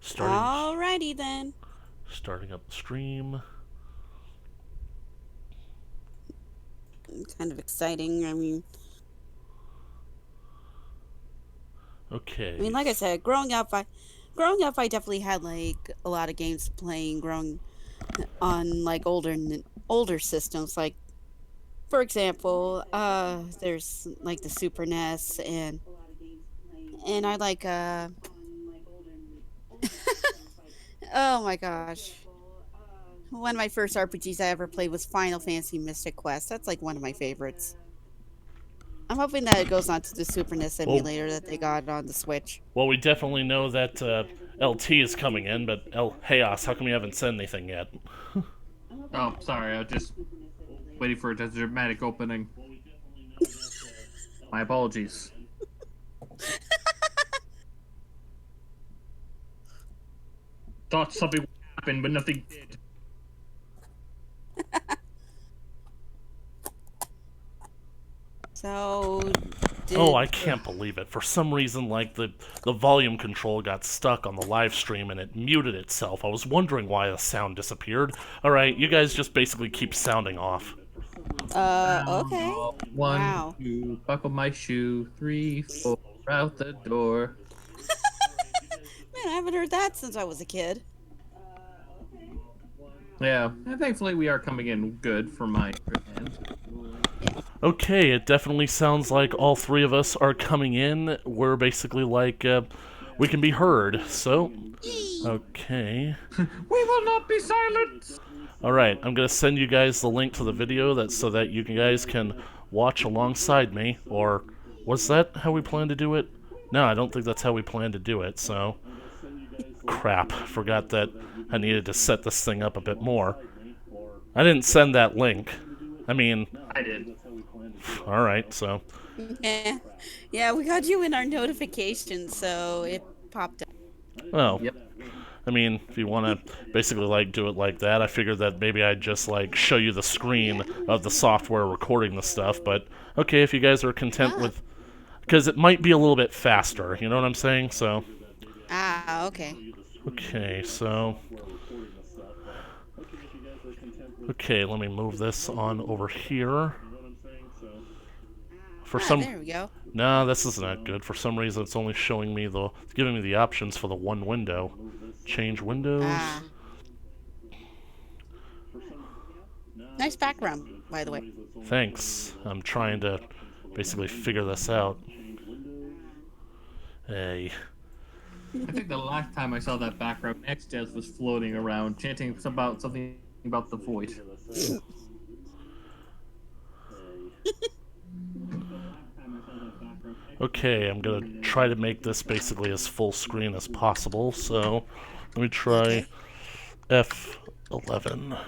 Alrighty then. Starting up the stream. Kind of exciting. Okay. Like I said, growing up, I definitely had like a lot of games playing. Growing on like older systems, like for example, there's like the Super NES, and I like oh my gosh. One of my first RPGs I ever played was Final Fantasy Mystic Quest. That's like one of my favorites. I'm hoping that it goes on to the Super NES Well, emulator that they got on the Switch. we definitely know that LT is coming in, but Chaos, how come you haven't said anything yet? Oh, sorry. I was just waiting for a dramatic opening. My apologies. Thought something would happen, but nothing did. So, Oh, I can't believe it. For some reason, like, the volume control got stuck on the live stream and it muted itself. I was wondering why the sound disappeared. Alright, you guys just basically keep sounding off. Okay. One, Wow. two, buckle my shoe. 3, 4, out the door. Man, I haven't heard that since I was a kid. Yeah, and thankfully we are coming in good for my end. Okay, it definitely sounds like all three of us are coming in. We're basically like, we can be heard, so... Okay. We will not be silent! Alright, I'm gonna send you guys the link to the video so that you guys can watch alongside me, or... Was that how we planned to do it? No, I don't think that's how we planned to do it, so... Crap, forgot that I needed to set this thing up a bit more. I didn't send that link. I mean... I did. Alright, so... Yeah, we got you in our notifications, so it popped up. Oh. Yep. I mean, if you want to basically, like, do it like that, I figured that maybe I'd just, like, show you the screen of the software recording the stuff, but okay, if you guys are content with... Because it might be a little bit faster, you know what I'm saying? So... Okay. Okay, so... Okay, let me move this on over here. There we go. No, this isn't that good. For some reason, it's only showing me it's giving me the options for the one window. Change windows. Nice background, by the way. Thanks. I'm trying to basically figure this out. Hey. I think the last time I saw that background, X-Jazz was floating around, chanting something about the void. Okay, I'm gonna try to make this basically as full screen as possible, so let me try F11.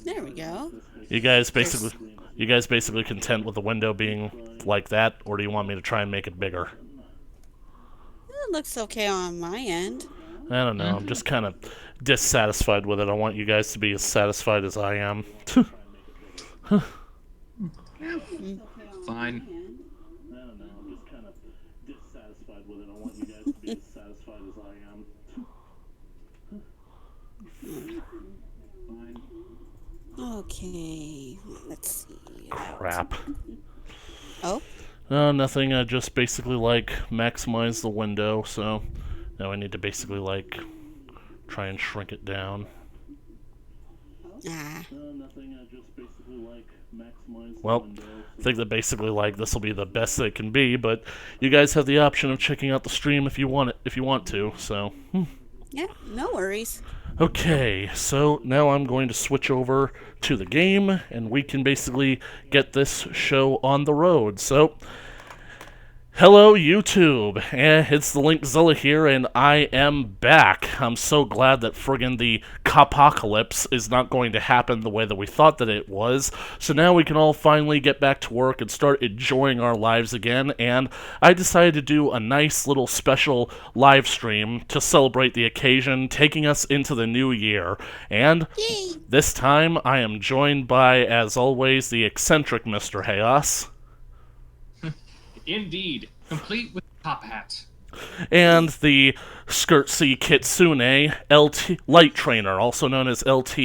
There we go. You guys basically content with the window being like that, or do you want me to try and make it bigger? It looks okay on my end. I don't know, I'm just kind of dissatisfied with it. I want you guys to be as satisfied as I am. Fine. Okay, let's see. Crap. Oh? Nothing. I just basically, like, maximize the window, so now I need to basically, like, try and shrink it down. Well, I think that basically, like, this will be the best it can be, but you guys have the option of checking out the stream if you want to, so... Yeah, no worries. Okay, so now I'm going to switch over to the game, and we can basically get this show on the road. So, hello YouTube, it's the Linkzilla here, and I am back. I'm so glad that friggin' the Copocalypse is not going to happen the way that we thought that it was, so now we can all finally get back to work and start enjoying our lives again, and I decided to do a nice little special live stream to celebrate the occasion, taking us into the new year, and this time I am joined by, as always, the eccentric Mr. Chaos. Indeed. Complete with top hat. and the Skirtsy Kitsune LT Light Trainer, also known as LT.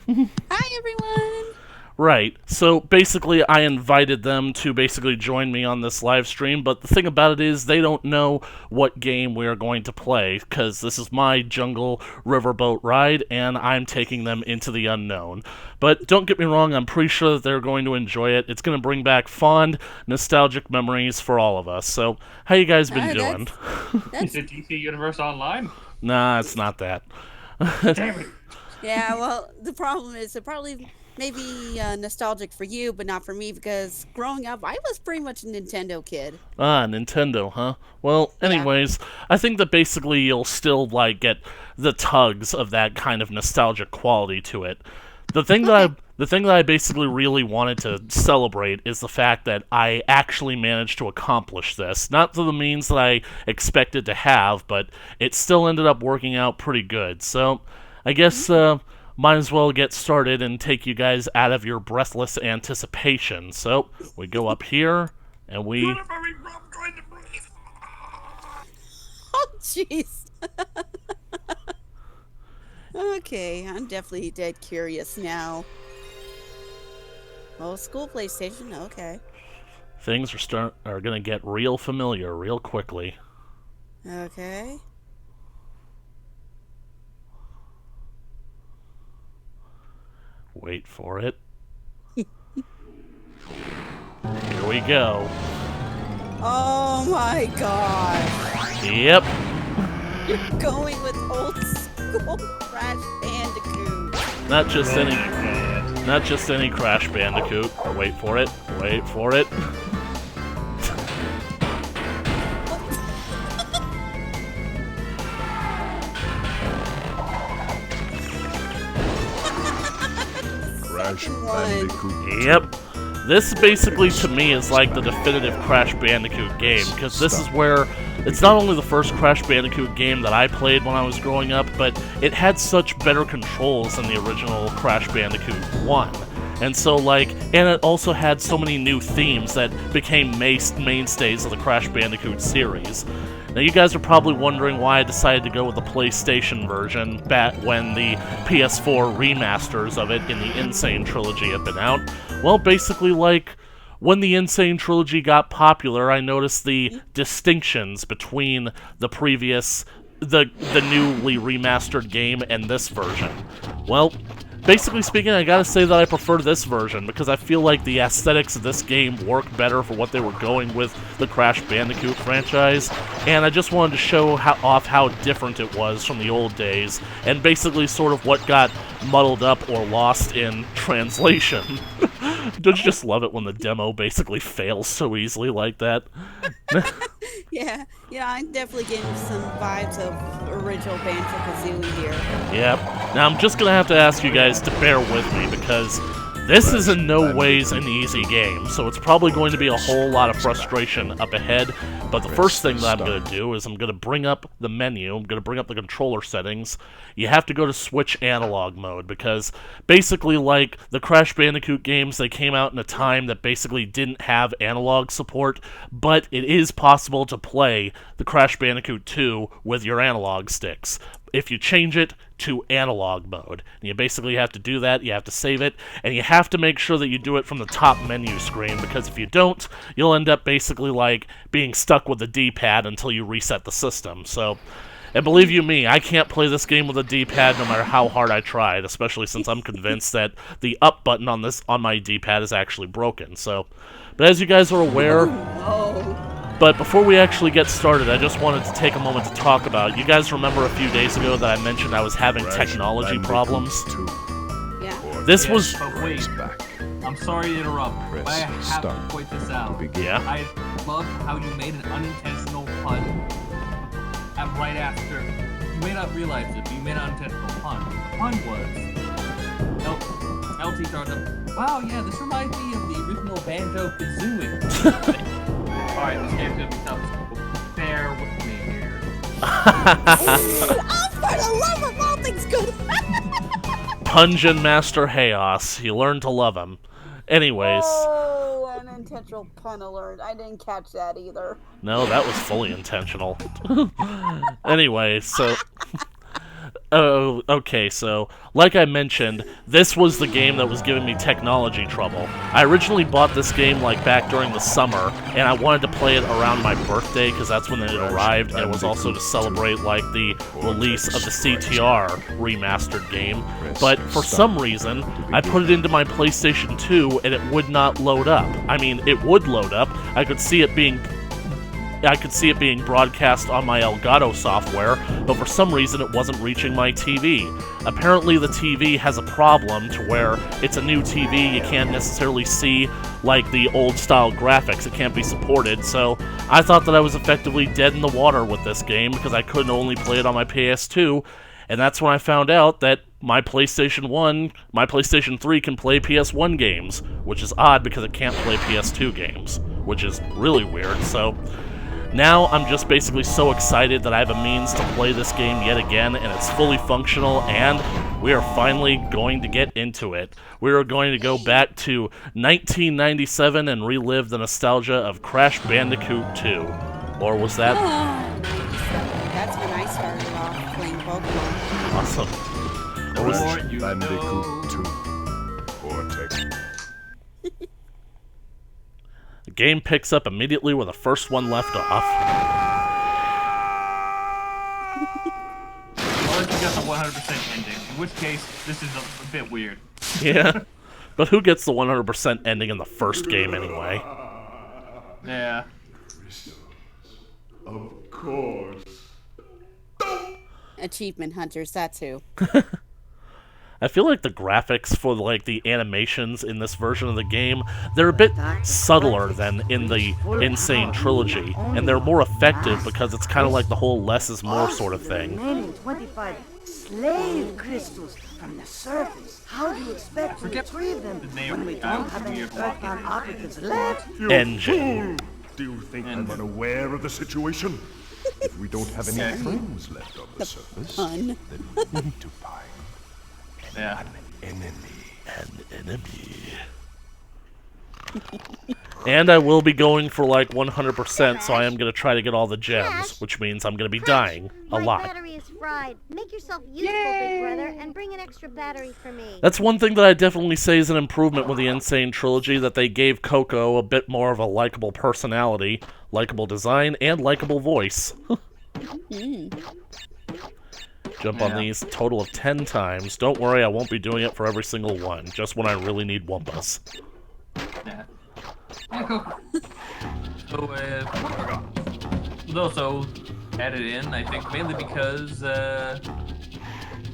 Hi, everyone. Right. So basically, I invited them to basically join me on this live stream, but the thing about it is they don't know what game we are going to play, because this is my jungle riverboat ride, and I'm taking them into the unknown. But don't get me wrong, I'm pretty sure that they're going to enjoy it. It's going to bring back fond, nostalgic memories for all of us. So, how you guys been doing? Is it DC Universe Online? Nah, it's not that. Damn it. Yeah, well, the problem is it probably maybe nostalgic for you, but not for me because growing up, I was pretty much a Nintendo kid. Ah, Nintendo, huh? Well, Yeah. anyways, I think that basically you'll still, like, get the tugs of that kind of nostalgic quality to it. The thing that I basically really wanted to celebrate is the fact that I actually managed to accomplish this. Not to the means that I expected to have, but it still ended up working out pretty good. So, I guess, might as well get started and take you guys out of your breathless anticipation. So, we go up here, and we... Oh, jeez. Okay, I'm definitely dead curious now. Old school PlayStation, okay. Things are gonna get real familiar real quickly. Okay. Wait for it. Here we go. Oh my gosh. Yep. You're going with old school Crash Bandicoot. Not just any Crash Bandicoot. Wait for it. Wait for it. Crash Bandicoot. Yep. This basically, to me, is like the definitive Crash Bandicoot game, because this is where it's not only the first Crash Bandicoot game that I played when I was growing up, but it had such better controls than the original Crash Bandicoot 1. And so, like, and it also had so many new themes that became mainstays of the Crash Bandicoot series. Now, you guys are probably wondering why I decided to go with the PlayStation version back when the PS4 remasters of it in the Insane Trilogy had been out. Well, basically, like, when the Insane Trilogy got popular, I noticed the distinctions between the previous, the newly remastered game and this version. Well, basically speaking, I gotta say that I prefer this version, because I feel like the aesthetics of this game work better for what they were going with the Crash Bandicoot franchise, and I just wanted to show off how different it was from the old days, and basically sort of what got muddled up or lost in translation. Don't you just love it when the demo basically fails so easily like that? Yeah, I'm definitely getting some vibes of original Banjo-Kazooie here. Yep. Now I'm just gonna have to ask you guys to bear with me, because this is in no ways an easy game, so it's probably going to be a whole lot of frustration up ahead. But the first thing that I'm going to do is I'm going to bring up the menu, I'm going to bring up the controller settings. You have to go to Switch Analog Mode, because basically, like, the Crash Bandicoot games, they came out in a time that basically didn't have analog support, but it is possible to play the Crash Bandicoot 2 with your analog sticks if you change it to analog mode. And you basically have to do that, you have to save it, and you have to make sure that you do it from the top menu screen, because if you don't, you'll end up basically, like, being stuck with the D-pad until you reset the system. So, and believe you me, I can't play this game with a D-pad no matter how hard I tried, especially since I'm convinced that the up button on my D-pad is actually broken. So, but as you guys are aware... But before we actually get started, I just wanted to take a moment to talk about, you guys remember a few days ago that I mentioned I was having technology problems? Yeah. This was... But wait, I'm sorry to interrupt, but I have to point this out. Yeah? I love how you made an unintentional pun right after. You may not realize it, but you made an unintentional pun. The pun was... LT started up, wow, yeah, this reminds me of the original Banjo-Kazooie. Alright, this game's gonna be tough. Bear with me here. Oh, for the love of all things good! Punjin Master Chaos. You learn to love him. Anyways. Oh, unintentional pun alert. I didn't catch that either. No, that was fully intentional. Anyway, so... Oh, okay, so, like I mentioned, this was the game that was giving me technology trouble. I originally bought this game, like, back during the summer, and I wanted to play it around my birthday, because that's when it arrived, and it was also to celebrate, like, the release of the CTR remastered game. But, for some reason, I put it into my PlayStation 2, and it would not load up. I mean, it would load up. I could see it being broadcast on my Elgato software, but for some reason it wasn't reaching my TV. Apparently the TV has a problem to where it's a new TV, you can't necessarily see like the old style graphics, it can't be supported, so I thought that I was effectively dead in the water with this game because I couldn't only play it on my PS2, and that's when I found out that my PlayStation 3 can play PS1 games, which is odd because it can't play PS2 games, which is really weird, so... Now, I'm just basically so excited that I have a means to play this game yet again, and it's fully functional, and we are finally going to get into it. We are going to go back to 1997 and relive the nostalgia of Crash Bandicoot 2. Or was that... That's when I started off playing Pokemon. Awesome. The Or was more it... you Bandicoot know. 2. Vortex. The game picks up immediately where the first one left off. Unless you got the 100% ending, in which case, this is a bit weird. Yeah. But who gets the 100% ending in the first game anyway? Yeah. Of course. Achievement hunters, that's who. I feel like the graphics for like the animations in this version of the game, they're a bit subtler than in the Insane Trilogy, and they're more effective because it's kind of like the whole less is more sort of thing. Remaining 25 slave crystals from the surface. How do you expect to retrieve them when we don't have any earthbound operatives left? Engine. Do you think I'm unaware of the situation? If we don't have any friends left on the surface, Pun. then we need to find Yeah. An enemy. And I will be going for like 100%, so I am going to try to get all the gems, which means I'm going to be dying a My lot. battery is fried. Make yourself useful, big brother, and bring an extra battery for me. That's one thing that I definitely say is an improvement with the Insane Trilogy, that they gave Coco a bit more of a likable personality, likable design, and likable voice. Jump on these total of 10 times. Don't worry, I won't be doing it for every single one, just when I really need Wumpas. Yeah. So, was also added in, I think, mainly because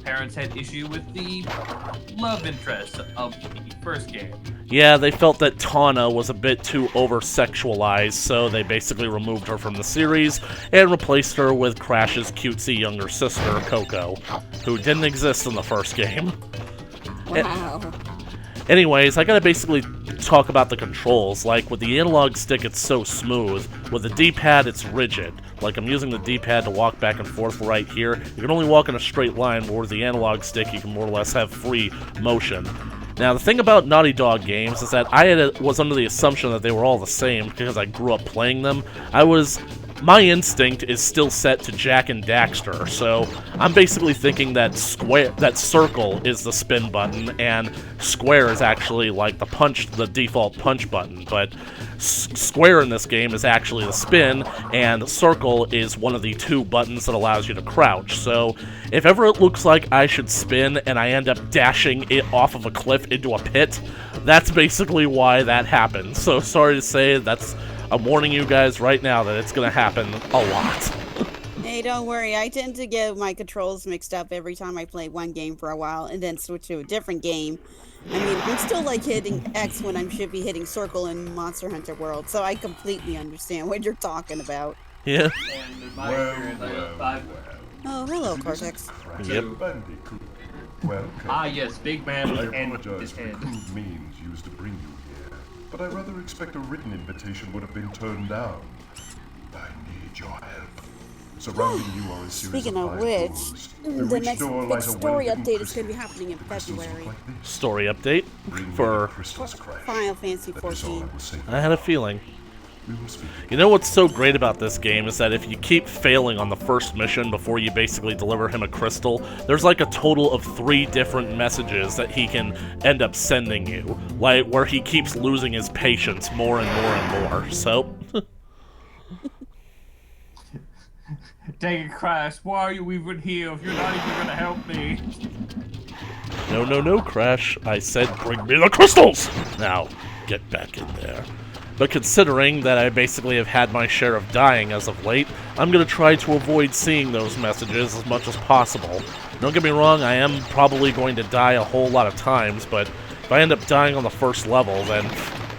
parents had issue with the love interest of the first game. Yeah, they felt that Tawna was a bit too over-sexualized, so they basically removed her from the series and replaced her with Crash's cutesy younger sister, Coco, who didn't exist in the first game. Wow. Anyways, I gotta basically talk about the controls. Like, with the analog stick, it's so smooth. With the D-pad, it's rigid. Like, I'm using the D-pad to walk back and forth right here. You can only walk in a straight line, but with the analog stick, you can more or less have free motion. Now, the thing about Naughty Dog games is that was under the assumption that they were all the same because I grew up playing them. My instinct is still set to Jak and Daxter, so I'm basically thinking that circle is the spin button, and square is actually like the default punch button, but square in this game is actually the spin, and circle is one of the two buttons that allows you to crouch. So if ever it looks like I should spin and I end up dashing it off of a cliff into a pit, that's basically why that happens. So sorry to say, I'm warning you guys right now that it's going to happen a lot. Hey, don't worry. I tend to get my controls mixed up every time I play one game for a while and then switch to a different game. I mean, I'm still like hitting X when I should be hitting circle in Monster Hunter World, so I completely understand what you're talking about. Yeah. And in my experience, I got 5. Oh, hello, Cortex. Yep. Bandicoot. Welcome. Ah, yes, big man I with his apologize for the head. crude means used to bring you here, but I rather expect a written invitation would have been turned down. I need your help. Surrounding you are a series Speaking of of which, doors. the Through each next door big lies a story well-hidden update is crystal. going to be happening in Crystals look February. like this. Story update Bring me for... the crystals, Crash. Final Fantasy That is all I 14. will say. I had a feeling. We will speak. You know what's so great about this game is that if you keep failing on the first mission before you basically deliver him a crystal, there's like a total of 3 different messages that he can end up sending you, like where he keeps losing his patience more and more and more. So, Dang it, Crash, why are you even here if you're not even gonna help me? no, Crash. I said bring me the crystals! Now, get back in there. But considering that I basically have had my share of dying as of late, I'm going to try to avoid seeing those messages as much as possible. Don't get me wrong, I am probably going to die a whole lot of times, but if I end up dying on the first level, then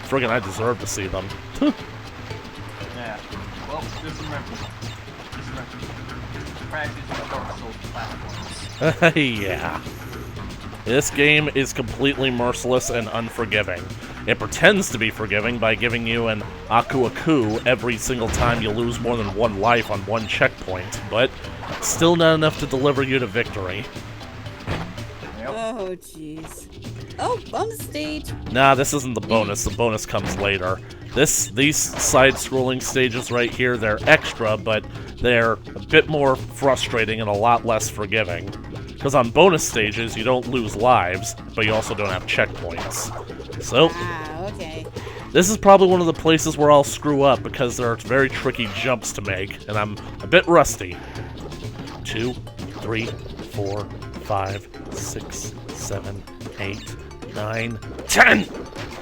friggin' I deserve to see them. Yeah. Well, just remember. Crash is in Dark Souls platforms. Yeah. This game is completely merciless and unforgiving. It pretends to be forgiving by giving you an Aku every single time you lose more than 1 life on 1 checkpoint, but still not enough to deliver you to victory. Yep. Oh, jeez. Oh, bonus stage. Nah, this isn't the bonus. The bonus comes later. These side-scrolling stages right here, they're extra, but they're a bit more frustrating and a lot less forgiving. Because on bonus stages, you don't lose lives, but you also don't have checkpoints. So, Okay. this is probably one of the places where I'll screw up because there are very tricky jumps to make, and I'm a bit rusty. 2, 3, 4, 5, 6, 7, 8, 9, 10!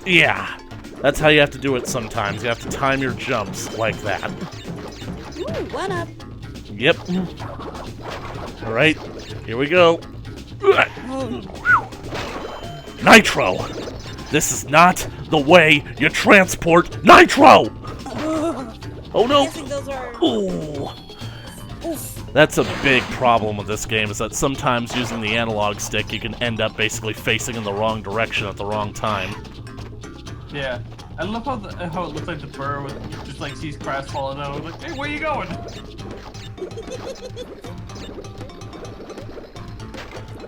Yeah! That's how you have to do it sometimes. You have to time your jumps like that. Ooh, 1 up. Yep. Alright, here we go. Oh, Nitro! This is not the way you transport Nitro! Oh no! I'm guessing those are... Ooh. Oof. That's a big problem with this game, is that sometimes using the analog stick you can end up basically facing in the wrong direction at the wrong time. Yeah. I love how it looks like the bird with just like sees Crash falling out. Like, hey, where you going?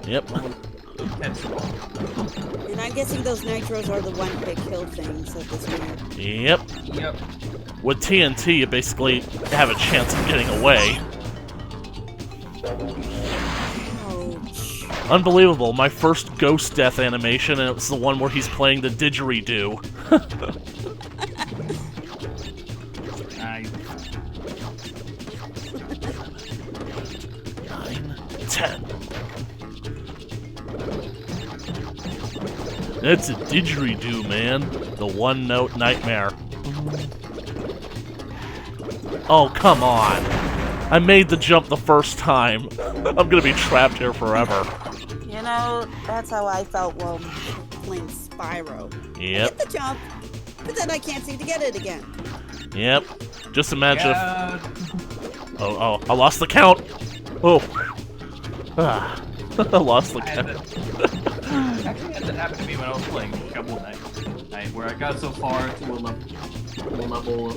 Yep. And I'm guessing those nitros are the one-hit kill things at this point. Yep. Yep. With TNT, you basically have a chance of getting away. Ouch. Unbelievable, my first ghost death animation, and it was the one where he's playing the didgeridoo. Nice. 9, 10. That's a didgeridoo, man. The one-note nightmare. Oh, come on. I made the jump the first time. I'm gonna be trapped here forever. You know, that's how I felt while playing Spyro. I Yep. get the jump, but then I can't seem to get it again. Yep. Just imagine if... Yeah. Oh, I lost the count! Oh. Ah. I lost the Actually, count. that happened to me when I was playing Shovel Knight, where I got so far to a level,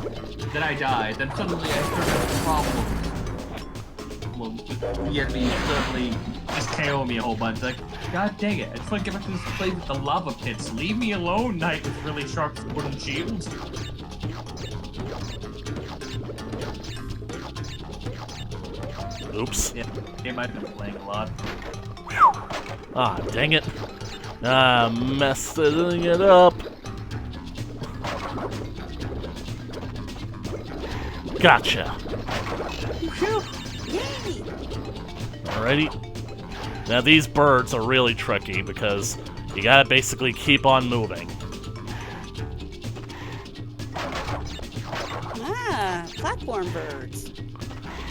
then I died. Then suddenly I started having a problem. The enemy suddenly just KO me a whole bunch. Like, god dang it! I just want to get back to this place with the lava pits. Leave me alone, Knight with really sharp wooden shields. Oops. Yeah, game I've been playing a lot. Ah, dang it. Ah, messing it up. Gotcha. Yay! Alrighty. Now these birds are really tricky because you gotta basically keep on moving. Ah, platform birds.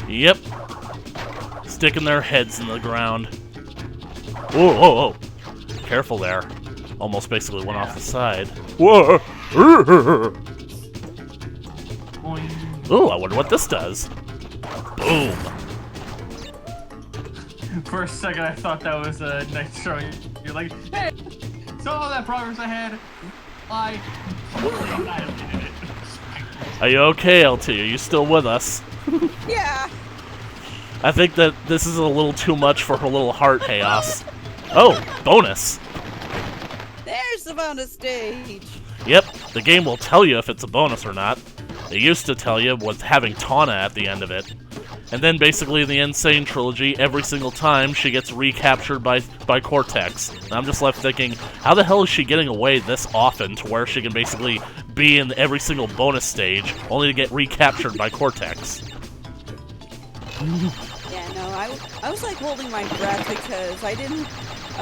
Yep. Sticking their heads in the ground. Whoa, whoa, whoa. Careful there. Almost basically went off the side. Whoa! Boing. Ooh, I wonder what this does. Boom. For a second, I thought that was a nice show. You're like, hey, so all that progress I had, I totally annihilated it. Are you okay, LT? Are you still with us? Yeah. I think that this is a little too much for her little heart, Chaos. Oh, bonus. There's the bonus stage. Yep, the game will tell you if it's a bonus or not. It used to tell you with having Tawna at the end of it. And then basically in the Insane Trilogy, every single time she gets recaptured by Cortex. And I'm just left thinking, how the hell is she getting away this often to where she can basically be in every single bonus stage, only to get recaptured by Cortex? Yeah, no, I was like holding my breath because I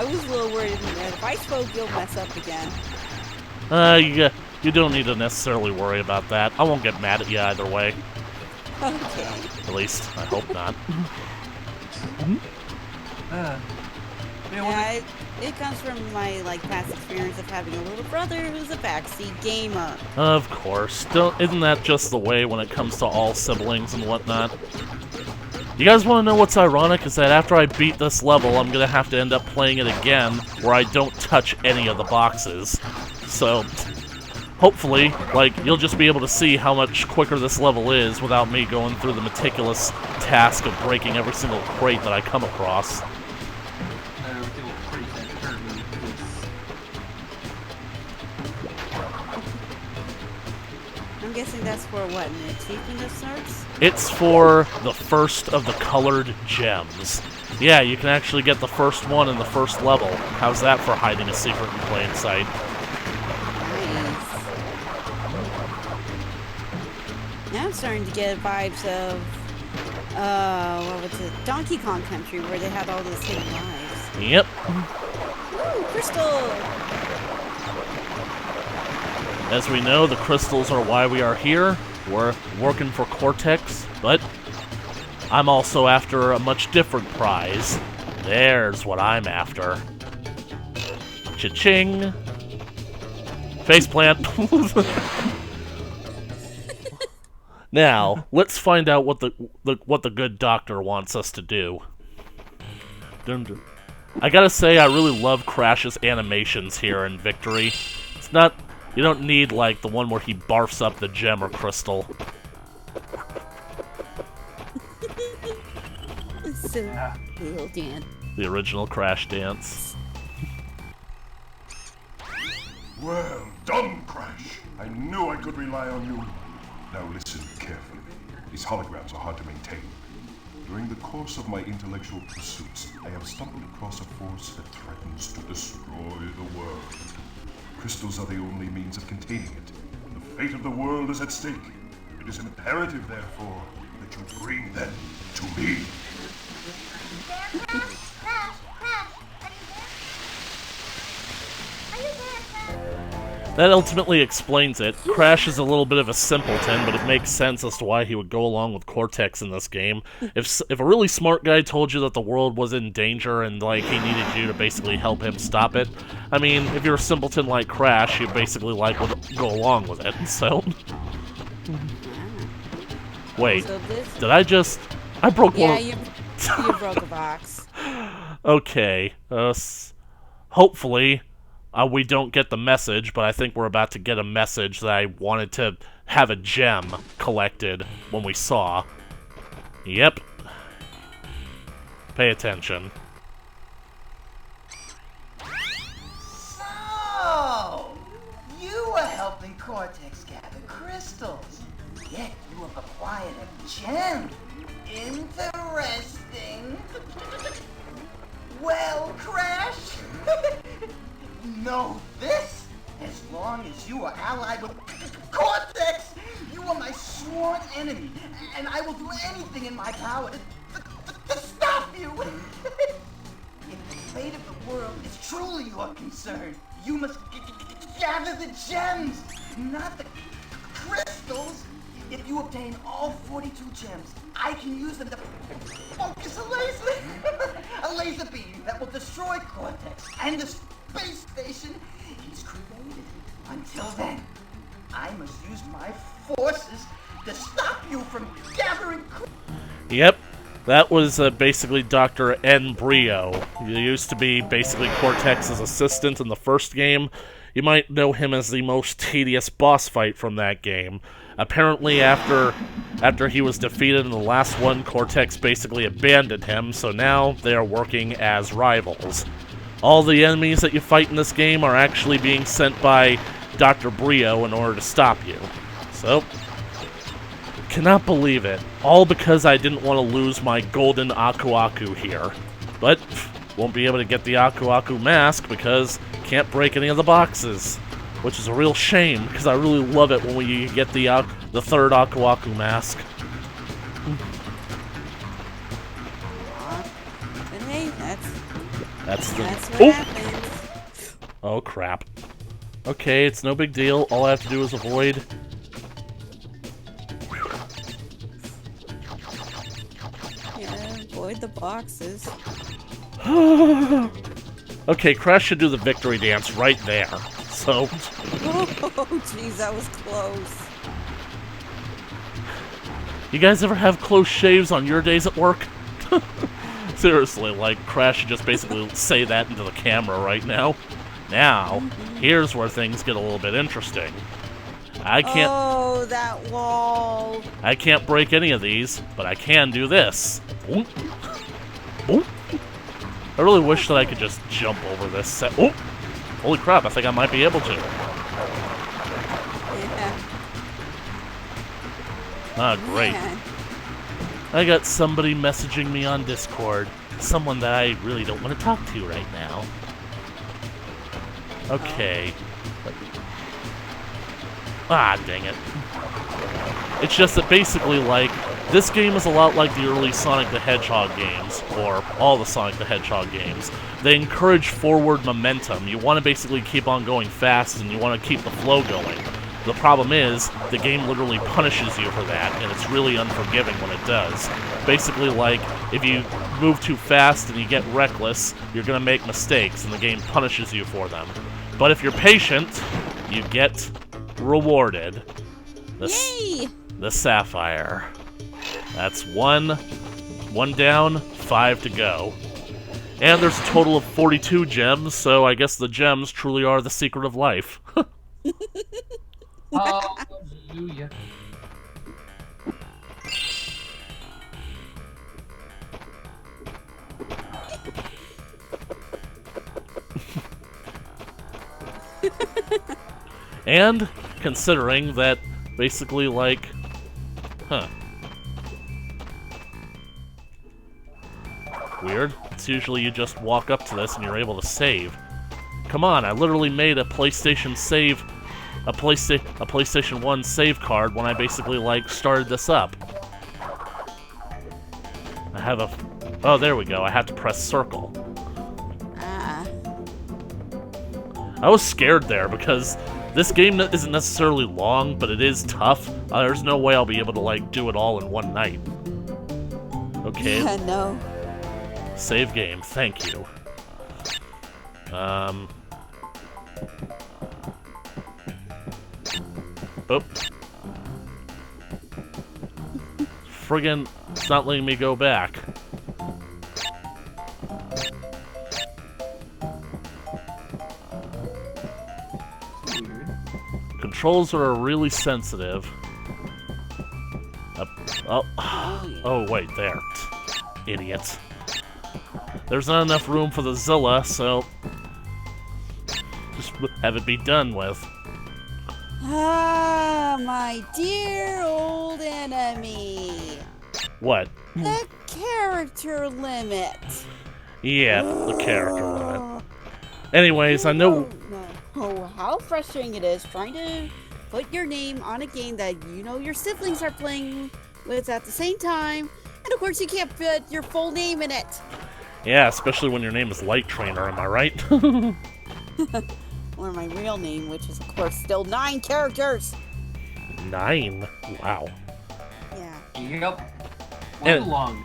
was a little worried that if I spoke, you'll mess up again. You don't need to necessarily worry about that. I won't get mad at you either way. Okay. At least, I hope not. Yeah, it comes from my past experience of having a little brother who's a backseat gamer. Of course. Isn't that just the way when it comes to all siblings and whatnot? You guys want to know what's ironic? Is that after I beat this level, I'm gonna have to end up playing it again, where I don't touch any of the boxes. So, hopefully, you'll just be able to see how much quicker this level is without me going through the meticulous task of breaking every single crate that I come across. I'm guessing that's for what, an achievement of sorts? It's for the first of the colored gems. Yeah, you can actually get the first one in the first level. How's that for hiding a secret in plain sight? Now I'm starting to get vibes of, what was it, Donkey Kong Country, where they had all those hidden lives. Yep. Ooh, crystal! As we know, the crystals are why we are here. We're working for Cortex, but I'm also after a much different prize. There's what I'm after. Cha-ching! Faceplant! Now, let's find out what the good doctor wants us to do. Dun dun. I gotta say, I really love Crash's animations here in Victory. It's not... You don't need, the one where he barfs up the gem or crystal. So, little Dan. The original Crash dance. Well done, Crash. I knew I could rely on you. Now listen carefully. These holograms are hard to maintain. During the course of my intellectual pursuits, I have stumbled across a force that threatens to destroy the world. Crystals are the only means of containing it. The fate of the world is at stake. It is imperative, therefore, that you bring them to me. That ultimately explains it. Crash is a little bit of a simpleton, but it makes sense as to why he would go along with Cortex in this game. If a really smart guy told you that the world was in danger and, he needed you to basically help him stop it, I mean, if you're a simpleton like Crash, you basically, would go along with it, so... Wait, So did I just... I broke one... Yeah, you broke a box. Okay, hopefully... we don't get the message, but I think we're about to get a message that I wanted to have a gem collected when we saw. Yep. Pay attention. So, you were helping Cortex gather crystals, yet you have acquired a gem. Interesting. Well, Crash, know this. As long as you are allied with Cortex, you are my sworn enemy, and I will do anything in my power to stop you. If the fate of the world is truly your concern, you must gather the gems, not the crystals. If you obtain all 42 gems, I can use them to focus a laser beam that will destroy Cortex and the space station he's created. Until then, I must use my forces to stop you from gathering. Yep, that was basically Dr. N. Brio. He used to be basically Cortex's assistant in the first game. You might know him as the most tedious boss fight from that game. Apparently, after he was defeated in the last one, Cortex basically abandoned him, so now they are working as rivals. All the enemies that you fight in this game are actually being sent by Dr. Brio in order to stop you. So, cannot believe it. All because I didn't want to lose my golden Aku Aku here. But, won't be able to get the Aku Aku mask because can't break any of the boxes. Which is a real shame, because I really love it when we get the third Aku Aku mask. But hey, That's what happens. Oh, crap. Okay, it's no big deal. All I have to do is avoid. Yeah, avoid the boxes. Okay, Crash should do the victory dance right there. So. Oh, jeez, that was close. You guys ever have close shaves on your days at work? Seriously, like, Crash should just basically say that into the camera right now. Now, here's where things get a little bit interesting. I can't... Oh, that wall. I can't break any of these, but I can do this. Oop. Oop. I really wish that I could just jump over this set. Oh! Holy crap, I think I might be able to. Yeah. Ah, great. Man. I got somebody messaging me on Discord. Someone that I really don't want to talk to right now. Okay. Ah, dang it. It's just that basically, like, this game is a lot like the early Sonic the Hedgehog games, or all the Sonic the Hedgehog games. They encourage forward momentum. You want to basically keep on going fast, and you want to keep the flow going. The problem is, the game literally punishes you for that, and it's really unforgiving when it does. Basically, like, if you move too fast and you get reckless, you're going to make mistakes, and the game punishes you for them. But if you're patient, you get rewarded. Yay! The Sapphire. That's one down, 5 to go. And there's a total of 42 gems, so I guess the gems truly are the secret of life. Hallelujah. And considering that basically, like, weird. It's usually you just walk up to this and you're able to save. Come on, I literally made a PlayStation save, a PlayStation 1 save card when I basically, like, started this up. I have a... Oh, there we go. I have to press circle. Ah. I was scared there because this game isn't necessarily long, but it is tough. There's no way I'll be able to, like, do it all in one night. Okay. Yeah, no. Save game, thank you. Oh. Friggin', it's not letting me go back. Weird. Controls are really sensitive. Oh, wait, there. Idiots. There's not enough room for the Zilla, so just have it be done with. Ah, my dear old enemy. What? The character limit. Yeah, the character limit. Anyways, I know... Oh, how frustrating it is trying to put your name on a game that you know your siblings are playing with at the same time, and of course you can't put your full name in it. Yeah, especially when your name is Light Trainer, am I right? Or my real name, which is of course still 9 characters. 9? Wow. Yeah. Yep. Quite long.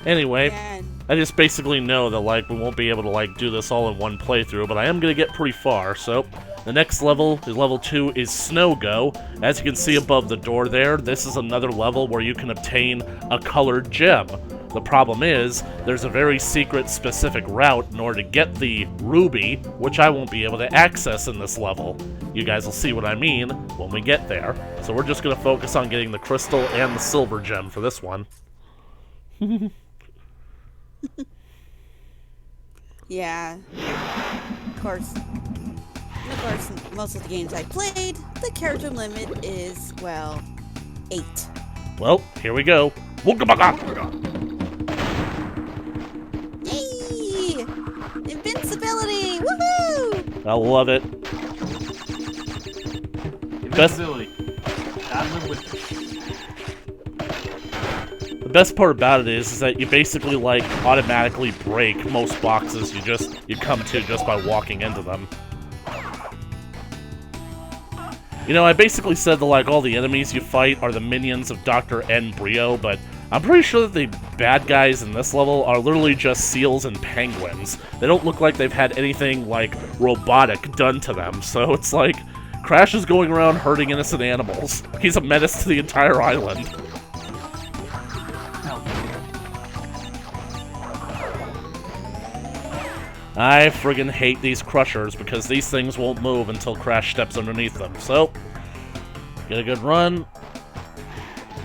Anyway, And I just basically know that, like, we won't be able to, like, do this all in one playthrough, but I am gonna get pretty far, so... The next level, level 2, is Snow Go. As you can see above the door there, this is another level where you can obtain a colored gem. The problem is, there's a very secret, specific route in order to get the ruby, which I won't be able to access in this level. You guys will see what I mean when we get there. So we're just going to focus on getting the crystal and the silver gem for this one. Yeah. Of course, most of the games I played, the character limit is, well, 8. Well, here we go. Yay! Invincibility! Woohoo! I love it. Invincibility. Gotta live with it. The best part about it is that you basically like automatically break most boxes you come to just by walking into them. You know, I basically said that like all the enemies you fight are the minions of Dr. N. Brio, but I'm pretty sure that the bad guys in this level are literally just seals and penguins. They don't look like they've had anything like robotic done to them, so it's like Crash is going around hurting innocent animals. He's a menace to the entire island. I friggin' hate these crushers because these things won't move until Crash steps underneath them. So, get a good run.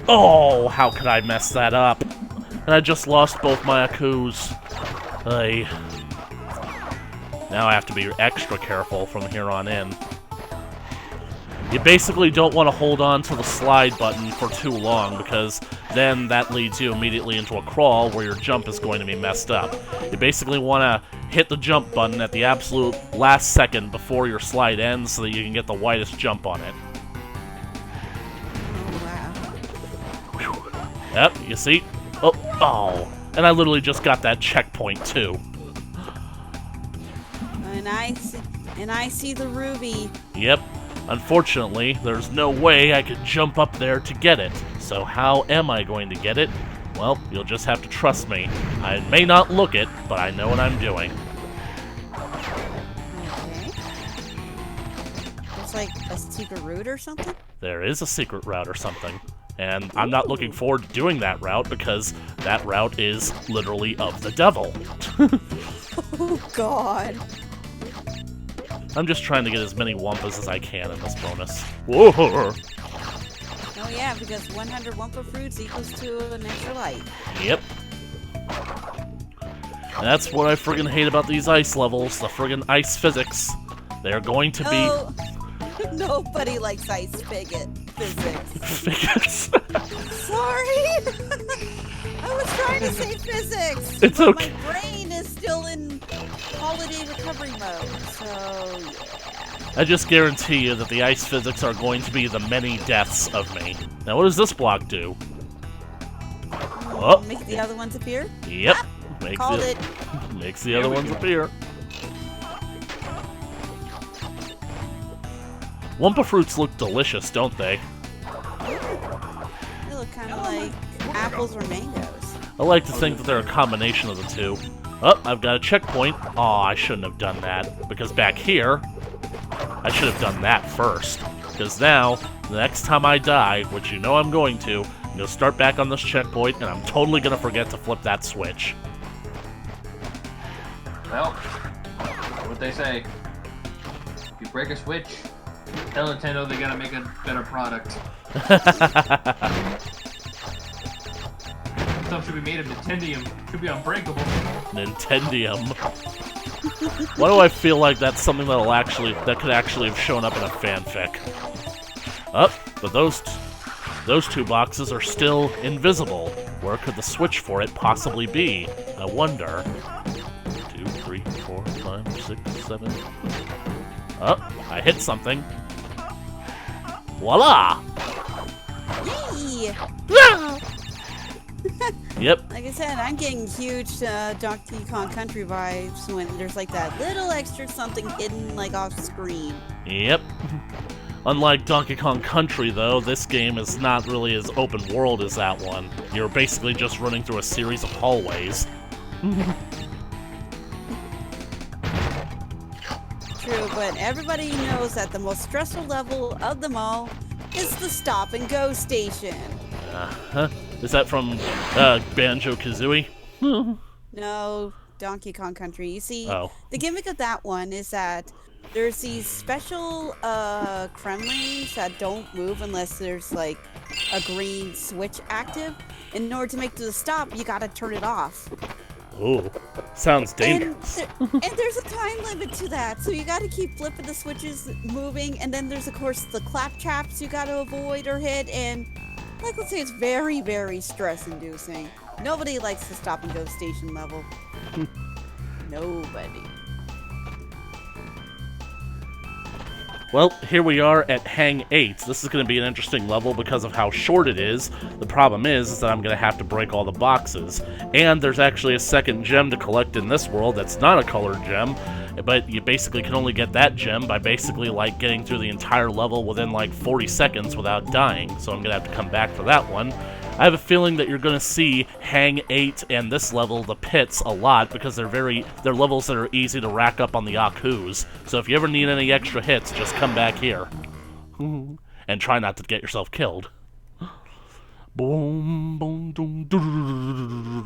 Oh, how could I mess that up? And I just lost both my Akus. Now I have to be extra careful from here on in. You basically don't want to hold on to the slide button for too long because then that leads you immediately into a crawl where your jump is going to be messed up. You basically want to hit the jump button at the absolute last second before your slide ends so that you can get the widest jump on it. Oh, wow. Yep, you see? Oh, and I literally just got that checkpoint too. And I see the ruby. Yep. Unfortunately, there's no way I could jump up there to get it. So how am I going to get it? Well, you'll just have to trust me. I may not look it, but I know what I'm doing. Okay. There's like a secret route or something? There is a secret route or something. And I'm not looking forward to doing that route because that route is literally of the devil. Oh, God. I'm just trying to get as many Wumpas as I can in this bonus. Whoa! Oh, yeah, because 100 Wumpa fruits equals to an extra life. Yep. And that's what I friggin' hate about these ice levels, the friggin' ice physics. They're going to be... Oh, nobody likes ice physics. Physics. Sorry! I was trying to say physics! It's but okay. My brain is still in holiday recovery mode, so yeah. I just guarantee you that the ice physics are going to be the many deaths of me. Now what does this block do? Oh. Make the other ones appear? Yep. Ah, Makes called it. Makes the other ones appear. Wumpa fruits look delicious, don't they? They look kind of like apples or mangoes. I like to think that they're a combination of the two. Oh, I've got a checkpoint. Aw, I shouldn't have done that. Because back here, I should have done that first. Because now, the next time I die, which you know I'm going to start back on this checkpoint, and I'm totally going to forget to flip that switch. Well, what they say. If you break a switch, tell Nintendo they gotta make a better product. Stuff should be made of Nintendium. Should be unbreakable. Nintendium. Why do I feel like that's something that could actually have shown up in a fanfic? Oh, but those two boxes are still invisible. Where could the switch for it possibly be? I wonder. 2, 3, 4, 5, 6, 7. Oh, I hit something. Voila! Yay! Yep. Like I said, I'm getting huge Donkey Kong Country vibes when there's like that little extra something hidden like off screen. Yep. Unlike Donkey Kong Country, though, this game is not really as open world as that one. You're basically just running through a series of hallways. True, but everybody knows that the most stressful level of them all is the stop and go station. Uh-huh. Is that from Banjo-Kazooie? No, Donkey Kong Country. You see, Oh. the gimmick of that one is that there's these special kremlings that don't move unless there's like a green switch active. In order to make the stop, you gotta turn it off. Ooh. Sounds And, dangerous. and there's a time limit to that, so you gotta keep flipping the switches moving. And then there's, of course, the clap traps you gotta avoid or hit. And like, let's say it's very, very stress-inducing. Nobody likes to stop and go station level. Nobody. Well, here we are at Hang 8. This is going to be an interesting level because of how short it is. The problem is that I'm going to have to break all the boxes. And there's actually a second gem to collect in this world that's not a colored gem, but you basically can only get that gem by basically like getting through the entire level within like 40 seconds without dying. So I'm going to have to come back for that one. I have a feeling that you're going to see Hang 8 and this level, the pits, a lot because they're levels that are easy to rack up on the Akus. So if you ever need any extra hits, just come back here. And try not to get yourself killed. Boom, boom, boom, doo.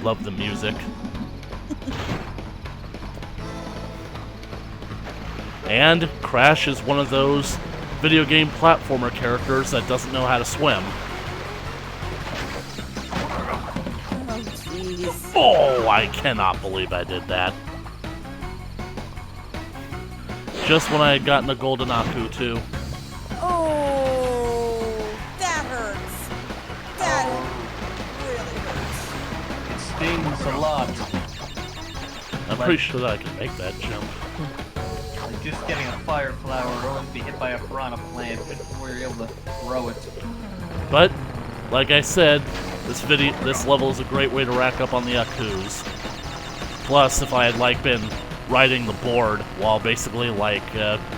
Love the music. And Crash is one of those video game platformer characters that doesn't know how to swim. Oh, jeez. Oh, I cannot believe I did that. Just when I had gotten a golden Aku, too. Oh, that hurts. That really hurts. It stings a lot. I'm pretty sure that I can make that jump. Like just getting a fire flower or only be hit by a piranha plant before you're able to throw it. But, like I said, this level is a great way to rack up on the Akus. Plus, if I had like been riding the board while basically like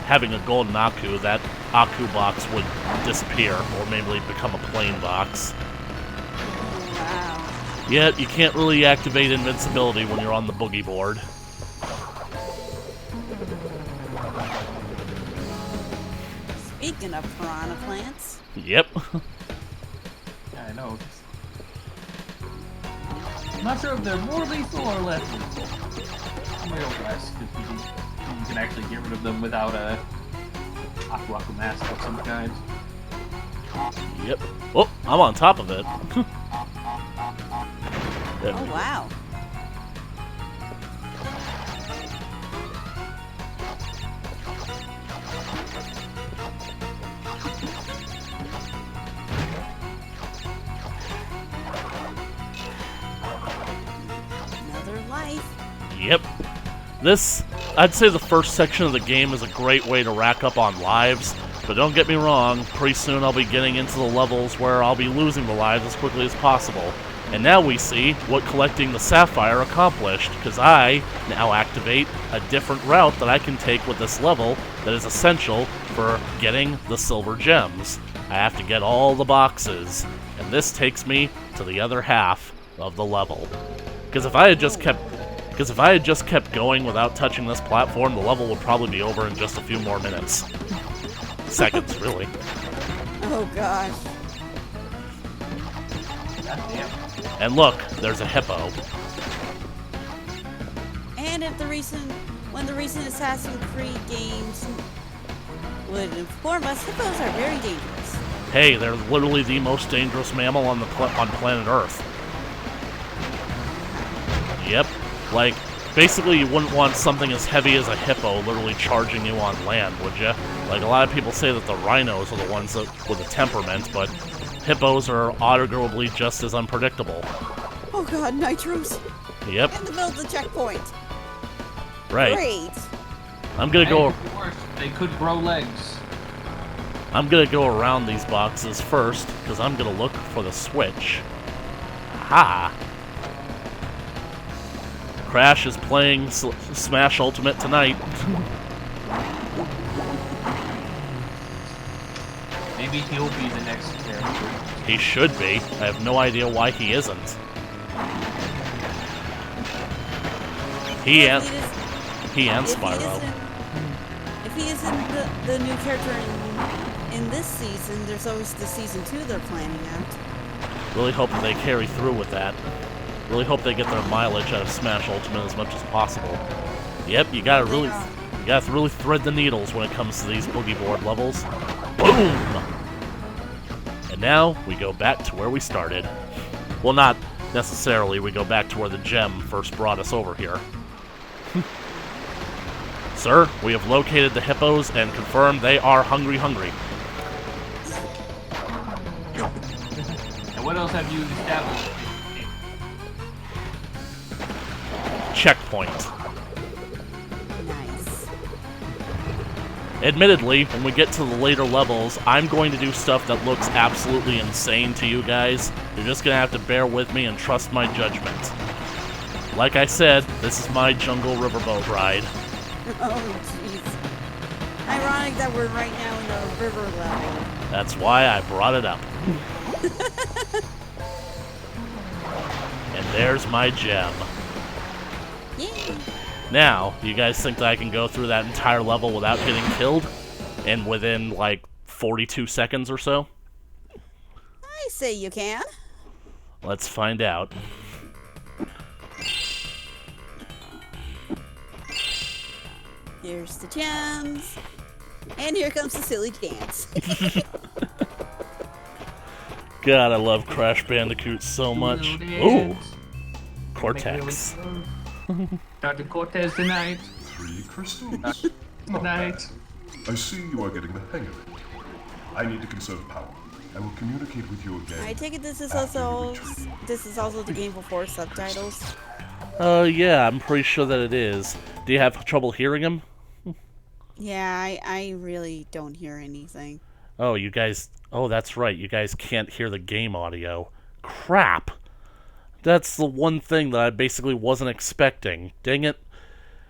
having a golden Aku, that Aku box would disappear or maybe become a plain box. Wow. Yet you can't really activate invincibility when you're on the boogie board. Speaking of piranha plants, Yep. Yeah, I know. I'm not sure if they're more lethal or less lethal. I'm gonna go less, because you can actually get rid of them without a Aku Aku mask of some kind. Yep. Oh, I'm on top of it. There oh we go. wow. Another life. Yep. I'd say the first section of the game is a great way to rack up on lives, but don't get me wrong, pretty soon I'll be getting into the levels where I'll be losing the lives as quickly as possible. And now we see what collecting the Sapphire accomplished, because I now activate a different route that I can take with this level that is essential for getting the silver gems. I have to get all the boxes, and this takes me to the other half of the level. Because if I had just kept going without touching this platform, the level would probably be over in just a few more minutes. Seconds, really. Oh gosh. Goddamn. And look, there's a hippo. And if when the recent Assassin's Creed games would inform us, hippos are very dangerous. Hey, they're literally the most dangerous mammal on planet Earth. Yep. Like, basically you wouldn't want something as heavy as a hippo literally charging you on land, would you? Like, a lot of people say that the rhinos are the ones with a temperament, but hippos are arguably just as unpredictable. Oh god, nitros. Yep. In the middle of the checkpoint. Right. Great. I'm gonna go. Worse, they could grow legs. I'm gonna go around these boxes first because I'm gonna look for the switch. Ha! Crash is playing Smash Ultimate tonight. Maybe he'll be the next character. He should be. I have no idea why he isn't. He and Spyro. If he isn't the new character in this season, there's always the season 2 they're planning out. Really hope that they carry through with that. Really hope they get their mileage out of Smash Ultimate as much as possible. Yep, you gotta really thread the needles when it comes to these boogie board levels. Boom! And now we go back to where we started. Well, not necessarily. We go back to where the gem first brought us over here. Sir, we have located the hippos and confirmed they are hungry. And what else have you established? Checkpoint. Nice. Admittedly, when we get to the later levels, I'm going to do stuff that looks absolutely insane to you guys. You're just gonna have to bear with me and trust my judgment. Like I said, this is my jungle riverboat ride. Oh, jeez. Ironic that we're right now in the river level. That's why I brought it up. And there's my gem. Yay! Now, do you guys think that I can go through that entire level without getting killed? And within, like, 42 seconds or so? I say you can. Let's find out. Here's the gems. And here comes the silly dance. God, I love Crash Bandicoot so much. Ooh! Cortex. Dr. Cortez tonight. 3 crystals. Not bad. Tonight. I see you are getting the hang of it. I need to conserve power. I will communicate with you again. I take it this is after you also return. the game before subtitles. Yeah, I'm pretty sure that it is. Do you have trouble hearing him? Yeah, I really don't hear anything. Oh, you guys... Oh, that's right. You guys can't hear the game audio. Crap! That's the one thing that I basically wasn't expecting. Dang it.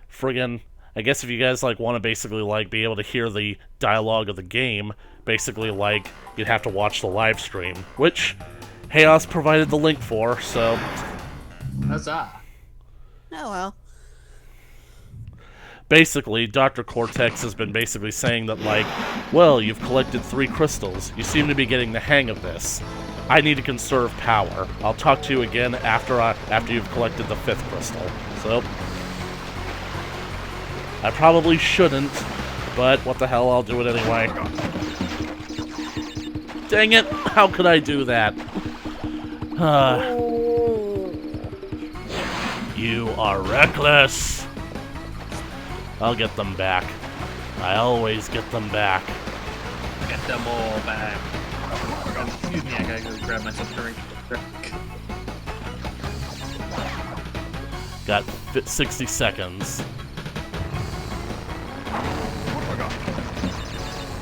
Friggin'... I guess if you guys, like, want to basically, like, be able to hear the dialogue of the game, basically, like, you'd have to watch the live stream, which Chaos provided the link for, so... Huzzah. Oh well. Basically, Dr. Cortex has been basically saying that, like, well, you've collected 3 crystals. You seem to be getting the hang of this. I need to conserve power. I'll talk to you again after you've collected the 5th crystal. So, I probably shouldn't, but what the hell, I'll do it anyway. Dang it! How could I do that? You are reckless! I'll get them back. I always get them back. Get them all back. Excuse me, I gotta go grab myself a drink. Got 60 seconds.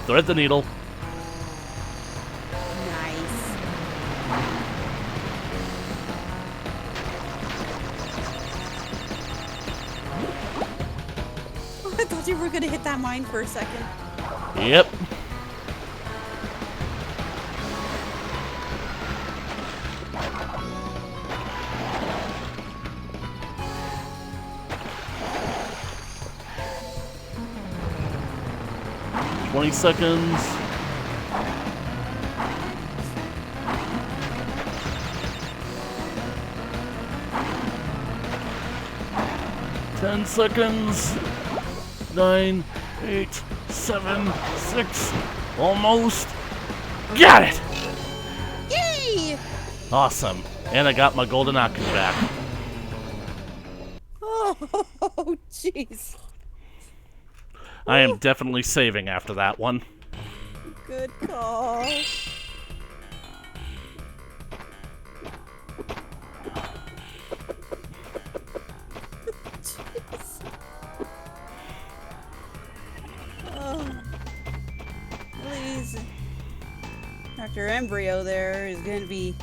Thread the needle. Nice. I thought you were gonna hit that mine for a second. Yep. $20 seconds. $10 seconds. 9, 8, 7, 6. Almost. Got it! Yay! Awesome. And I got my golden Aku back. Oh, jeez. I am definitely saving after that one. Good call. Jeez. Oh. Please. Dr. Embryo there is going to be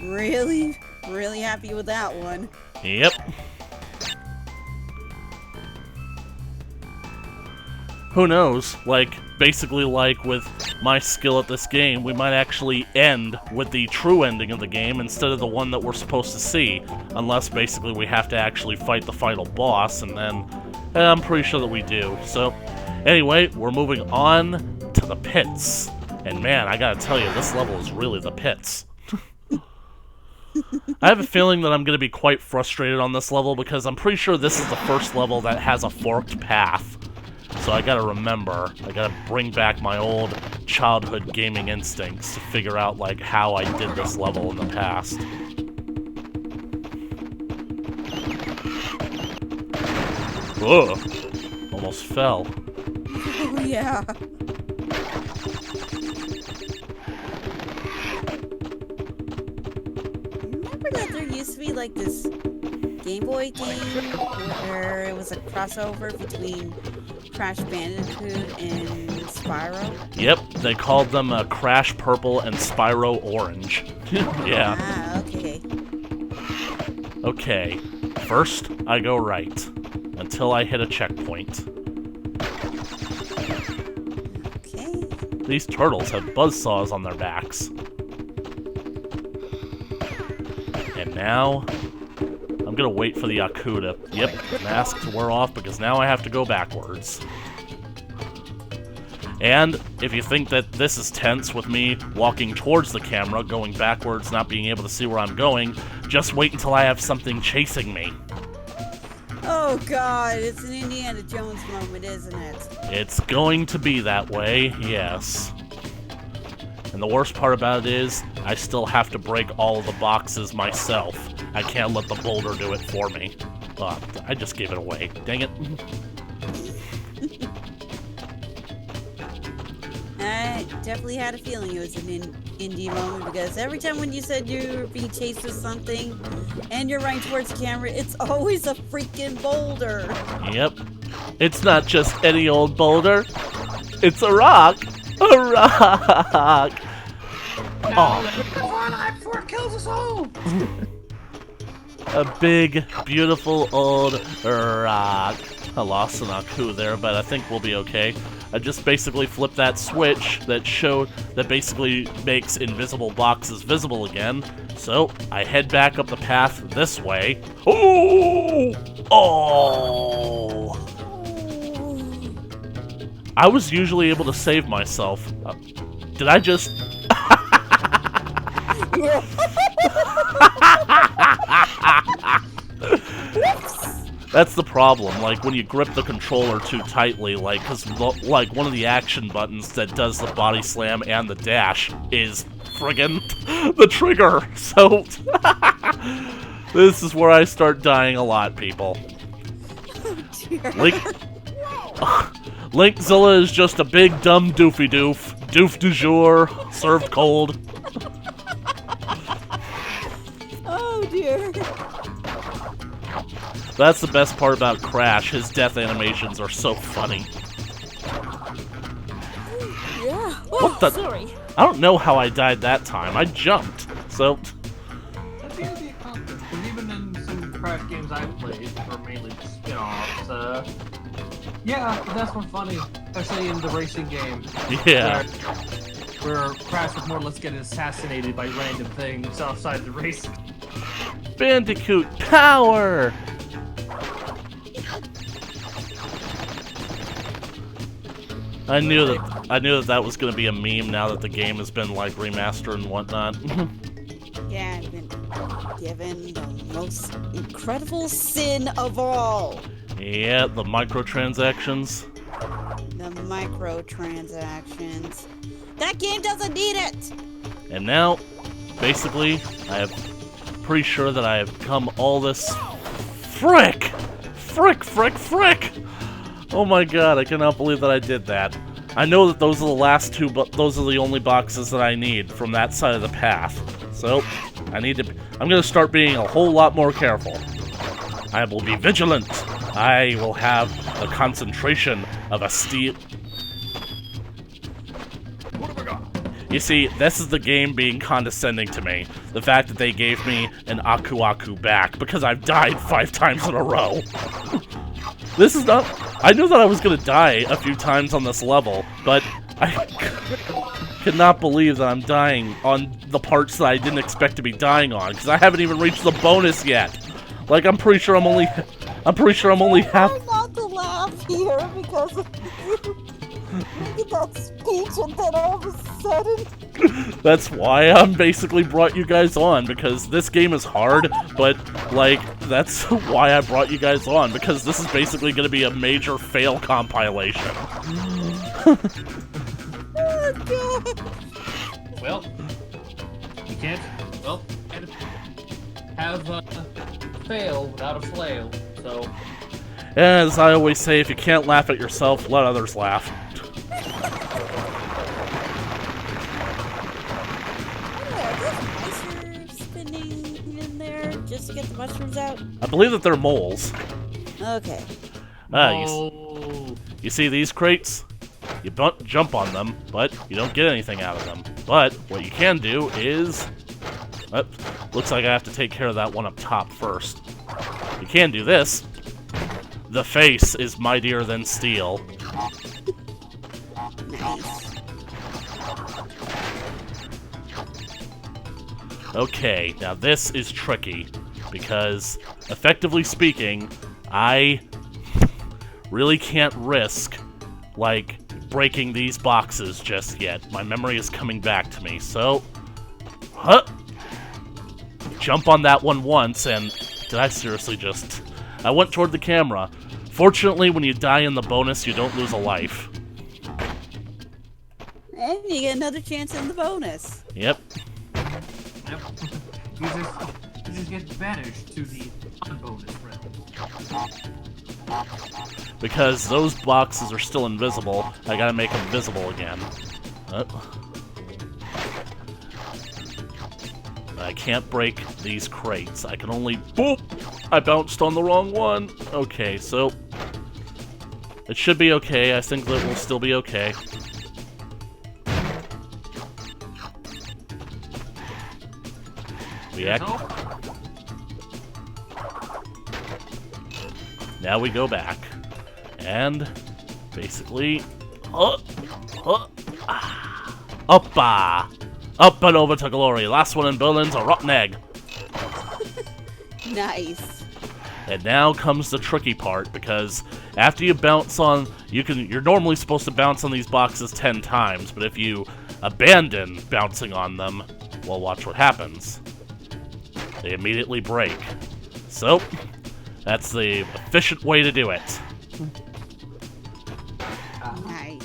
really, really happy with that one. Yep. Who knows? Like, basically, like, with my skill at this game, we might actually end with the true ending of the game instead of the one that we're supposed to see. Unless, basically, we have to actually fight the final boss, and then I'm pretty sure that we do. So, anyway, we're moving on to the pits. And man, I gotta tell you, this level is really the pits. I have a feeling that I'm going to be quite frustrated on this level because I'm pretty sure this is the first level that has a forked path. So I gotta remember, I gotta bring back my old childhood gaming instincts to figure out, like, how I did this level in the past. Ugh! Almost fell. Oh, yeah. Remember that there used to be, like, this Game Boy game where it was a crossover between Crash Bandicoot and Spyro? Yep, they called them Crash Purple and Spyro Orange. Yeah. Ah, okay. Okay, first I go right, until I hit a checkpoint. Okay. These turtles have buzzsaws on their backs. And now, I'm gonna wait for the Aku to, yep, mask to wear off because now I have to go backwards. And if you think that this is tense with me walking towards the camera, going backwards, not being able to see where I'm going, just wait until I have something chasing me. Oh god, it's an Indiana Jones moment, isn't it? It's going to be that way, yes. And the worst part about it is, I still have to break all of the boxes myself. I can't let the boulder do it for me. I just gave it away. Dang it. I definitely had a feeling it was an indie moment because every time when you said you were being chased with something and you're running towards the camera, it's always a freaking boulder. Yep. It's not just any old boulder. It's a rock. A rock. Oh. 4 kills us all. A big, beautiful old rock. I lost an Aku there, but I think we'll be okay. I just basically flipped that switch that basically makes invisible boxes visible again. So I head back up the path this way. Oh! Oh! I was usually able to save myself. Did I just... That's the problem, like, when you grip the controller too tightly, like, because, like, one of the action buttons that does the body slam and the dash is friggin' the trigger, so... This is where I start dying a lot, people. Linkzilla is just a big dumb doofy doof. Doof du jour, served cold. Oh dear. That's the best part about Crash. His death animations are so funny. Yeah. What the? Sorry. I don't know how I died that time. I jumped. So. That's easy accomplished. Because even in some Crash games I've played, or mainly spin-offs, yeah, that's more funny. Especially in the racing games. Yeah. Where Crash would more or less get assassinated by random things outside the race. Bandicoot power! I knew that was gonna be a meme now that the game has been like remastered and whatnot. Yeah, I've been given the most incredible sin of all. Yeah, the microtransactions. The microtransactions. That game doesn't need it! And now, basically, I have pretty sure that I have come all this frick! Oh my god, I cannot believe that I did that. I know that those are the last two, but those are the only boxes that I need from that side of the path. So, I'm gonna start being a whole lot more careful. I will be vigilant. I will have the concentration of a steel... You see, this is the game being condescending to me. The fact that they gave me an Aku back because I've died 5 times in a row. This is not... I knew that I was gonna die a few times on this level, but I cannot believe that I'm dying on the parts that I didn't expect to be dying on, because I haven't even reached the bonus yet. Like, I'm pretty sure I'm only half... I'm not to laugh here because of you. Get that speech and then all of a sudden. That's why I'm basically brought you guys on, because this game is hard, but, like, that's why I brought you guys on, because this is basically going to be a major fail compilation. Oh, God. Well, you can't. Well, can't have fail without a flail. So. As I always say, if you can't laugh at yourself, let others laugh. Spinning in there just to get the mushrooms out? I believe that they're moles. Okay. You see these crates? You jump on them, but you don't get anything out of them. But what you can do is... looks like I have to take care of that one up top first. You can do this. The face is mightier than steel. Nice. Okay, now this is tricky, because, effectively speaking, I really can't risk, like, breaking these boxes just yet. My memory is coming back to me, so... Jump on that one once, and... Did I seriously just... I went toward the camera. Fortunately, when you die in the bonus, you don't lose a life. And you get another chance in the bonus. Yep. Yep. You just get banished to the unbonus realm. Because those boxes are still invisible, I gotta make them visible again. I can't break these crates. I can only... Boop! I bounced on the wrong one. Okay, so... It should be okay. I think that will still be okay. Now we go back. And... Basically... Up and over to glory. Last one in Berlin's a rotten egg. Nice. And now comes the tricky part, because after you bounce on... You're normally supposed to bounce on these boxes 10 times, but if you abandon bouncing on them, well, watch what happens. They immediately break. So, that's the efficient way to do it. Nice.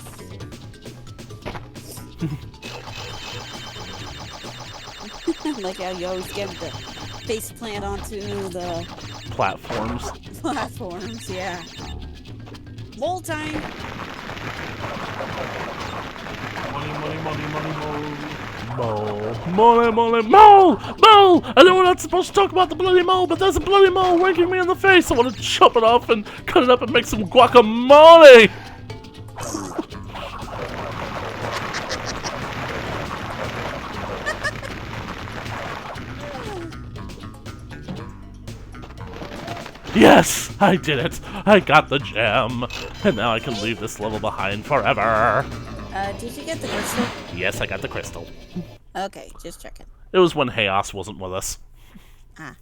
Like how you always get the face plant onto the platforms, yeah. Mole time! Mole! Mole! I know we're not supposed to talk about the bloody mole, but there's a bloody mole winking me in the face. I want to chop it off and cut it up and make some guacamole! Yes! I did it! I got the gem! And now I can leave this level behind forever! Did you get the crystal? Yes, I got the crystal. Okay, just checking. It was when Chaos wasn't with us. Ah.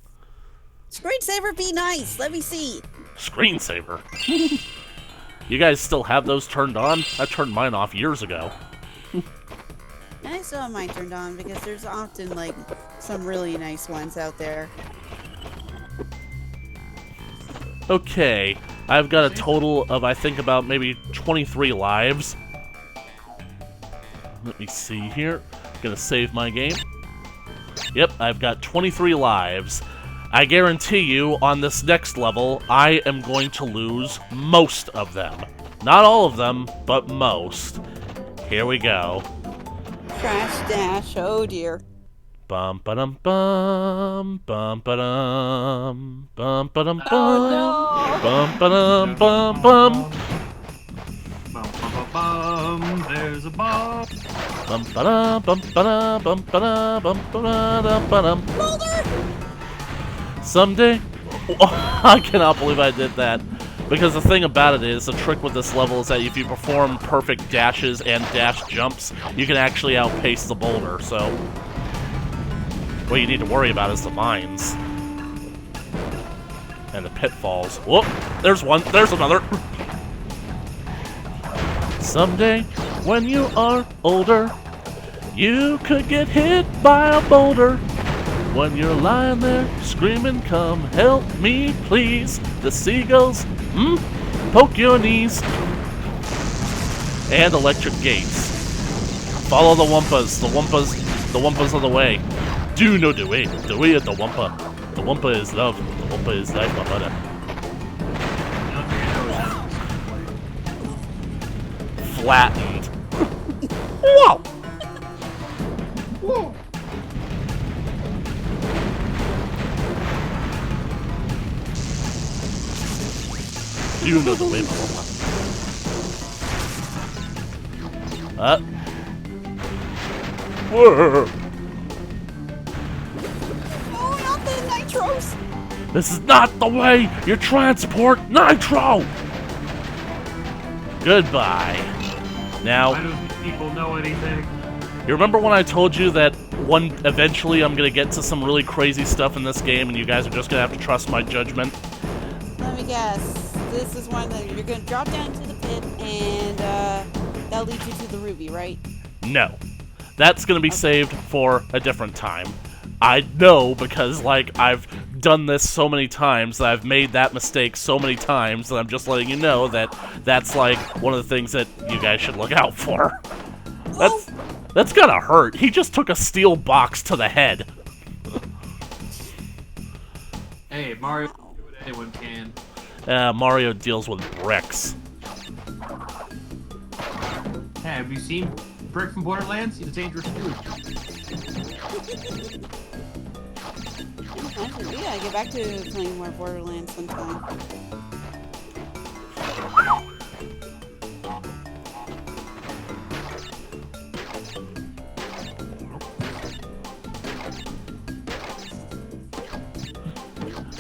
Screensaver, be nice! Let me see! Screensaver? You guys still have those turned on? I turned mine off years ago. And I still have mine turned on because there's often, like, some really nice ones out there. Okay, I've got a total of, I think, about maybe 23 lives. Let me see here. Gonna save my game. Yep, I've got 23 lives. I guarantee you, on this next level, I am going to lose most of them. Not all of them, but most. Here we go. Crash dash, oh dear. Bum ba dum bum bum ba dum bum ba dum bum Oh, bum ba dum bum bum There's a bomb. bum ba dum bum ba dum bum ba dum bum ba dum ba dum. Someday, I cannot believe I did that. Because the thing about it is, the trick with this level is that if you perform perfect dashes and dash jumps, you can actually outpace the boulder. So what you need to worry about is the mines. And the pitfalls. Whoop! There's one. There's another. Someday, when you are older, you could get hit by a boulder. When you're lying there screaming, come help me please, the seagulls, poke your knees. And electric gates. Follow the Wumpas. The Wumpas are the way. Do you know the way? The way of the Wumpa. The Wumpa is love. The Wumpa is life, my brother. Flattened. Whoa! Whoa! Do you know the way, my Wumpa? Whoa. Oh, not the nitros! This is not the way you transport nitro! Goodbye. Now, Why don't these people know anything? you remember when I told you that eventually I'm gonna get to some really crazy stuff in this game and you guys are just gonna have to trust my judgment? Let me guess. This is one that you're gonna drop down into the pit and that'll lead you to the ruby, right? No. That's gonna be saved for a different time. I know because, like, I've done this so many times, that I've made that mistake so many times, that I'm just letting you know that that's, like, one of the things that you guys should look out for. That's gonna hurt. He just took a steel box to the head. Hey, Mario, anyone can. Mario deals with bricks. Hey, have you seen Brick from Borderlands? He's a dangerous dude. We gotta get back to playing more Borderlands sometime.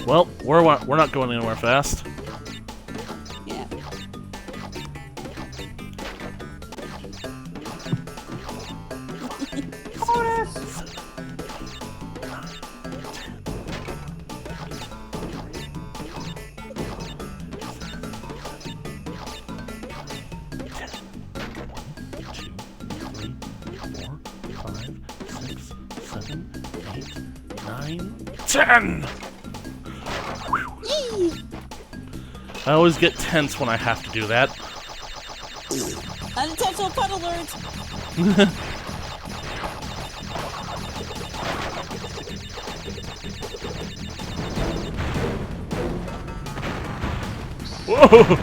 Well, we're not going anywhere fast. Yeah. I always get tense when I have to do that. Unintentional pun alert! Whoa!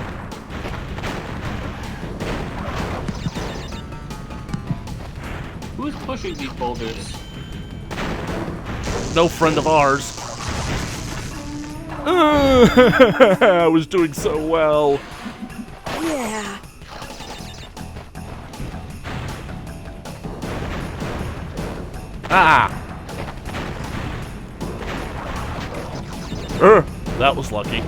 Who's pushing these boulders? No friend of ours. I was doing so well. Yeah. Ah! That was lucky.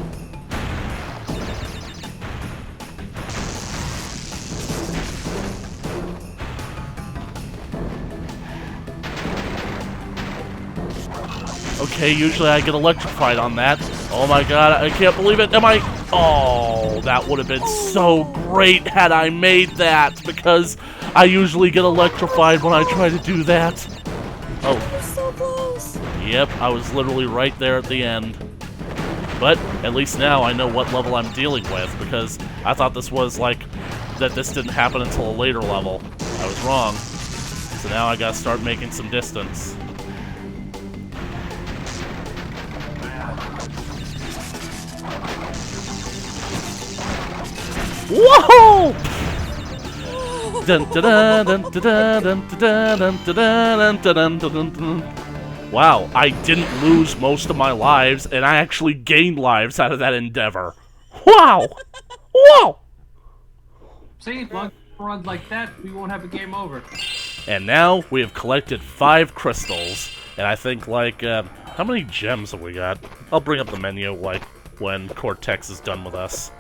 Okay, usually I get electrified on that. Oh my god, I can't believe it. Oh, that would have been so great had I made that, because I usually get electrified when I try to do that. Oh. That was so close. Yep, I was literally right there at the end. But at least now I know what level I'm dealing with, because I thought this was like, that this didn't happen until a later level. I was wrong. So now I gotta start making some distance. Whoa! Wow, I didn't lose most of my lives, and I actually gained lives out of that endeavor. Wow! Wow! See, as long as we run like that, we won't have a game over. And now we have collected 5 crystals, and I think, like, how many gems have we got? I'll bring up the menu, like, when Cortex is done with us.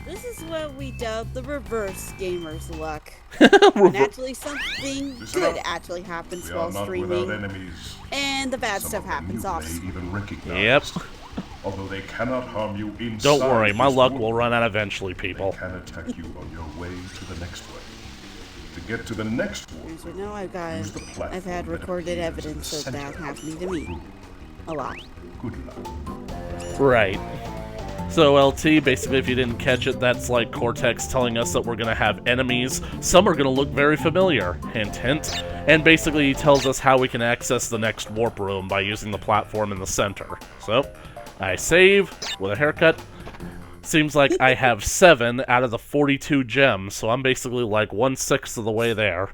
This is what we dub the reverse gamer's luck. And actually something good actually happens We while are not streaming. without enemies. And the bad Some stuff of them happens you off may screen. even recognize. Yep. Although they cannot harm you inside. Don't worry, my this luck warp will room, run out eventually, people. they can attack you on your way to the next one. To get to the next warp So room, now use the platform I've had that recorded appears at evidence the of that center happening of to the me. room. A lot. Good luck. Right. So LT, basically if you didn't catch it, that's like Cortex telling us that we're going to have enemies. Some are going to look very familiar, hint hint. And basically he tells us how we can access the next warp room by using the platform in the center. So, I save with a haircut. Seems like I have 7 out of the 42 gems, so I'm basically like 1/6 of the way there.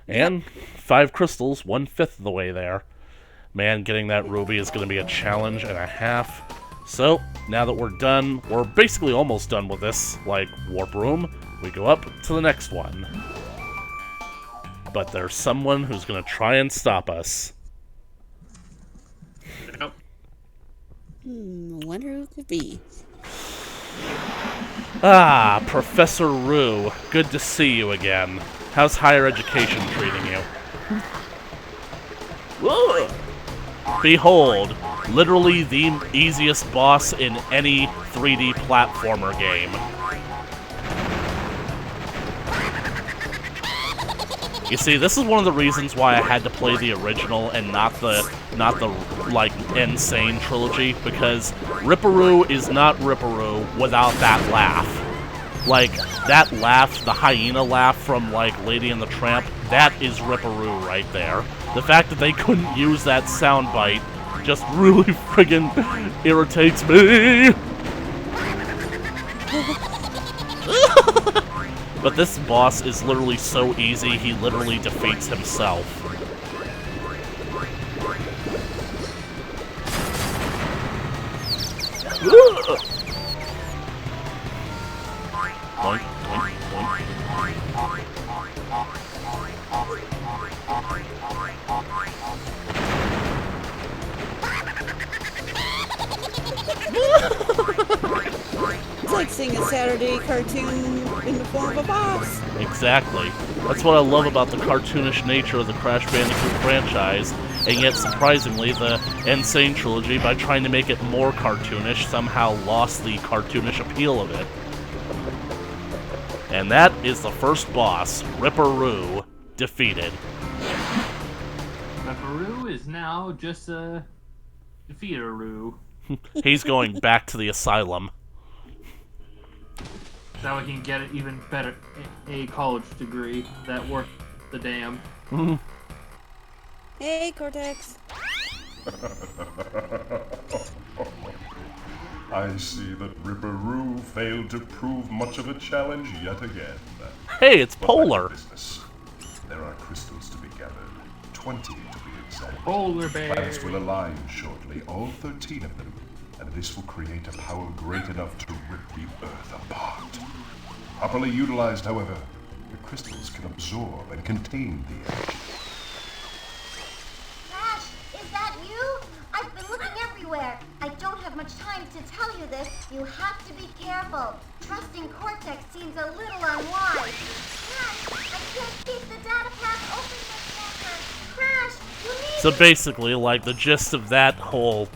And 5 crystals, 1/5 of the way there. Man, getting that ruby is going to be a challenge and a half. So, now that we're done, we're basically almost done with this, like, warp room. We go up to the next one. But there's someone who's going to try and stop us. Yep. Wonder who it could be. Ah, Professor Rue. Good to see you again. How's higher education treating you? Whoa. Behold, literally the easiest boss in any 3D platformer game. You see, this is one of the reasons why I had to play the original and not the like Insane trilogy, because Ripperoo is not Ripperoo without that laugh. Like that laugh, the hyena laugh from like Lady and the Tramp, that is Ripperoo right there. The fact that they couldn't use that soundbite just really friggin' irritates me. But this boss is literally so easy, he literally defeats himself. Boink, boink, boink. It's like seeing a Saturday cartoon in the form of a boss. Exactly. That's what I love about the cartoonish nature of the Crash Bandicoot franchise, and yet surprisingly, the Insane trilogy, by trying to make it more cartoonish, somehow lost the cartoonish appeal of it. And that is the first boss, Ripperoo, defeated. Ripperoo is now just a defeateroo. He's going back to the asylum. Now we can get an even better a college degree that worth the damn. Hey, Cortex. I see that Ripperoo failed to prove much of a challenge yet again. Hey, it's But back to Polar. business. There are crystals to be gathered, 20 to be exact. Polar bear. Planets will align shortly, all 13 of them, and this will create a power great enough to rip the Earth apart. Properly utilized, however, the crystals can absorb and contain the energy. Crash, is that you? I've been looking everywhere. I don't have much time to tell you this. You have to be careful. Trusting Cortex seems a little unwise. Crash, I can't keep the data path open much longer. Crash, you need So basically, like, the gist of that whole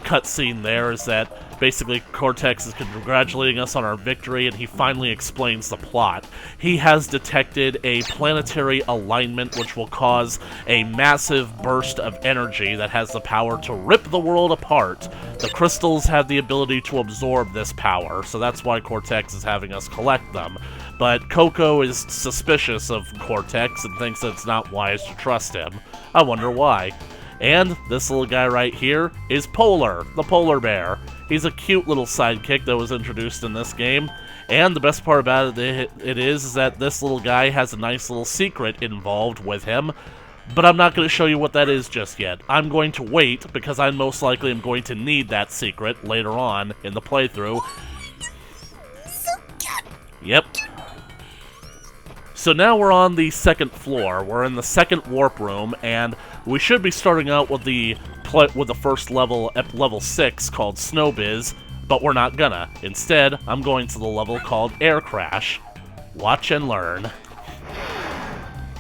cutscene there is that basically Cortex is congratulating us on our victory, and he finally explains the plot. He has detected a planetary alignment which will cause a massive burst of energy that has the power to rip the world apart. The crystals have the ability to absorb this power, so that's why Cortex is having us collect them. But Coco is suspicious of Cortex and thinks that it's not wise to trust him. I wonder why. And this little guy right here is Polar, the polar bear. He's a cute little sidekick that was introduced in this game. And the best part about it is that this little guy has a nice little secret involved with him. But I'm not going to show you what that is just yet. I'm going to wait, because I most likely am going to need that secret later on in the playthrough. Yep. So now we're on the second floor. We're in the second warp room, and we should be starting out with the first level, level 6, called Snowbiz, but we're not gonna. Instead, I'm going to the level called Air Crash. Watch and learn.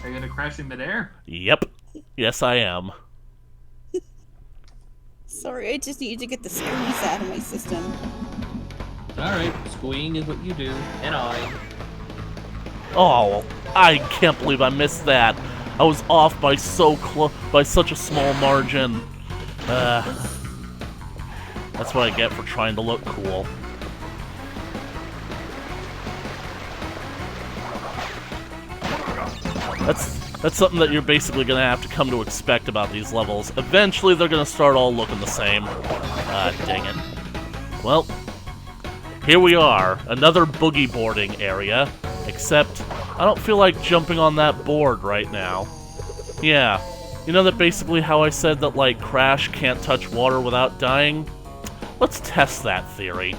Are you gonna crash in midair? Yep. Yes, I am. Sorry, I just needed to get the squeeze out of my system. Alright, squeeing is what you do, and I. Oh, I can't believe I missed that. I was off by by such a small margin. That's what I get for trying to look cool. That's something that you're basically gonna have to come to expect about these levels. Eventually, they're gonna start all looking the same. Dang it. Well, here we are, another boogie boarding area, except I don't feel like jumping on that board right now. Yeah, you know that basically how I said that, like, Crash can't touch water without dying? Let's test that theory.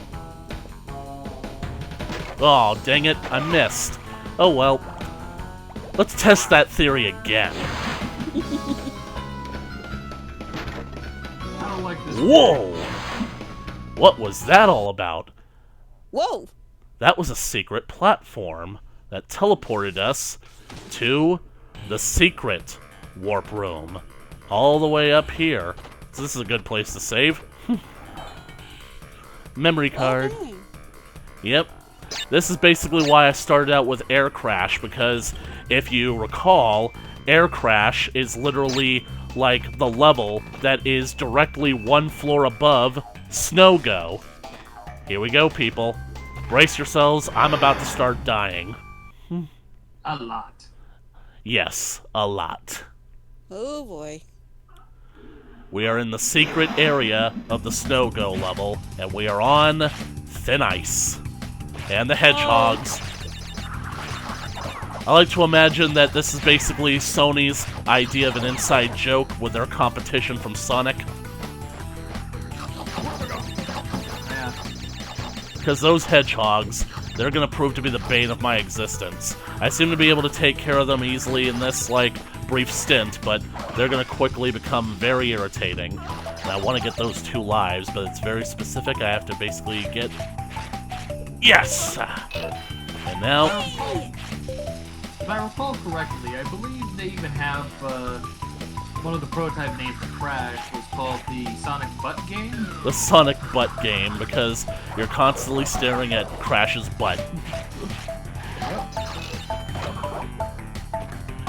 Oh, dang it, I missed. Oh well. Let's test that theory again. I don't like this. Whoa! What was that all about? Whoa! That was a secret platform that teleported us to the secret warp room. All the way up here. So this is a good place to save. Memory card. Okay. Yep. This is basically why I started out with Air Crash, because if you recall, Air Crash is literally like the level that is directly one floor above Snow Go. Here we go, people. Brace yourselves, I'm about to start dying. A lot. Yes, a lot. Oh boy. We are in the secret area of the Snow Go level, and we are on thin ice. And the hedgehogs. I like to imagine that this is basically Sony's idea of an inside joke with their competition from Sonic. Yeah. Because those hedgehogs, they're gonna prove to be the bane of my existence. I seem to be able to take care of them easily in this, like, brief stint, but they're gonna quickly become very irritating. And I want to get those 2 lives, but it's very specific. I have to basically get... Yes! And now... If I recall correctly, I believe they even have, one of the prototype names for Crash was called the Sonic Butt game. The Sonic Butt game, because you're constantly staring at Crash's butt.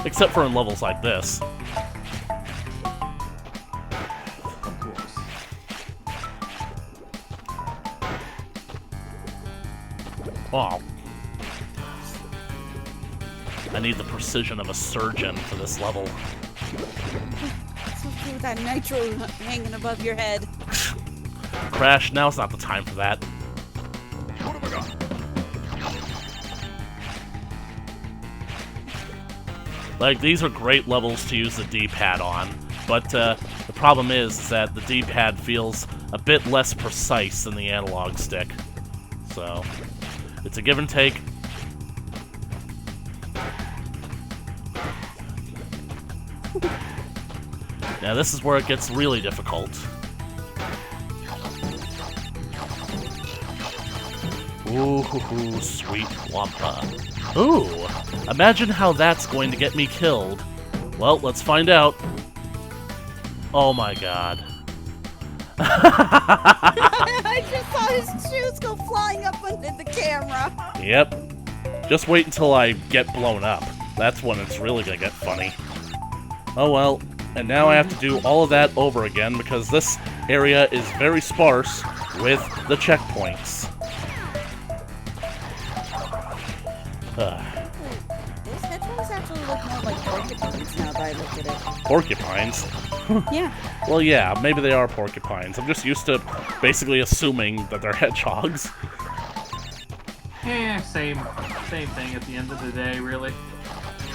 Except for in levels like this. Of course. Oh. I need the precision of a surgeon for this level. What's okay with that nitro hanging above your head? Crash, now's not the time for that. Like, these are great levels to use the D-pad on, but the problem is that the D-pad feels a bit less precise than the analog stick. So, it's a give and take. Now this is where it gets really difficult. Ooh, sweet Wampa. Ooh, imagine how that's going to get me killed. Well, let's find out. Oh my god. I just saw his shoes go flying up under the camera. Yep. Just wait until I get blown up. That's when it's really gonna get funny. Oh well. And now I have to do all of that over again because this area is very sparse with the checkpoints. Those hedgehogs actually look more like porcupines now that I look at it. Porcupines? Yeah. Well, yeah, maybe they are porcupines. I'm just used to basically assuming that they're hedgehogs. Yeah, same thing at the end of the day, really.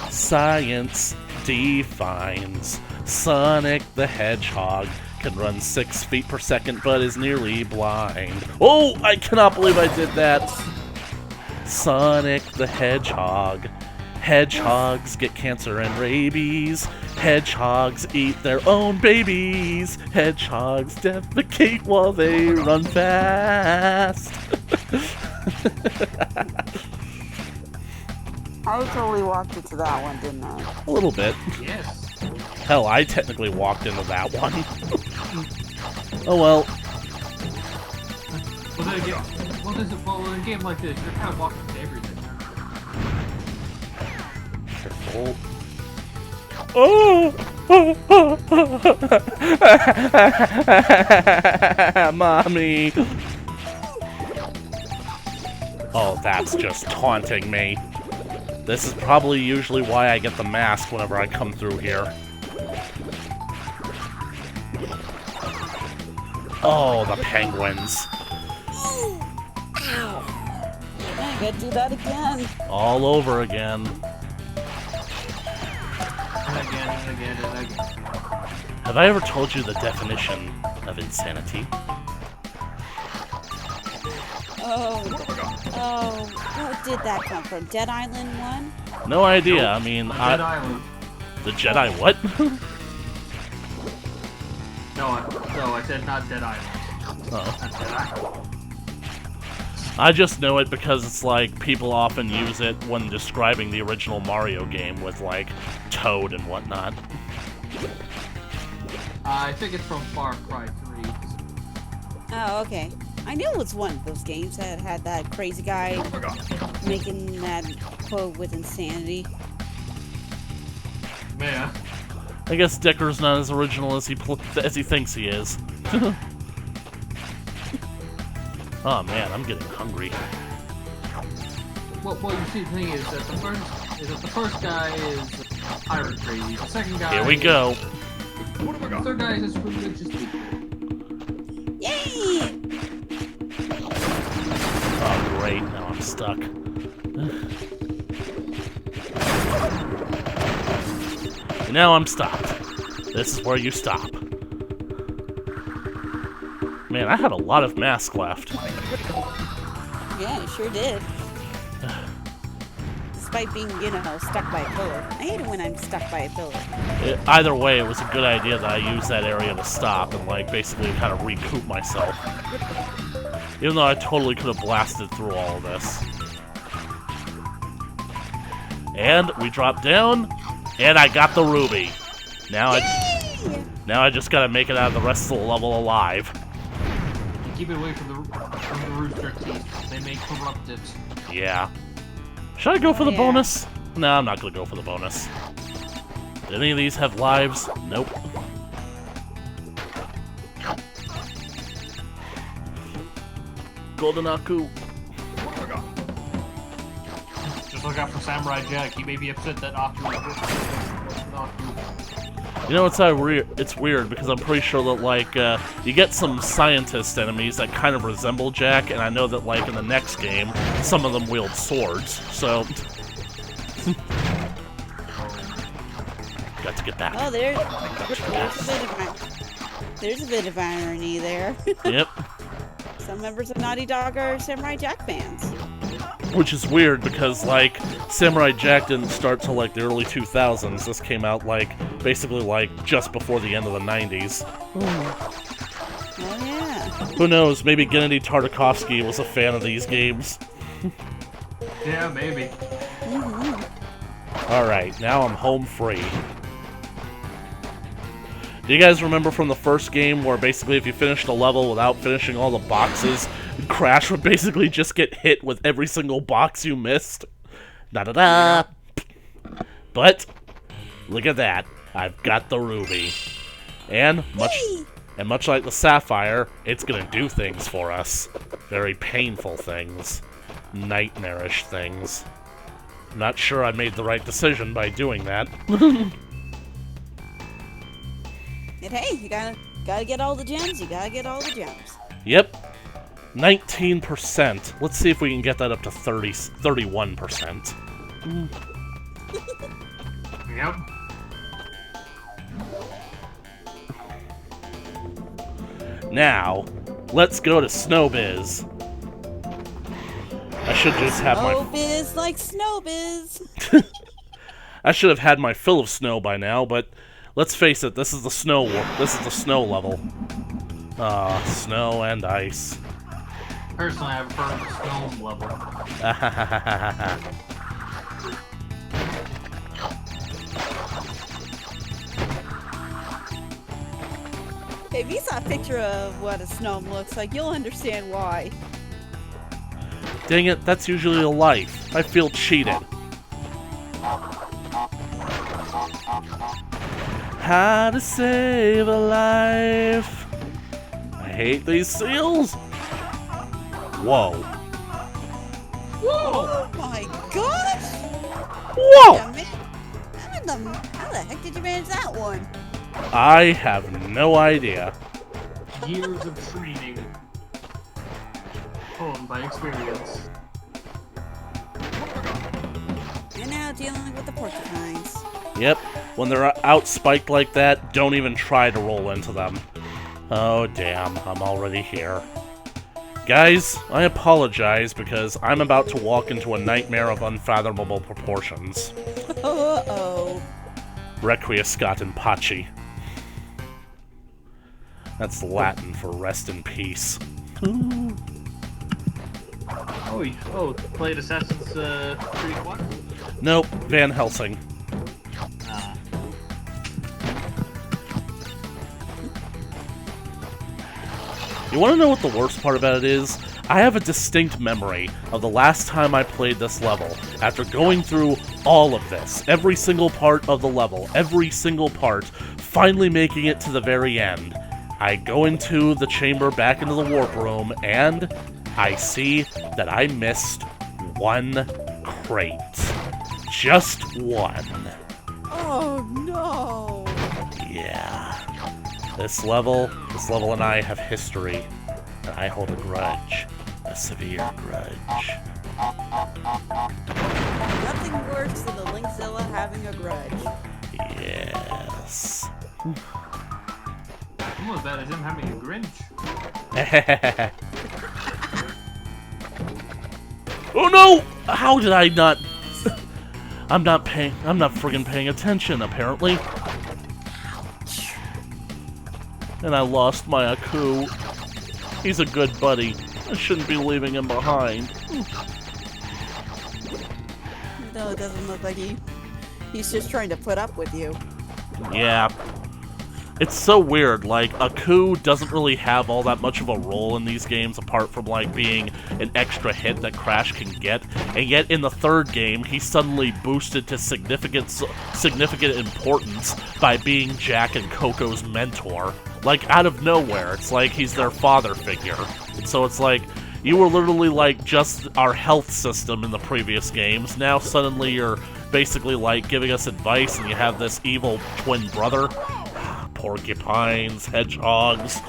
Science defines Sonic the Hedgehog can run 6 feet per second but is nearly blind. Oh, I cannot believe I did that! Sonic the Hedgehog. Hedgehogs get cancer and rabies. Hedgehogs eat their own babies. Hedgehogs defecate while they run fast. I totally walked into that one, didn't I? A little bit. Yes. Hell, I technically walked into that one. Oh well. Well, then again, well, in a game like this, you're kind of walking into everything. Careful. Oh! Mommy! Oh, that's just taunting me. This is probably usually why I get the mask whenever I come through here. Oh, the penguins. I gotta do that again. All over again. And again, and again, and again. Have I ever told you the definition of insanity? What did that come from? Dead Island 1? No idea. I mean, Dead Island. the Jedi what? No, I said not Dead Island. Oh. Not Dead Island. I just know it because it's like people often use it when describing the original Mario game with like Toad and whatnot. I think it's from Far Cry 3. Oh, okay. I knew it was one of those games that had that crazy guy making that quote with insanity. Man. I guess Decker's not as original as he thinks he is. Oh man, I'm getting hungry. Well, you see, the thing is that the first guy is pirate crazy. The second guy. Here we go. The third guy is just religious people. Yay! Oh great, now I'm stuck. Now I'm stopped. This is where you stop. Man, I had a lot of mask left. Yeah, it sure did. Despite being, stuck by a pillar. I hate it when I'm stuck by a pillar. Either way, it was a good idea that I used that area to stop and, like, basically kind of recoup myself. Even though I totally could have blasted through all of this. And we dropped down, and I got the ruby. Now I just gotta make it out of the rest of the level alive. Keep it away from the rooster teeth. They may corrupt it. Yeah. Should I go for the Yeah. bonus? No, I'm not gonna go for the bonus. Do any of these have lives? Nope. Golden Aku. Just look out for Samurai Jack. He may be upset that Aku is You know, it's weird because I'm pretty sure that, like, you get some scientist enemies that kind of resemble Jack, and I know that, like, in the next game, some of them wield swords, so... Got to get back. Oh, there's a bit of irony there. Yep. Some members of Naughty Dog are Samurai Jack fans. Which is weird because, like, Samurai Jack didn't start till, like, the early 2000s. This came out, like, basically, like, just before the end of the 90s. Oh, yeah. Who knows, maybe Gennady Tartakovsky was a fan of these games. Yeah, maybe. Alright, now I'm home free. Do you guys remember from the first game where basically if you finished a level without finishing all the boxes, Crash would basically just get hit with every single box you missed? Da-da-da! But, look at that. I've got the ruby. And much like the sapphire, it's gonna do things for us. Very painful things. Nightmarish things. I'm not sure I made the right decision by doing that. And hey, you gotta get all the gems. You gotta get all the gems. Yep. 19%. Let's see if we can get that up to 31%. Yep. Now, let's go to Snowbiz. I should just have my... Snowbiz like Snowbiz. I should have had my fill of snow by now, but let's face it, this is the snow level. Snow and ice. Personally, I prefer the stone level. If you saw a picture of what a gnome looks like, you'll understand why. Dang it, that's usually a life. I feel cheated. How to save a life. I hate these seals. Whoa. Oh my gosh! Whoa! Yeah, man. How the heck did you manage that one? I have no idea. Years of training. Honed by experience. You're now dealing with the porcupines. Yep, when they're out spiked like that, don't even try to roll into them. Oh damn, I'm already here. Guys, I apologize because I'm about to walk into a nightmare of unfathomable proportions. Uh-oh. Requiescat in pace. That's Latin for rest in peace. Oh, played Assassin's Creed 1? Nope, Van Helsing. Ah. You want to know what the worst part about it is? I have a distinct memory of the last time I played this level. After going through all of this, every single part of the level, every single part, finally making it to the very end. I go into the chamber back into the warp room, and I see that I missed one crate. Just one. Oh no. Yeah. This level and I have history, and I hold a grudge. A severe grudge. Nothing worse than the Linkzilla having a grudge. Yes. Almost as bad as him having a Grinch. Oh no! How did I not... I'm not friggin' paying attention, apparently. And I lost my Aku. He's a good buddy. I shouldn't be leaving him behind. No, it doesn't look like he's just trying to put up with you. Yeah. It's so weird, like, Aku doesn't really have all that much of a role in these games apart from, like, being an extra hit that Crash can get, and yet in the third game, he's suddenly boosted to significant importance by being Jack and Coco's mentor. Like, out of nowhere, it's like he's their father figure. And so it's like, you were literally, like, just our health system in the previous games, now suddenly you're basically, like, giving us advice and you have this evil twin brother. Porcupines, hedgehogs.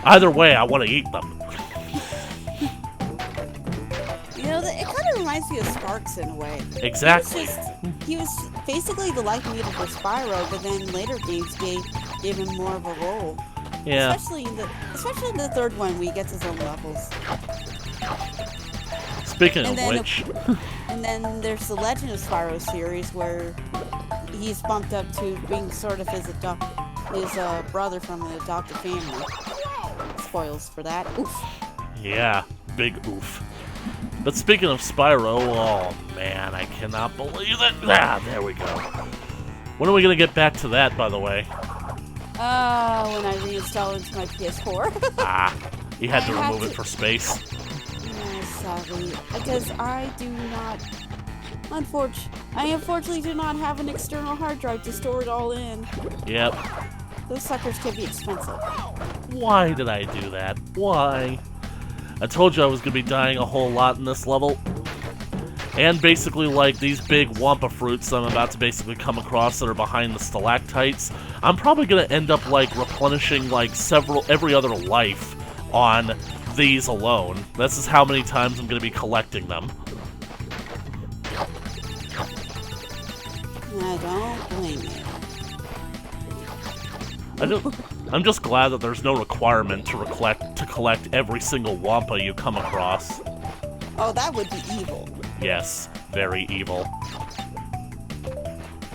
Either way, I want to eat them. You know, it kind of reminds me of Sparks in a way. Exactly. He was basically the life meter for Spyro, but then later games gave him more of a role. Yeah. Especially in the third one, where he gets his own levels. Speaking of which... And then there's the Legend of Spyro series, where he's bumped up to being sort of his brother from an adopted family. Spoils for that. Oof. Yeah, big oof. But speaking of Spyro, oh man, I cannot believe it. Ah, there we go. When are we going to get back to that, by the way? When I reinstall it into my PS4. Ah, you had to remove it for space. Sadly, because I do not... I unfortunately do not have an external hard drive to store it all in. Yep. Those suckers can be expensive. Why did I do that? Why? I told you I was going to be dying a whole lot in this level. And basically, like, these big Wampa fruits that I'm about to basically come across that are behind the stalactites, I'm probably going to end up, like, replenishing, like, every other life on these alone. This is how many times I'm going to be collecting them. I don't blame you. I'm just glad that there's no requirement to collect every single Wampa you come across. Oh, that would be evil. Yes, very evil.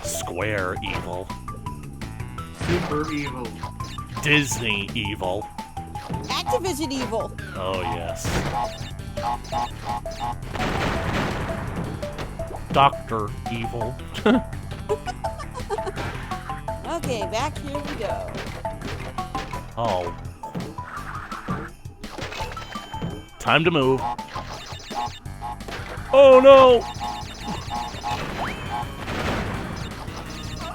Square evil. Super evil. Disney evil. Activision evil. Oh, yes. Dr. Evil. Okay, back here we go. Oh. Time to move. Oh no!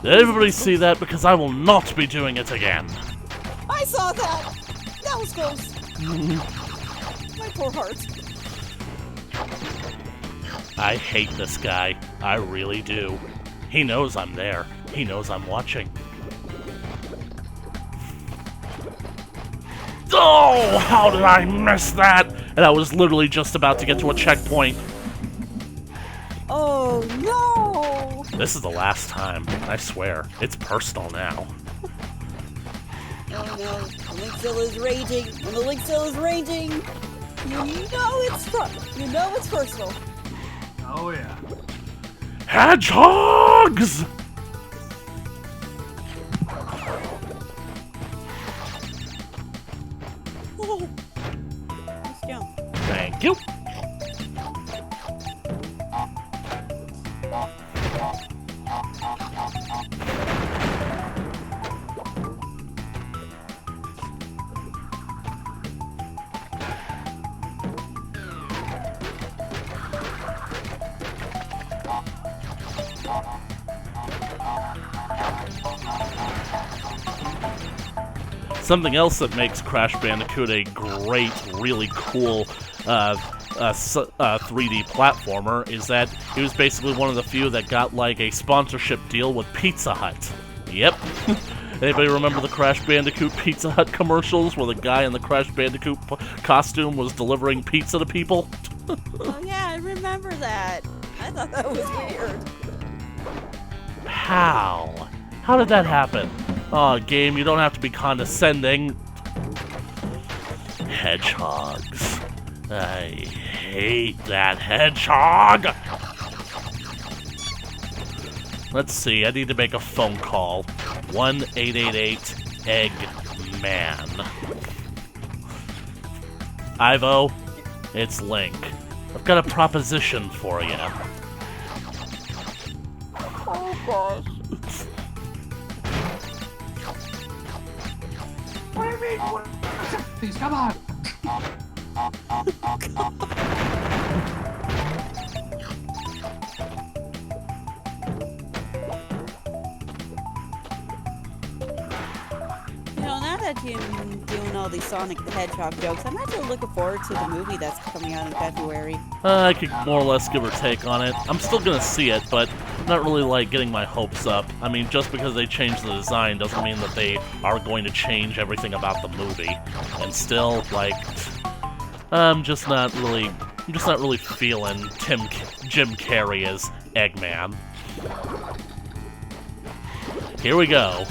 Did everybody see that? Because I will not be doing it again. I saw that! That was close. My poor heart. I hate this guy. I really do. He knows I'm there. He knows I'm watching. Oh, how did I miss that? And I was literally just about to get to a checkpoint. Oh no! This is the last time, I swear. It's personal now. Oh no, Linkzilla is raging. When the Linkzilla is raging, you know it's personal. Oh yeah. Hedgehogs! Oh, let's go. Thank you. Something else that makes Crash Bandicoot a great, really cool 3D platformer is that it was basically one of the few that got like a sponsorship deal with Pizza Hut. Yep. Anybody remember the Crash Bandicoot Pizza Hut commercials where the guy in the Crash Bandicoot costume was delivering pizza to people? Oh yeah, I remember that. I thought that was weird. How? How did that happen? Oh, game, you don't have to be condescending. Hedgehogs. I hate that hedgehog! Let's see, I need to make a phone call. 1-888-EGG-MAN. Ivo, it's Link. I've got a proposition for you. Oh gosh. What do you mean? Please, come on. You know, now that you're doing all these Sonic the Hedgehog jokes, I'm actually looking forward to the movie that's coming out in February. I could more or less give or take on it. I'm still gonna see it, but I'm not really, like, getting my hopes up. I mean, just because they changed the design doesn't mean that they are going to change everything about the movie. And still, like, I'm just not really feeling Jim Carrey as Eggman. Here we go.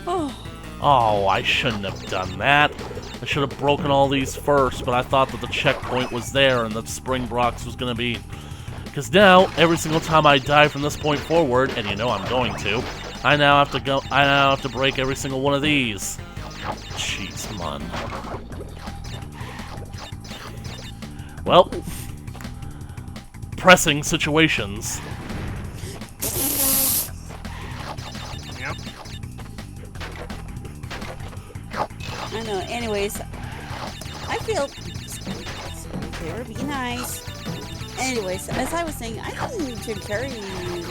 Oh, I shouldn't have done that. I should have broken all these first, but I thought that the checkpoint was there and that Spring Brox was gonna be... Because now, every single time I die from this point forward, and you know I'm going to, I now have to break every single one of these. Jeez, man. Well, pressing situations. Yep. I know. Anyways, I feel there. Be nice. Anyways, as I was saying, I think Jim Carrey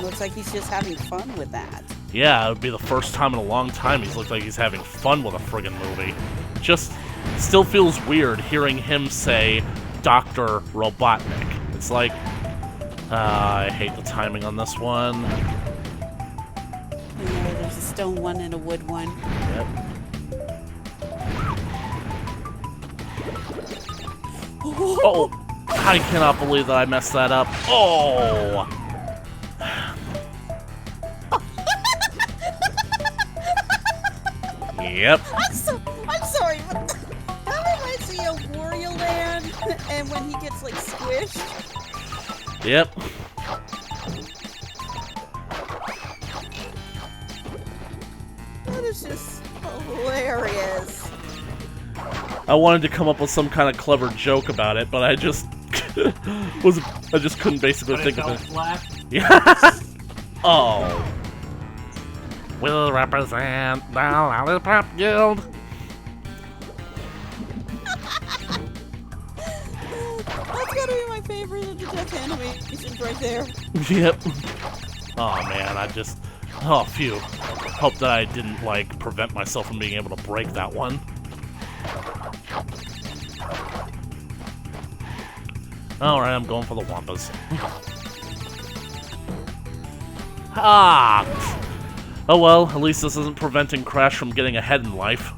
looks like he's just having fun with that. Yeah, it would be the first time in a long time he's looked like he's having fun with a friggin' movie. Just still feels weird hearing him say Dr. Robotnik. It's like, I hate the timing on this one. You know, there's a stone one and a wood one. Yep. Oh, I cannot believe that I messed that up. Oh! Yep. I'm sorry, but that reminds me of Wario Land, and when he gets like squished. Yep. That is just hilarious. I wanted to come up with some kind of clever joke about it, but I just I just couldn't basically But think it of fell it. flat. Yeah. Oh. Will represent the Lollipop Guild. be my favorite of the death animations right there. Yep. Oh man, oh phew. Hope that I didn't like prevent myself from being able to break that one. Alright, I'm going for the Wampas. Ah! Oh well, at least this isn't preventing Crash from getting ahead in life.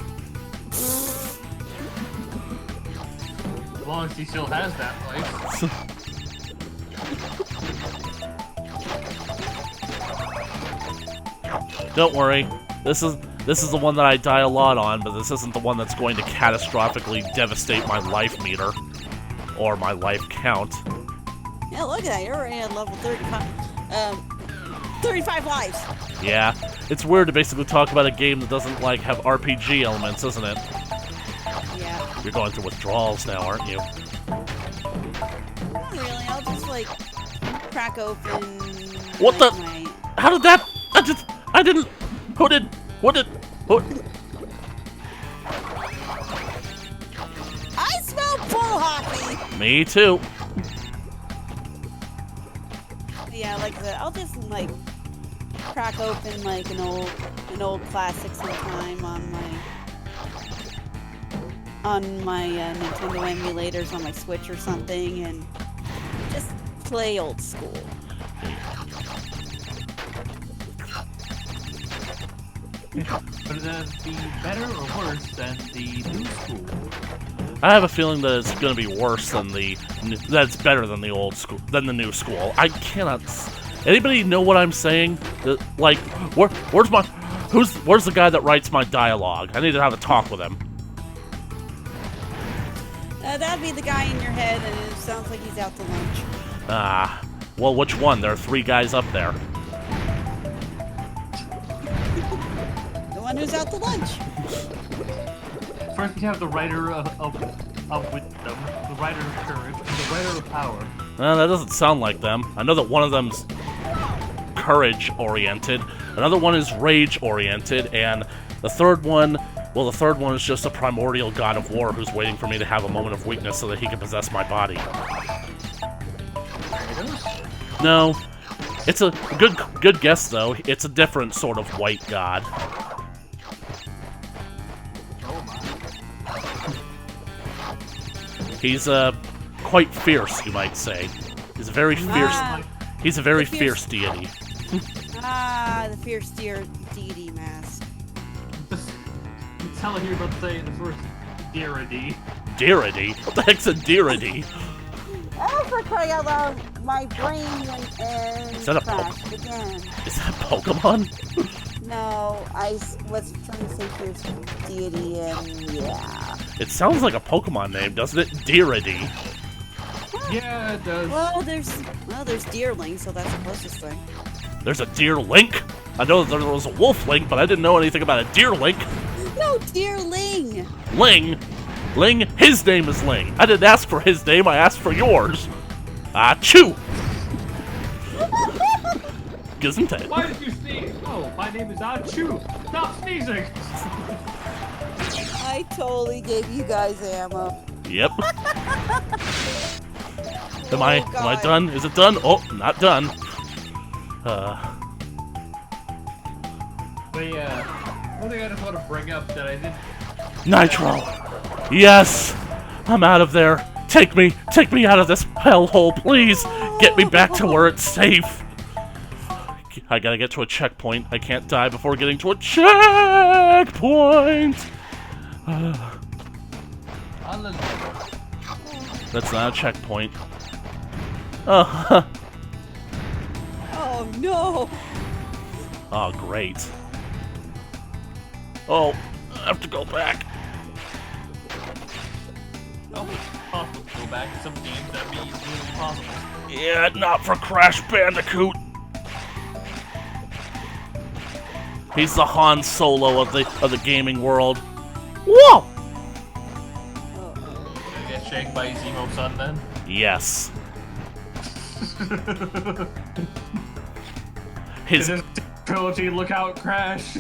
As long as he still has that place. Don't worry, this is the one that I die a lot on, but this isn't the one that's going to catastrophically devastate my life meter. Or my life count. Yeah, look at that. You're already at level 35 lives. Yeah, it's weird to basically talk about a game that doesn't, like, have RPG elements, isn't it? Yeah. You're going through withdrawals now, aren't you? Not really. I'll just, like, crack open... What like, the? How did that? I didn't... Who did? What did? Who? I smell bull hockey! Me too. Yeah, like I'll just, like, crack open, like, an old classic sometime on my Nintendo emulators on my Switch or something, and just play old school. But would that be better or worse than the new school? I have a feeling that it's going to be worse than that's better than the old school, than the new school. I cannot. Anybody know what I'm saying? Like, where's the guy that writes my dialogue? I need to have a talk with him. That'd be the guy in your head, and it sounds like he's out to lunch. Well, which one? There are 3 guys up there. The one who's out to lunch. First, you have the writer of wisdom, the writer of courage, and the writer of power. That doesn't sound like them. I know that one of them's courage-oriented, another one is rage-oriented, and the third one, well, the third one is just a primordial god of war who's waiting for me to have a moment of weakness so that he can possess my body. No. It's a good guess, though. It's a different sort of white god. He's quite fierce, you might say. He's a very fierce. He's a very fierce deity. The fierce deity mask. It's hell you're about to say the first deity. Deity? What the heck's a deity? Oh, for crying out loud, my brain went and Is that a crashed again. Is that Pokemon? No, I was trying to say fierce deity, and yeah. It sounds like a Pokemon name, doesn't it? Deity. Yeah, it does. Well, there's Deerling, so that's the closest thing. There's a deer link. I know that there was a wolf link, but I didn't know anything about a deer link. No, Deerling. Ling. Ling. His name is Ling. I didn't ask for his name. I asked for yours. Achoo. Gesundheit. Why did you sneeze? Oh, my name is Achoo. Stop sneezing. I totally gave you guys ammo. Yep. Am I done? Is it done? Oh, not done. But yeah, one thing I just want to bring up that I didn't... Nitro. Yes. I'm out of there. Take me out of this hellhole, please. Get me back to where it's safe. I gotta get to a checkpoint. I can't die before getting to a checkpoint. That's not a checkpoint. Oh no! Oh, great. Oh, I have to go back. Oh, it's possible to go back to some games that'd be really possible. Yeah, not for Crash Bandicoot. He's the Han Solo of the gaming world. Whoa! Gonna get shanked by his emo son then? Yes. His trilogy, look out, Crash!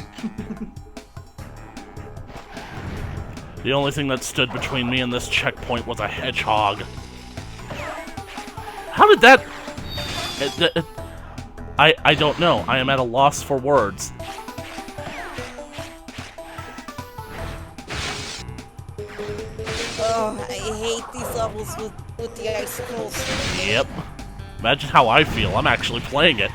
The only thing that stood between me and this checkpoint was a hedgehog. How did that... I don't know. I am at a loss for words. Oh, I hate these levels with the icicles. Yep. Imagine how I feel. I'm actually playing it.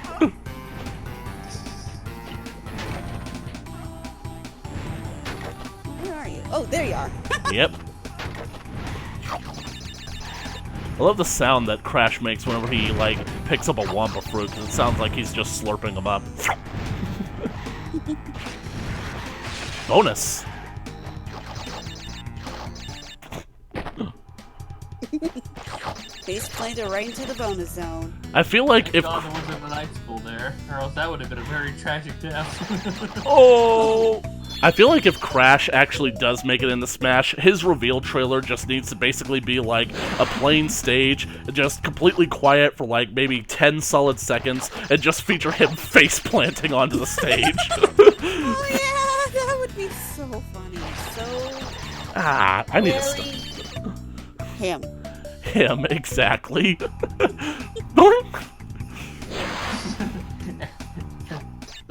Where are you? Oh, there you are. Yep. I love the sound that Crash makes whenever he, like, picks up a Wumpa fruit, because it sounds like he's just slurping them up. Bonus! He's played it right into the bonus zone. I feel like if... God, there wasn't an icicle there, or else that would have been a very tragic death. Oh! I feel like if Crash actually does make it into Smash, his reveal trailer just needs to basically be like a plain stage, just completely quiet for like maybe 10 solid seconds, and just feature him face planting onto the stage. Oh yeah, that would be so funny. So I need to stop. him. Him, exactly. The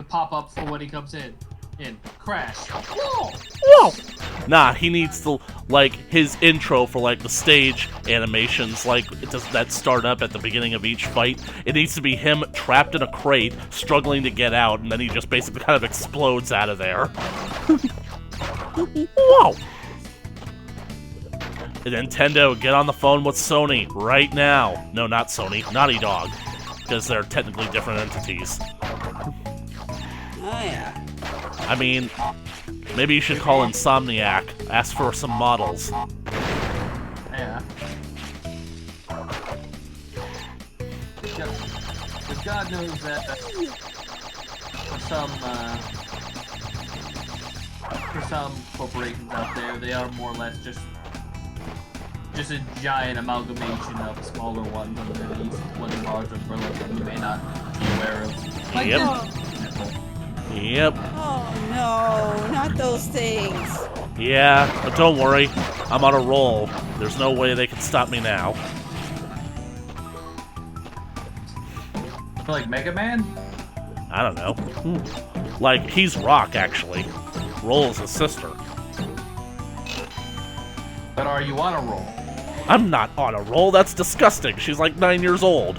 pop-up for when he comes in. Crash. Whoa! Whoa! Nah, he needs to, like, his intro for, like, the stage animations, like, that start up at the beginning of each fight. It needs to be him trapped in a crate, struggling to get out, and then he just basically kind of explodes out of there. Whoa! Nintendo, get on the phone with Sony right now. No, not Sony. Naughty Dog. Because they're technically different entities. Oh yeah. I mean, maybe you should call Insomniac, ask for some models. Yeah. But God knows that for some corporations out there, they are more or less just a giant amalgamation of smaller ones underneath one large umbrella that you may not be aware of. Like Yep. Yep. Oh no, not those things. Yeah, but don't worry. I'm on a roll. There's no way they can stop me now. Like Mega Man? I don't know. Like, he's Rock, actually. Roll's his sister. But are you on a roll? I'm not on a roll. That's disgusting. She's like 9 years old.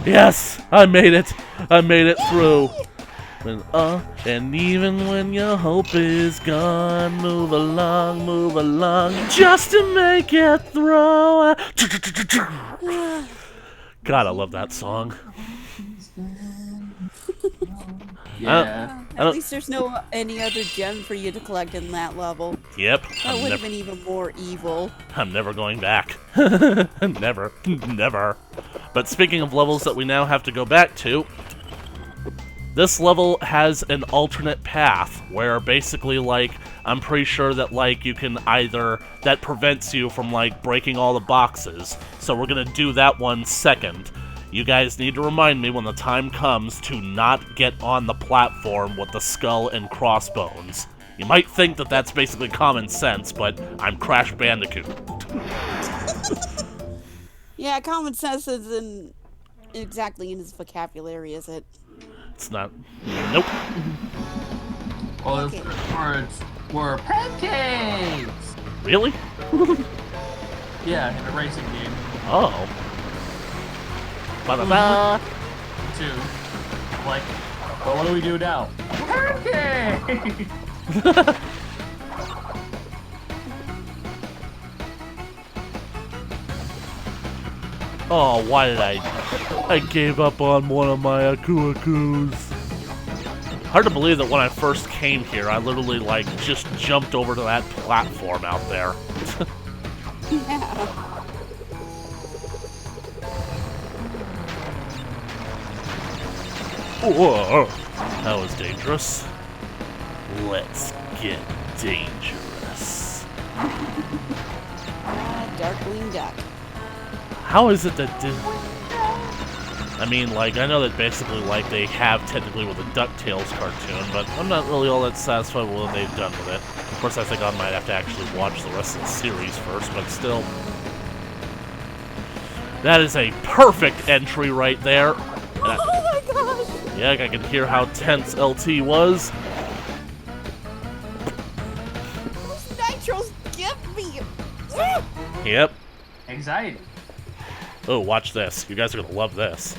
Yes, I made it. I made it through. And even when your hope is gone, move along, just to make it through. God, I love that song. Yeah. At least there's no any other gem for you to collect in that level. Yep. That would have been even more evil. I'm never going back. Never. Never. But speaking of levels that we now have to go back to, this level has an alternate path where basically, like, I'm pretty sure that, like, you can either... that prevents you from, like, breaking all the boxes. So we're gonna do that one second. You guys need to remind me when the time comes to not get on the platform with the skull and crossbones. You might think that that's basically common sense, but I'm Crash Bandicoot. Yeah, common sense isn't exactly in his vocabulary, is it? It's not... Nope. Well, Okay. those words were pancakes! Really? Yeah, in a racing game. Oh. Ba-da-da. Too. Like, but what do we do now? Pancakes! Oh, why did I gave up on one of my Aku-Akus. Hard to believe that when I first came here, I literally, like, just jumped over to that platform out there. Yeah. Whoa, that was dangerous. Let's get dangerous. Darkwing Duck. How is it that I mean, like, I know that basically, like, they have technically with a DuckTales cartoon, but I'm not really all that satisfied with what they've done with it. Of course, I think I might have to actually watch the rest of the series first, but still. That is a perfect entry right there. Oh my gosh! Yeah, I can hear how tense LT was. Those nitros get me! Yep. Anxiety. Oh, watch this. You guys are gonna love this.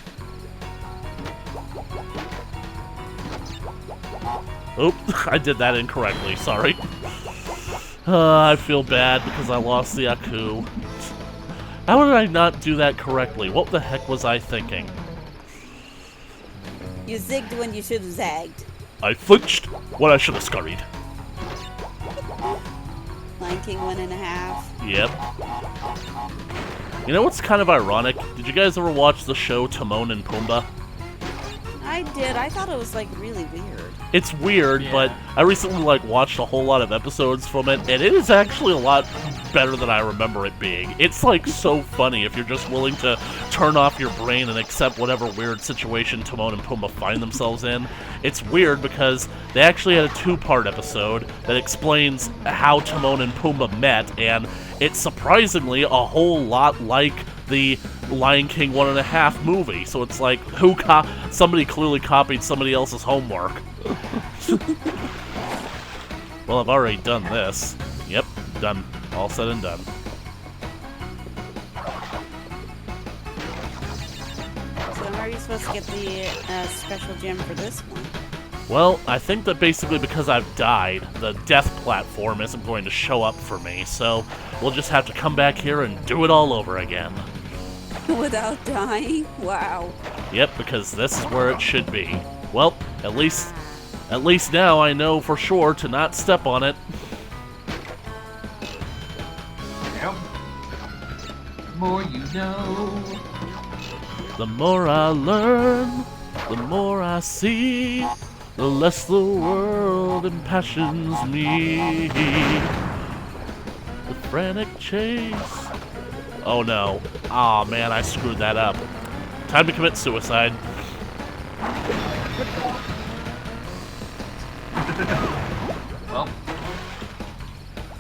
Oop, I did that incorrectly, sorry. I feel bad because I lost the Aku. How did I not do that correctly? What the heck was I thinking? You zigged when you should have zagged. I flinched when I should have scurried. Lion King 1.5. Yep. You know what's kind of ironic? Did you guys ever watch the show Timon and Pumbaa? I did. I thought it was like really weird. It's weird, Yeah. but I recently watched a whole lot of episodes from it, and it is actually a lot better than I remember it being. It's like so funny if you're just willing to turn off your brain and accept whatever weird situation Timon and Pumbaa find themselves in. It's weird because they actually had a 2-part episode that explains how Timon and Pumbaa met, and it's surprisingly a whole lot like the Lion King 1.5 movie. So it's like, somebody clearly copied somebody else's homework. Well, I've already done this. Yep, done. All said and done. So how are you supposed to get the special gem for this one? Well, I think that basically because I've died, the death platform isn't going to show up for me, so we'll just have to come back here and do it all over again. Without dying? Wow. Yep, because this is where it should be. Well, at least now I know for sure to not step on it. Yep. More you know. The more I learn, the more I see, the less the world impassions me. The frantic chase. Oh no. Aw, man, I screwed that up. Time to commit suicide. Well,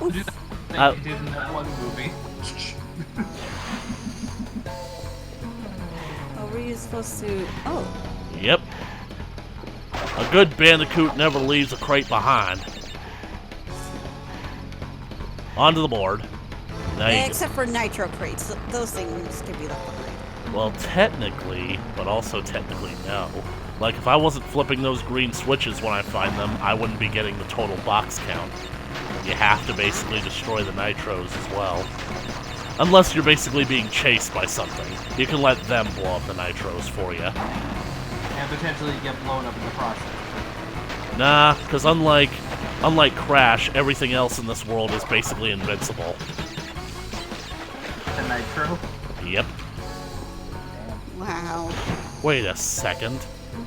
do the thing you did in that one movie. How were you supposed to... Oh. Yep. A good bandicoot never leaves a crate behind. Onto the board. Now you Except for nitro crates. Those things can be left behind. Well, technically, but also technically no. Like, if I wasn't flipping those green switches when I find them, I wouldn't be getting the total box count. You have to basically destroy the nitros as well. Unless you're basically being chased by something. You can let them blow up the nitros for you. And potentially get blown up in the process. Nah, because unlike Crash, everything else in this world is basically invincible. The nitro. Yep. Wow. Wait a second.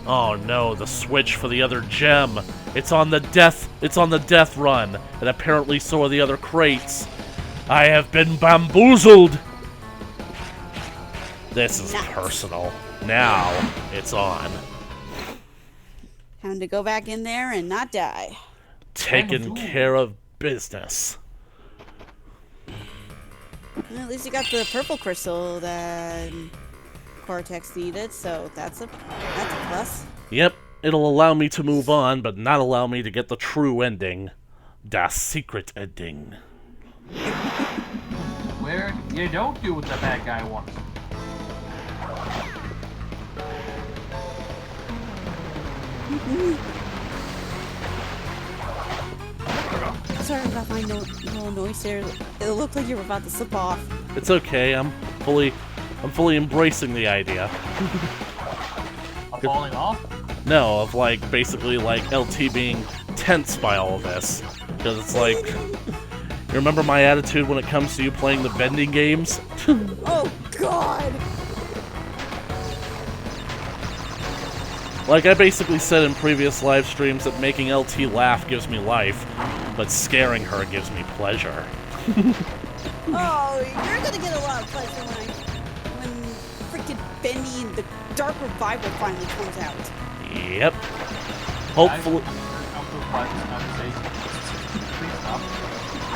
Oh no, the switch for the other gem. It's on the death run, and apparently so are the other crates. I have been bamboozled. This is Nice. personal. Now it's on. Time to go back in there and not die. Taking care of business. Well, at least you got the purple crystal that Cortex needed, so that's a plus. Yep, it'll allow me to move on, but not allow me to get the true ending. Das secret ending. Where you don't do what the bad guy wants. Sorry about my little noise there. It looked like you were about to slip off. It's okay, I'm fully embracing the idea. I'm falling off? No, of basically LT being tense by all of this. Because it's like, you remember my attitude when it comes to you playing the vending games? Oh, God! Like I basically said in previous live streams that making LT laugh gives me life, but scaring her gives me pleasure. Oh, you're gonna get a lot of pleasure when freaking Bendy and the Dark Revival finally comes out. Yep. Hopefully. Please stop.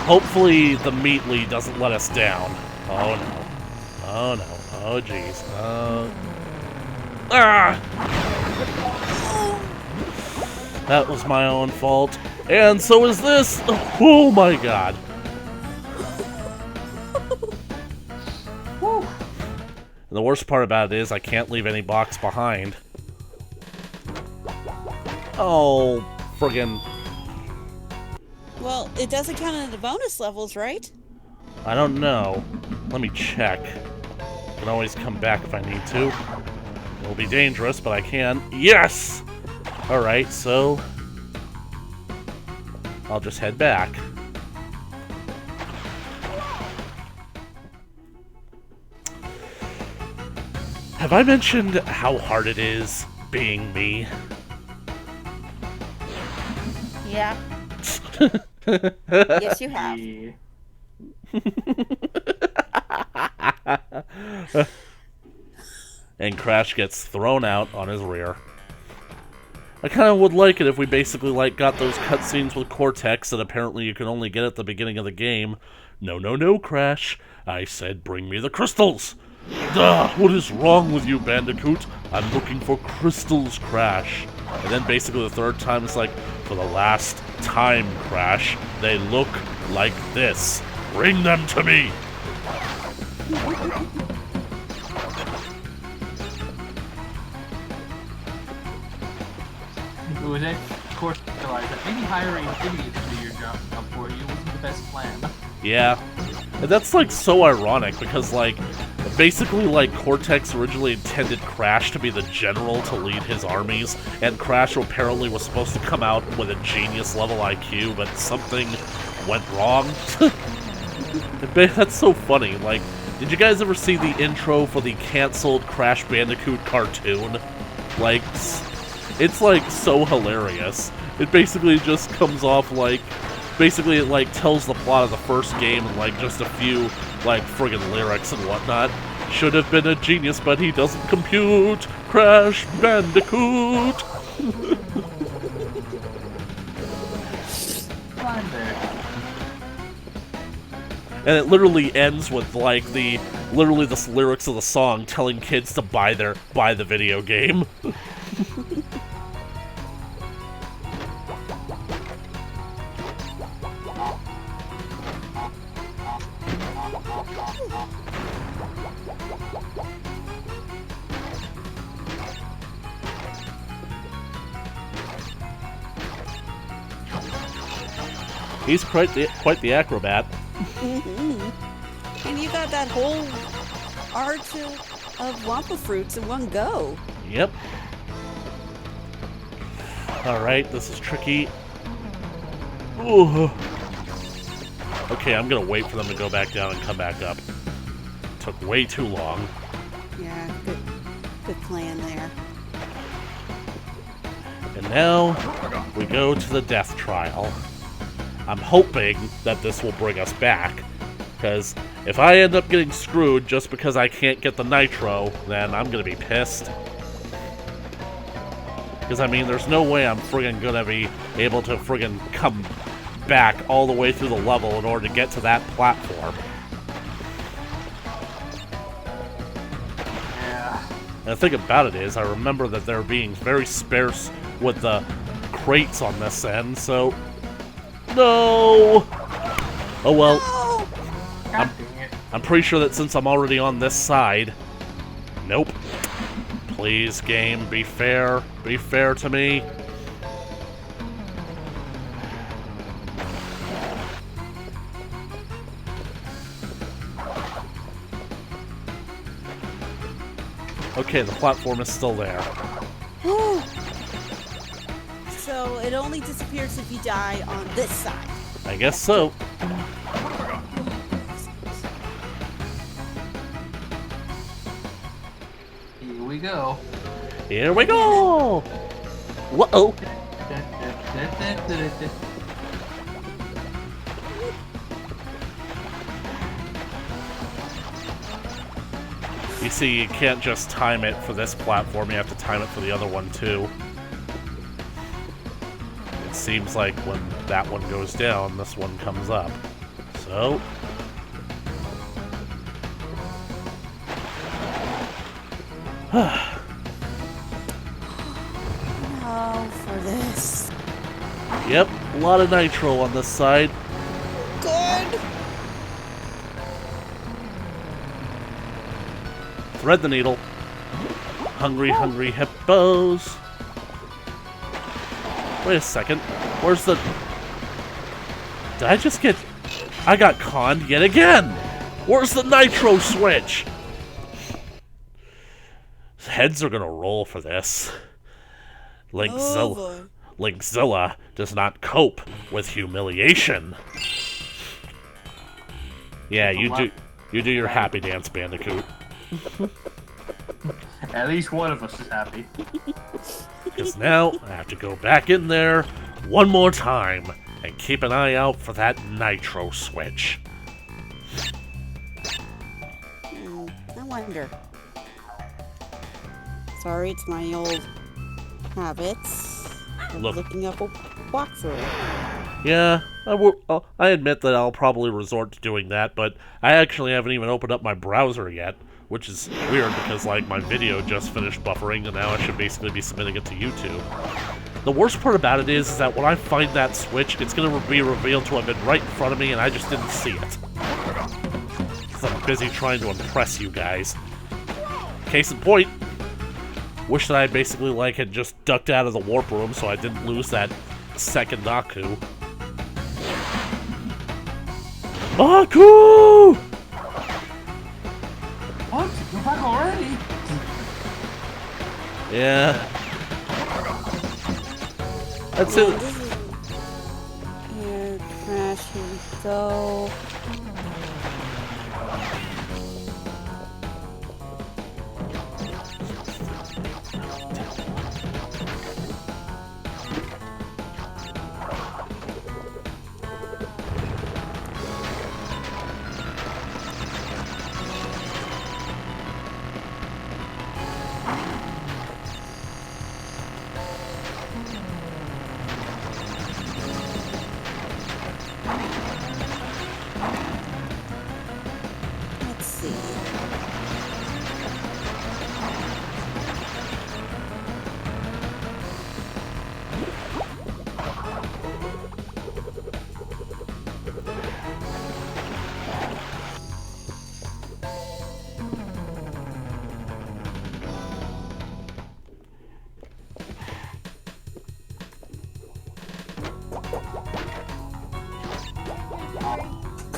Hopefully the Meatly doesn't let us down. Oh no. Oh no. Oh jeez. Ah! That was my own fault. And so is this! Oh my god. And the worst part about it is I can't leave any box behind. Oh, friggin'. Well, it doesn't count in the bonus levels, right? I don't know. Let me check. I can always come back if I need to. It'll be dangerous, but I can. Yes! Alright, so I'll just head back. Have I mentioned how hard it is being me? Yeah. Yes, you have. Yeah. And Crash gets thrown out on his rear. I kind of would like it if we basically like got those cutscenes with Cortex that apparently you can only get at the beginning of the game. No, no, no, Crash. I said bring me the crystals. Duh, what is wrong with you, Bandicoot? I'm looking for crystals, Crash. And then basically the third time it's like, for the last time, Crash, they look like this. Bring them to me. It was of course realized that maybe hiring idiots to do your job for you wasn't the best plan. Yeah. And that's like so ironic because like basically like Cortex originally intended Crash to be the general to lead his armies, and Crash apparently was supposed to come out with a genius level IQ, but something went wrong. That's so funny. Like, did you guys ever see the intro for the canceled Crash Bandicoot cartoon? Like, it's like so hilarious. It basically just comes off like, basically it like tells the plot of the first game in like just a few like friggin' lyrics and whatnot. Should have been a genius, but he doesn't compute. Crash Bandicoot. Fine there. And it literally ends with like the lyrics of the song telling kids to buy the video game. He's quite the acrobat. And you got that whole arch of Wampa fruits in one go. Yep. Alright, this is tricky. Ooh. Okay, I'm gonna wait for them to go back down and come back up. Took way too long. Yeah, good plan there. And now we go to the death trial. I'm hoping that this will bring us back, because if I end up getting screwed just because I can't get the nitro, then I'm gonna be pissed. Because, I mean, there's no way I'm friggin' gonna be able to friggin' come back all the way through the level in order to get to that platform. Yeah. And the thing about it is, I remember that they're being very sparse with the crates on this end, so... No! Oh well. Oh! God dang it. I'm pretty sure that since I'm already on this side... Nope. Please, game, be fair. Be fair to me. Okay, the platform is still there. Whew. So it only disappears if you die on this side. I guess so. Here we go. Here we go! Whoa! You see, you can't just time it for this platform, you have to time it for the other one too. seems like when that one goes down, this one comes up. So... Oh, for this. Yep, a lot of nitro on this side. Good. Thread the needle. Hungry, hungry hippos. Wait a second. Where's the... Did I just get... I got conned yet again! Where's the nitro switch? Heads are gonna roll for this. Oh, Linkzilla does not cope with humiliation. Yeah, you do your happy dance, Bandicoot. At least one of us is happy. Because now I have to go back in there one more time and keep an eye out for that nitro switch. I wonder. Sorry, it's my old habits of looking up a walkthrough. Yeah, I admit that I'll probably resort to doing that, but I actually haven't even opened up my browser yet, which is weird because, like, my video just finished buffering and now I should basically be submitting it to YouTube. The worst part about it is that when I find that switch, it's going to be revealed to have been right in front of me and I just didn't see it. Because I'm busy trying to impress you guys. Case in point, wish that I basically, like, had just ducked out of the warp room so I didn't lose that second Naku. Naku! What? You're back already? Yeah. That's it. Here, crash, here we go. Let's see.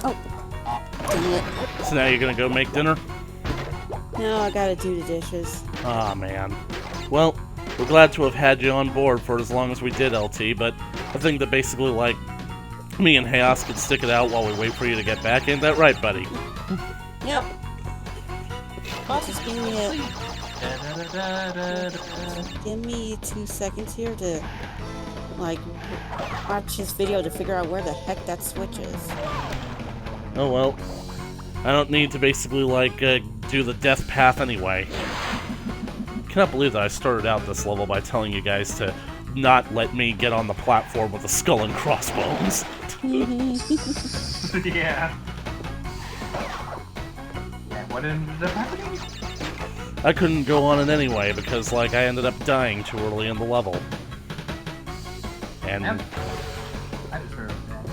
Oh, dang it. So now you're gonna go make dinner? No, I gotta do the dishes. Aw, man. Well, we're glad to have had you on board for as long as we did, LT, but I think that basically, like, me and Chaos could stick it out while we wait for you to get back. Ain't that right, buddy? Yep. Just give me 2 seconds here to, like, watch this video to figure out where the heck that switch is. Oh well. I don't need to basically, like, do the death path anyway. Cannot believe that I started out this level by telling you guys to not let me get on the platform with a skull and crossbones. Yeah. And what ended up happening? I couldn't go on it anyway because, like, I ended up dying too early in the level. And Yep. I deserve that.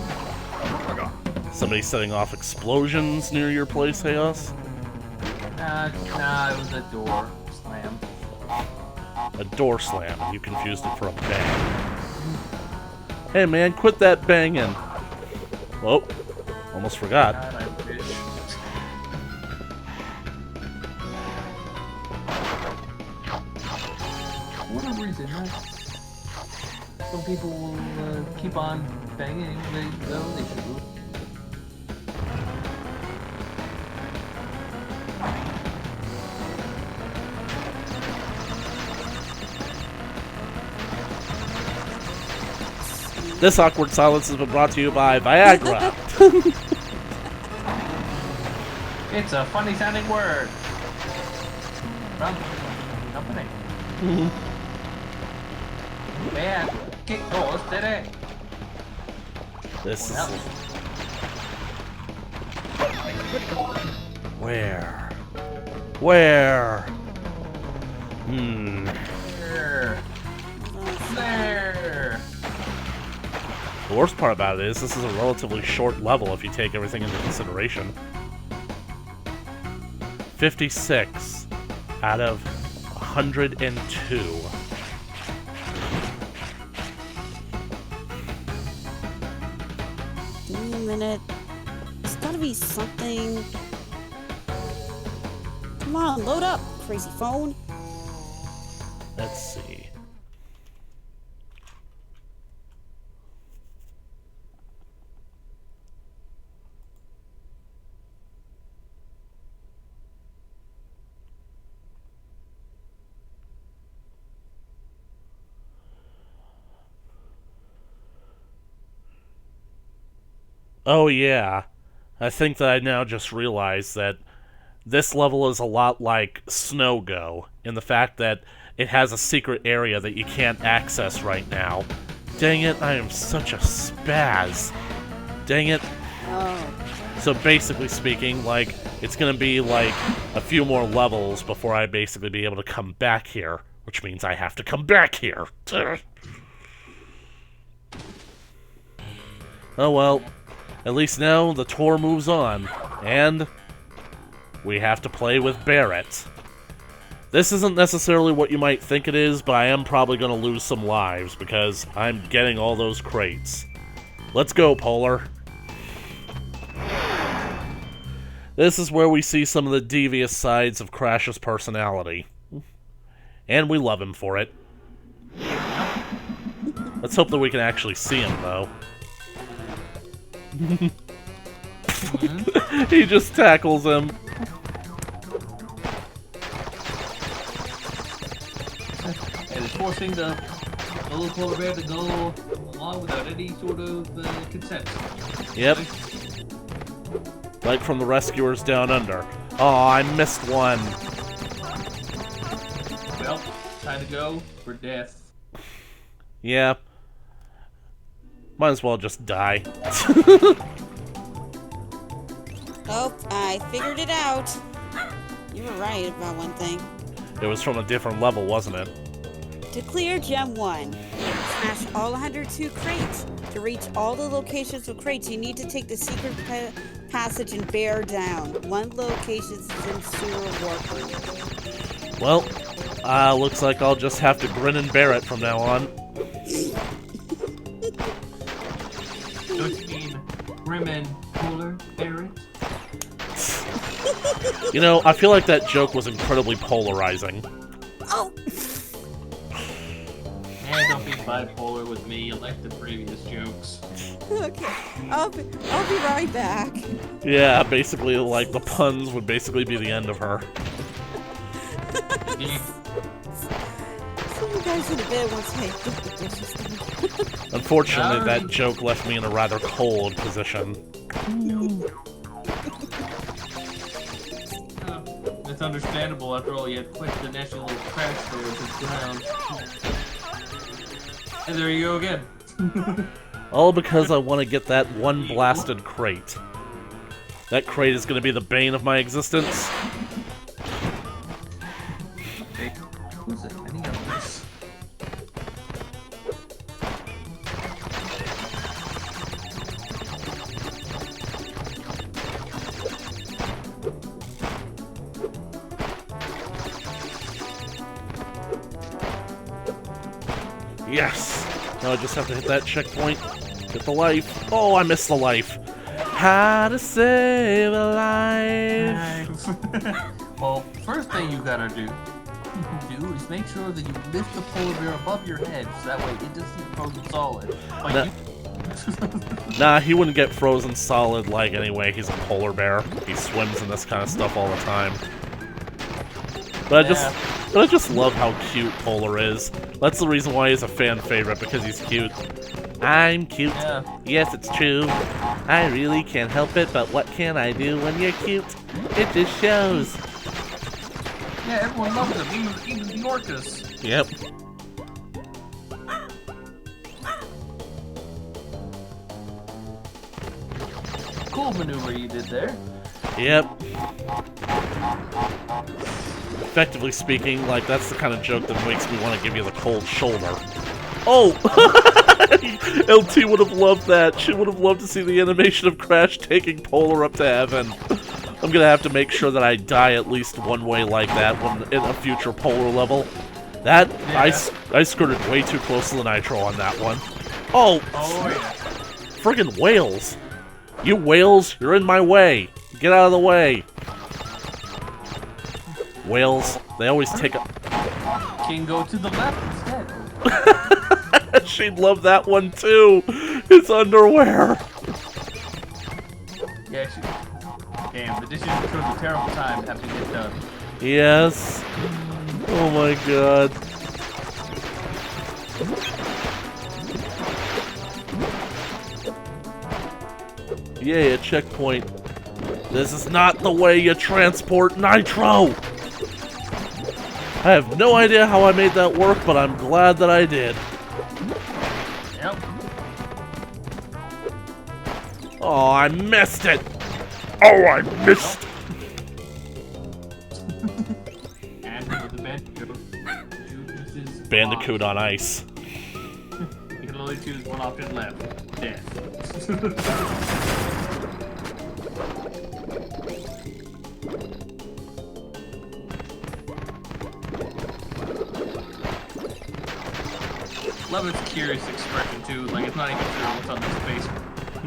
somebody setting off explosions near your place, Chaos? Nah, it was a door slam. A door slam, and you confused it for a bang. Hey man, quit that banging! Whoa, almost forgot. God, I wish. For whatever reason, some people will keep on banging, though they should. This awkward silence has been brought to you by Viagra. It's a funny sounding word. From company. Viagra. Kick horse, did it? This is... Well. Where? Where? There. The worst part about it is this is a relatively short level if you take everything into consideration. 56 out of 102. Give me a minute. There's gotta be something. Come on, load up, crazy phone. Let's see. Oh yeah, I think that I now just realized that this level is a lot like Snow Go, in the fact that it has a secret area that you can't access right now. Dang it, I am such a spaz. Dang it. Oh. So basically speaking, like, it's gonna be like a few more levels before I basically be able to come back here, which means I have to come back here. Oh well. At least now the tour moves on, and we have to play with Barrett. This isn't necessarily what you might think it is, but I am probably going to lose some lives because I'm getting all those crates. Let's go, Polar. This is where we see some of the devious sides of Crash's personality. And we love him for it. Let's hope that we can actually see him, though. He just tackles him. And it's forcing the little polar bear to go along without any sort of consent. Yep. Like from the rescuers down under. Oh, I missed one. Well, time to go for death. Yeah. Might as well just die. Oh, I figured it out. You were right about one thing. It was from a different level, wasn't it? To clear Gem 1, smash all 102 crates. To reach all the locations of crates, you need to take the secret passage and bear down. One location is in Sewer Warfare. Well, looks like I'll just have to grin and bear it from now on. Don't you mean grim and polar Barrett? You know, I feel like that joke was incredibly polarizing. Oh! And don't be bipolar with me like the previous jokes. Okay, I'll be right back. Yeah, basically, like, the puns would basically be the end of her. Yeah. See you guys in a bit once I get the dishes done. Unfortunately, that joke left me in a rather cold position. It's understandable after all you had pushed the national crash there to the ground. And there you go again. All because I want to get that one blasted crate. That crate is going to be the bane of my existence. Hey, who's it? Any of this? Yes! Now I just have to hit that checkpoint. Get the life. Oh, I missed the life. How to save a life. Well, first thing you gotta do is make sure that you lift the polar bear above your head, so that way it doesn't get frozen solid. But Nah, he wouldn't get frozen solid like anyway. He's a polar bear. He swims in this kind of stuff all the time. But I just love how cute Polar is. That's the reason why he's a fan favorite, because he's cute. I'm cute. Yeah. Yes, it's true. I really can't help it, but what can I do when you're cute? It just shows. Yeah, everyone loves him, even the orcas. Yep. cool maneuver you did there. Yep. Effectively speaking, like, that's the kind of joke that makes me want to give you the cold shoulder. Oh! LT would have loved that. She would have loved to see the animation of Crash taking Polar up to heaven. I'm gonna have to make sure that I die at least one way like that when in a future Polar level. That, yeah. I skirted way too close to the Nitro on that one. Oh! Oh, yeah. Friggin' whales! You whales, you're in my way! Get out of the way! Whales, they always take a... Can go to the left instead. She'd love that one too! His underwear! Yeah, damn, the dishes chose a terrible time to have to get done. Yes. Oh my god. Yay, a checkpoint. This is not the way you transport Nitro! I have no idea how I made that work, but I'm glad that I did. Yep. Oh, I missed it! Oh, I missed it! And with the Bandicoot. Bandicoot on ice. You can only choose one option left. Death. Love its curious expression too, like it's not even sure what's on its face.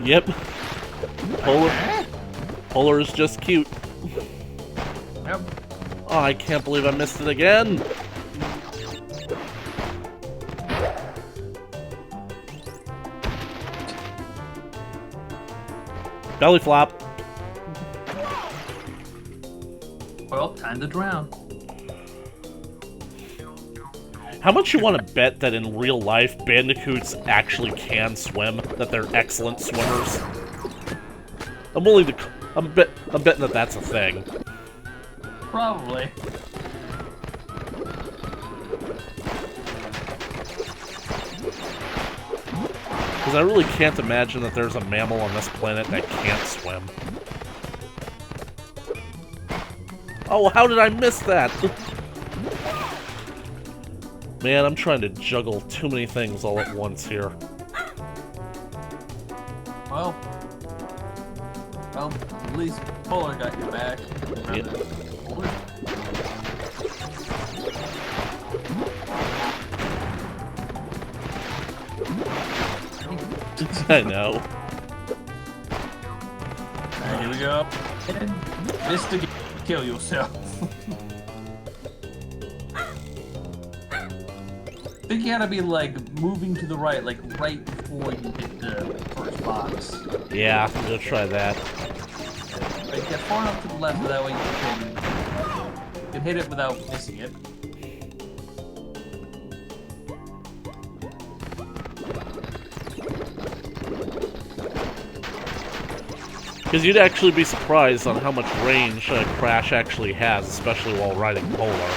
Yep. Polar is just cute. Yep. Oh, I can't believe I missed it again. Belly flop. Well, time to drown. How much you want to bet that in real life bandicoots actually can swim? That they're excellent swimmers? I'm willing to. I'm betting that that's a thing. Probably. Because I really can't imagine that there's a mammal on this planet that can't swim. Oh, how did I miss that? Man, I'm trying to juggle too many things all at once here. Well, at least Polar got your back. Yeah. I know. Alright, here we go. And missed to kill yourself. I think you gotta be like moving to the right, like right before you hit the first box. Yeah, I'm gonna try that. Like get far enough to the left so that way you can hit it without missing it. Because you'd actually be surprised on how much range Crash actually has, especially while riding Polar.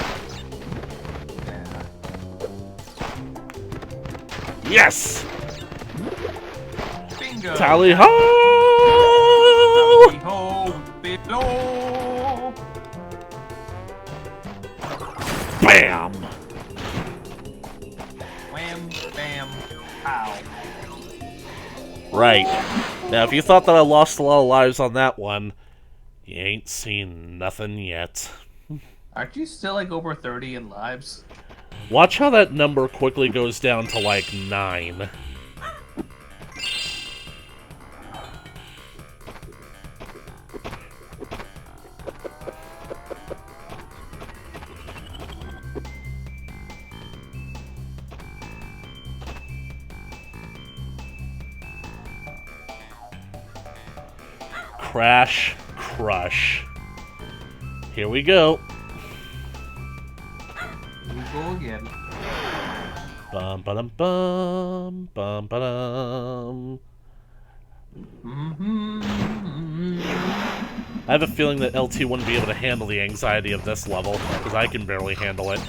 Yes! Bingo! Tally ho! Ho below! Bam! Wham, bam, pow. Right. Now, if you thought that I lost a lot of lives on that one, you ain't seen nothing yet. Aren't you still like over 30 in lives? Watch how that number quickly goes down to like 9. Crash, crush. Here we go. Here we go again. Bum ba dum bum bum ba dum. I have a feeling that LT wouldn't be able to handle the anxiety of this level, because I can barely handle it.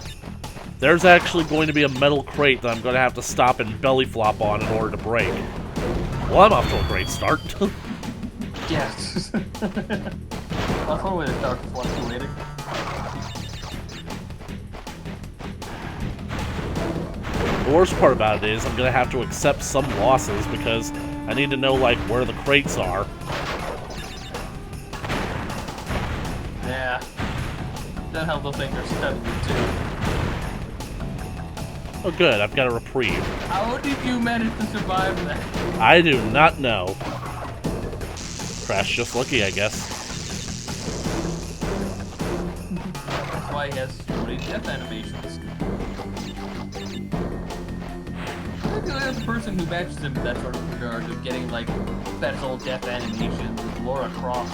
There's actually going to be a metal crate that I'm going to have to stop and belly flop on in order to break. Well, I'm off to a great start. Yes. That's one way to start fluctuating. The worst part about it is I'm gonna have to accept some losses because I need to know like where the crates are. Yeah. That how the things are studying too. Oh good, I've got a reprieve. How did you manage to survive that? I do not know. Crash just lucky, I guess. That's why he has so many death animations. I feel like the person who matches him in that sort of regard of getting like special death animations is Laura Croft.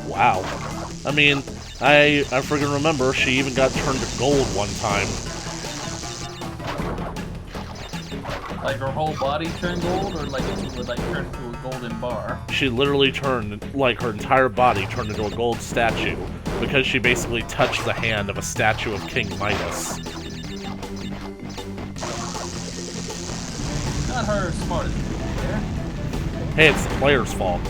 Wow. I mean, I friggin' remember she even got turned to gold one time. Like her whole body turned gold, or like she would like turn into a golden bar. She literally turned, like her entire body turned into a gold statue because she basically touched the hand of a statue of King Midas. Not her as smart as you there. Hey, it's the player's fault.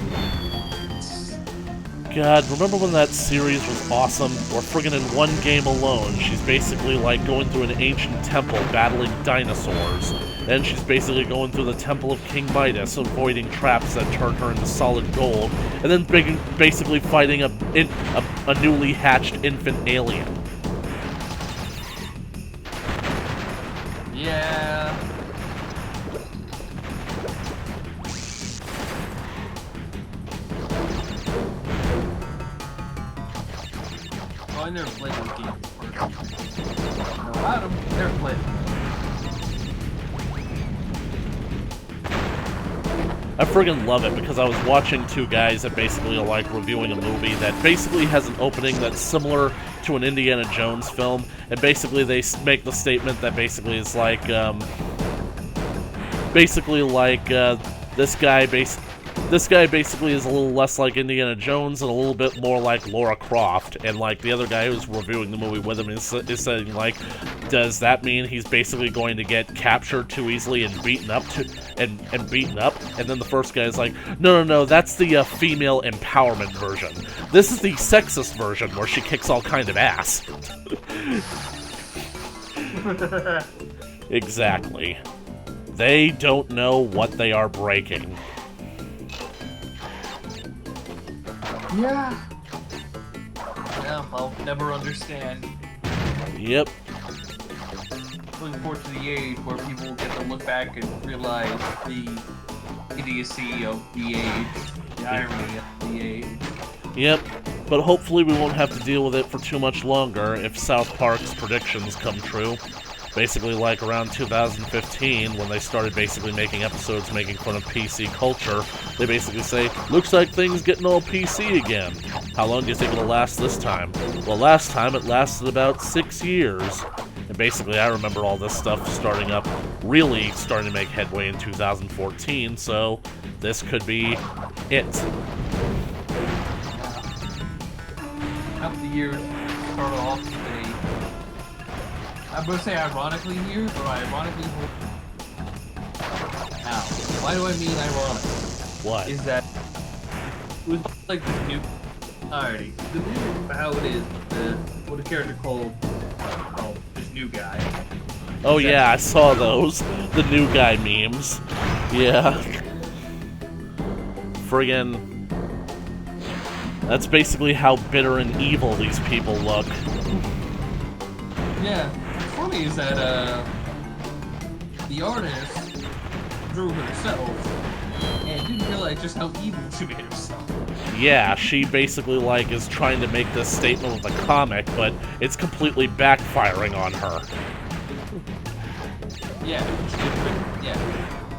God, remember when that series was awesome? Where friggin' in one game alone, she's basically like going through an ancient temple battling dinosaurs. Then she's basically going through the temple of King Midas, avoiding traps that turn her into solid gold, and then basically fighting a newly hatched infant alien. Yeah. Oh, I never played those games before. No, Adam, never played them. I friggin' love it because I was watching two guys that basically are like reviewing a movie that basically has an opening that's similar to an Indiana Jones film, and basically they make the statement that basically is like, this guy basically is a little less like Indiana Jones and a little bit more like Laura Croft, and like the other guy who's reviewing the movie with him is saying like, does that mean he's basically going to get captured too easily and beaten up and beaten up? And then the first guy is like, no, that's the female empowerment version. This is the sexist version where she kicks all kind of ass. Exactly. They don't know what they are breaking. Yeah. Yeah, I'll never understand. Yep. Looking forward to the age where people will get to look back and realize the idiocy of the age, the irony of the age. Yep. But hopefully we won't have to deal with it for too much longer if South Park's predictions come true. Basically, like around 2015, when they started basically making episodes making fun of PC culture, they basically say, looks like things getting all PC again. How long do you think it'll last this time? Well, last time it lasted about 6 years. And basically, I remember all this stuff really starting to make headway in 2014, so this could be it. Half the years start off with I'm going to say ironically here, or ironically... Now, why do I mean ironic? What? Is that... It was like this new... Alrighty. The new... How it is, what a character called... Oh, this new guy. Oh yeah, I saw those. The new guy memes. Yeah. Friggin'... That's basically how bitter and evil these people look. Yeah. What's funny is that, the artist drew herself and didn't realize just how evil she made herself. Yeah, she basically, like, is trying to make this statement with a comic, but it's completely backfiring on her. Yeah,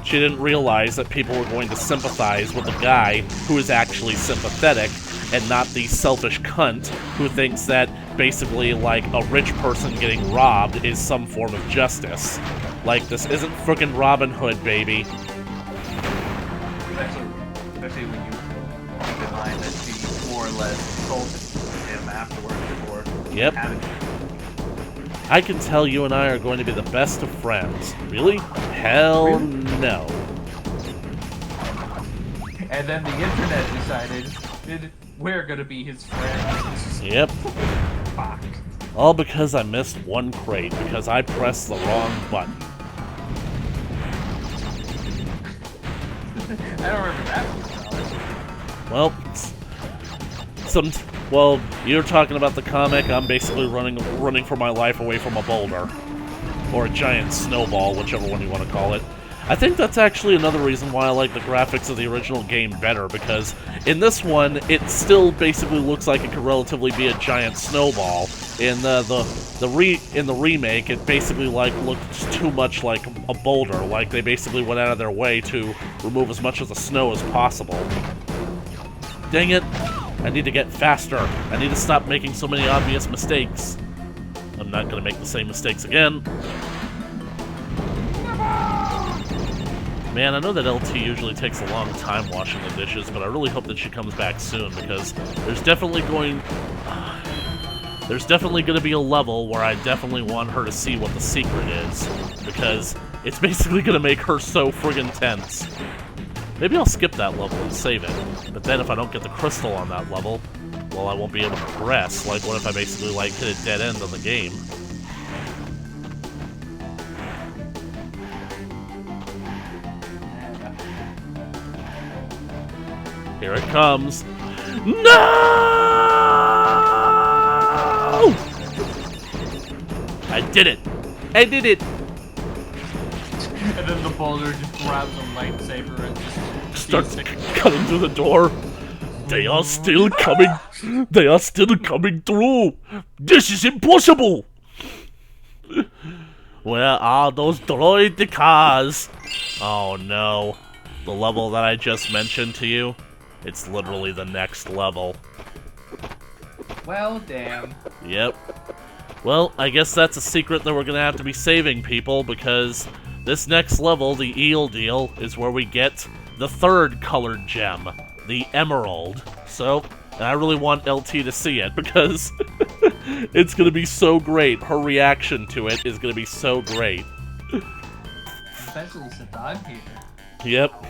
She didn't realize that people were going to sympathize with a guy who is actually sympathetic, and not the selfish cunt who thinks that basically, like, a rich person getting robbed is some form of justice. Like, this isn't frickin' Robin Hood, baby. Especially when you keep in mind that she more or less insulted him afterwards before Yep. having it. I can tell you and I are going to be the best of friends. Really? Hell no. And then the internet decided we're gonna be his friends. Yep. Fuck. All because I missed one crate, because I pressed the wrong button. I don't remember that one. Well, you're talking about the comic. I'm basically running for my life away from a boulder. Or a giant snowball, whichever one you want to call it. I think that's actually another reason why I like the graphics of the original game better, because in this one, it still basically looks like it could relatively be a giant snowball. In the remake, it basically looked too much like a boulder, like they basically went out of their way to remove as much of the snow as possible. Dang it! I need to get faster. I need to stop making so many obvious mistakes. I'm not gonna make the same mistakes again. Man, I know that LT usually takes a long time washing the dishes, but I really hope that she comes back soon, because there's definitely going to be a level where I definitely want her to see what the secret is, because it's basically going to make her so friggin' tense. Maybe I'll skip that level and save it, but then if I don't get the crystal on that level, well, I won't be able to progress. Like, what if I basically, hit a dead end on the game? Here it comes. No! I did it! I did it! And then the boulder just grabs a lightsaber and just Starts cutting through the door. They are still coming. They are still coming through. This is impossible. Where are those droid cars? Oh no. The level that I just mentioned to you, it's literally the next level. Well, damn. Yep. Well, I guess that's a secret that we're gonna have to be saving, people, because this next level, the eel deal, is where we get the third colored gem, the emerald. So, and I really want LT to see it, because it's gonna be so great. Her reaction to it is gonna be so great. Especially since I'm here. Yep.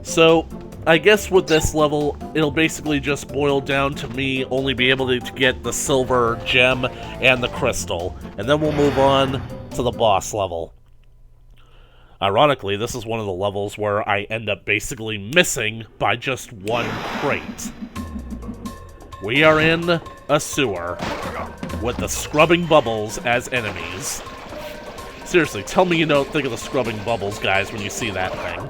So, I guess with this level, it'll basically just boil down to me only be able to get the silver gem and the crystal. And then we'll move on to the boss level. Ironically, this is one of the levels where I end up basically missing by just one crate. We are in a sewer with the scrubbing bubbles as enemies. Seriously, tell me you don't think of the scrubbing bubbles, guys, when you see that thing.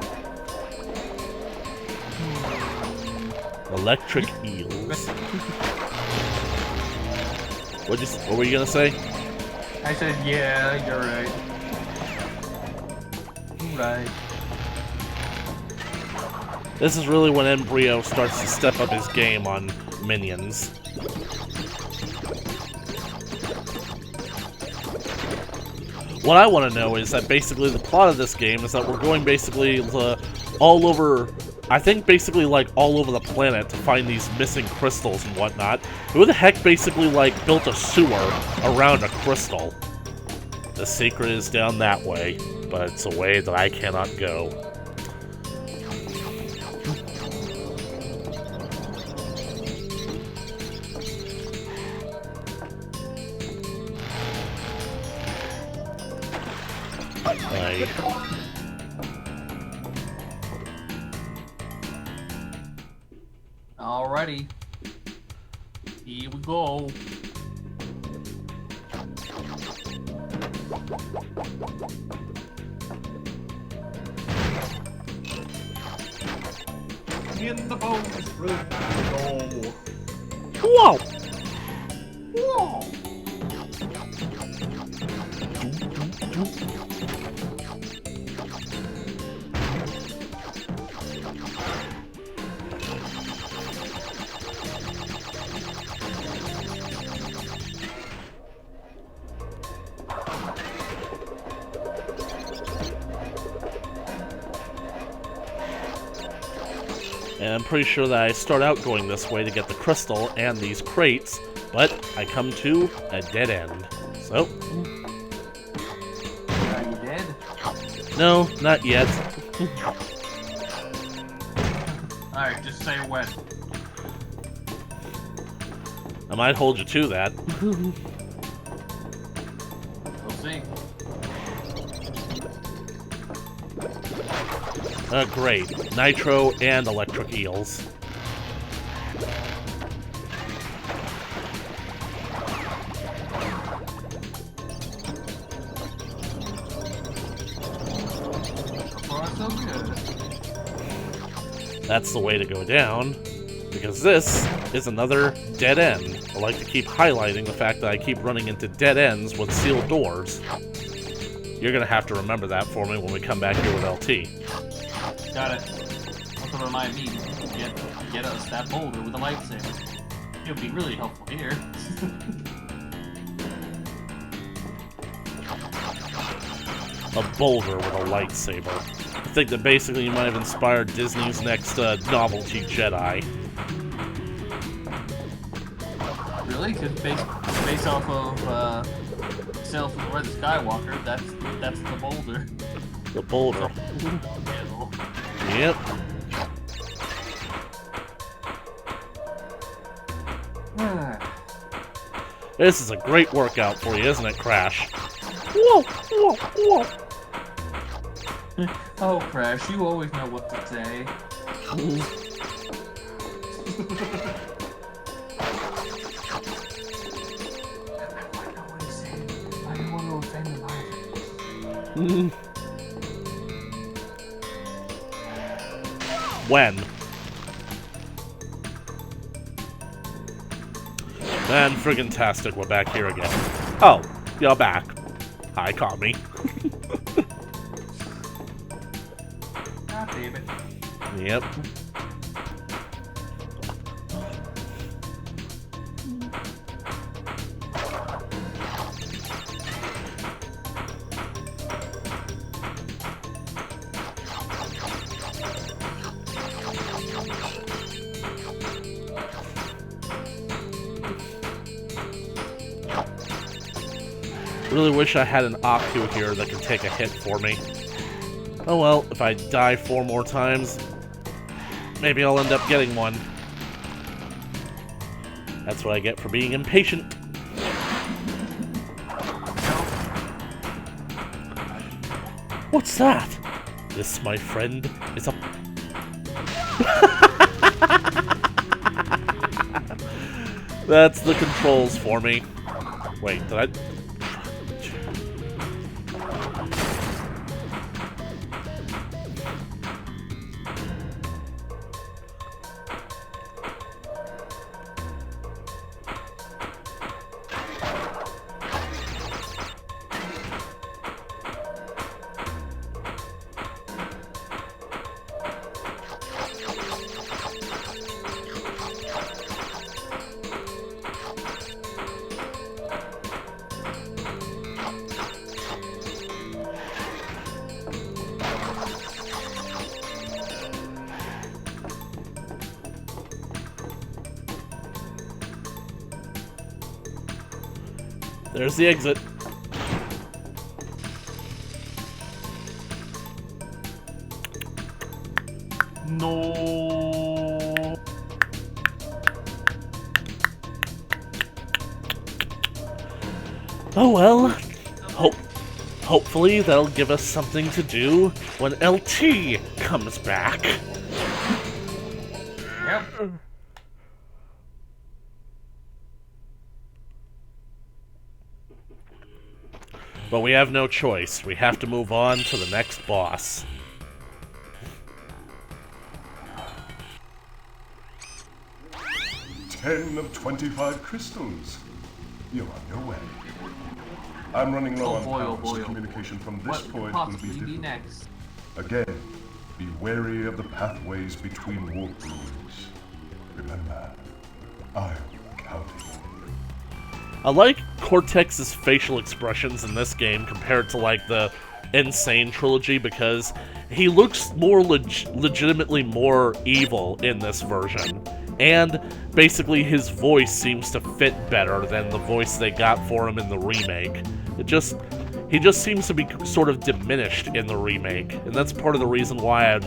Electric eels. What were you gonna say? I said, yeah, you're right. Right. This is really when Embryo starts to step up his game on minions. What I want to know is that basically the plot of this game is that we're going basically all over, I think basically all over the planet to find these missing crystals and whatnot. Who the heck basically built a sewer around a crystal? The secret is down that way, but it's a way that I cannot go. Alrighty. Here we go. In the bonus room. Go. Whoa! Whoa. And I'm pretty sure that I start out going this way to get the crystal and these crates, but I come to a dead end. So... Are you dead? No, not yet. Alright, just say when. I might hold you to that. We'll see. Great. Nitro and electric eels. So far, so good. That's the way to go down, because this is another dead end. I like to keep highlighting the fact that I keep running into dead ends with sealed doors. You're gonna have to remember that for me when we come back here with LT. Got it. Also remind me, get us that boulder with a lightsaber. It'll be really helpful here. A boulder with a lightsaber. I think that basically you might have inspired Disney's next novelty Jedi. Really? Because based off of Sail from the Red Skywalker, that's the boulder. The boulder. Yep. This is a great workout for you, isn't it, Crash? Whoa, whoa, whoa. Oh, Crash, you always know what to say. I don't want to offend him either. When? Man, friggin' tastic, we're back here again. Oh, you're back. Hi, Kami. God damn it. Yep. Really wish I had an Aku here that could take a hit for me. Oh well, if I die 4 more times, maybe I'll end up getting one. That's what I get for being impatient. What's that? This, my friend, is a... That's the controls for me. Wait, did I... There's the exit. No. Oh well. Hopefully that'll give us something to do when LT comes back. Yep. But we have no choice. We have to move on to the next boss. Ten of 25 crystals. You're on your way. I'm running low on power, so communication from this point will be possibly be difficult. next? Again, be wary of the pathways between warp rooms. Remember, I'm counting on you. I like Cortex's facial expressions in this game compared to, like, the Insane trilogy because he looks more legitimately more evil in this version. And basically his voice seems to fit better than the voice they got for him in the remake. he just seems to be sort of diminished in the remake, and that's part of the reason why I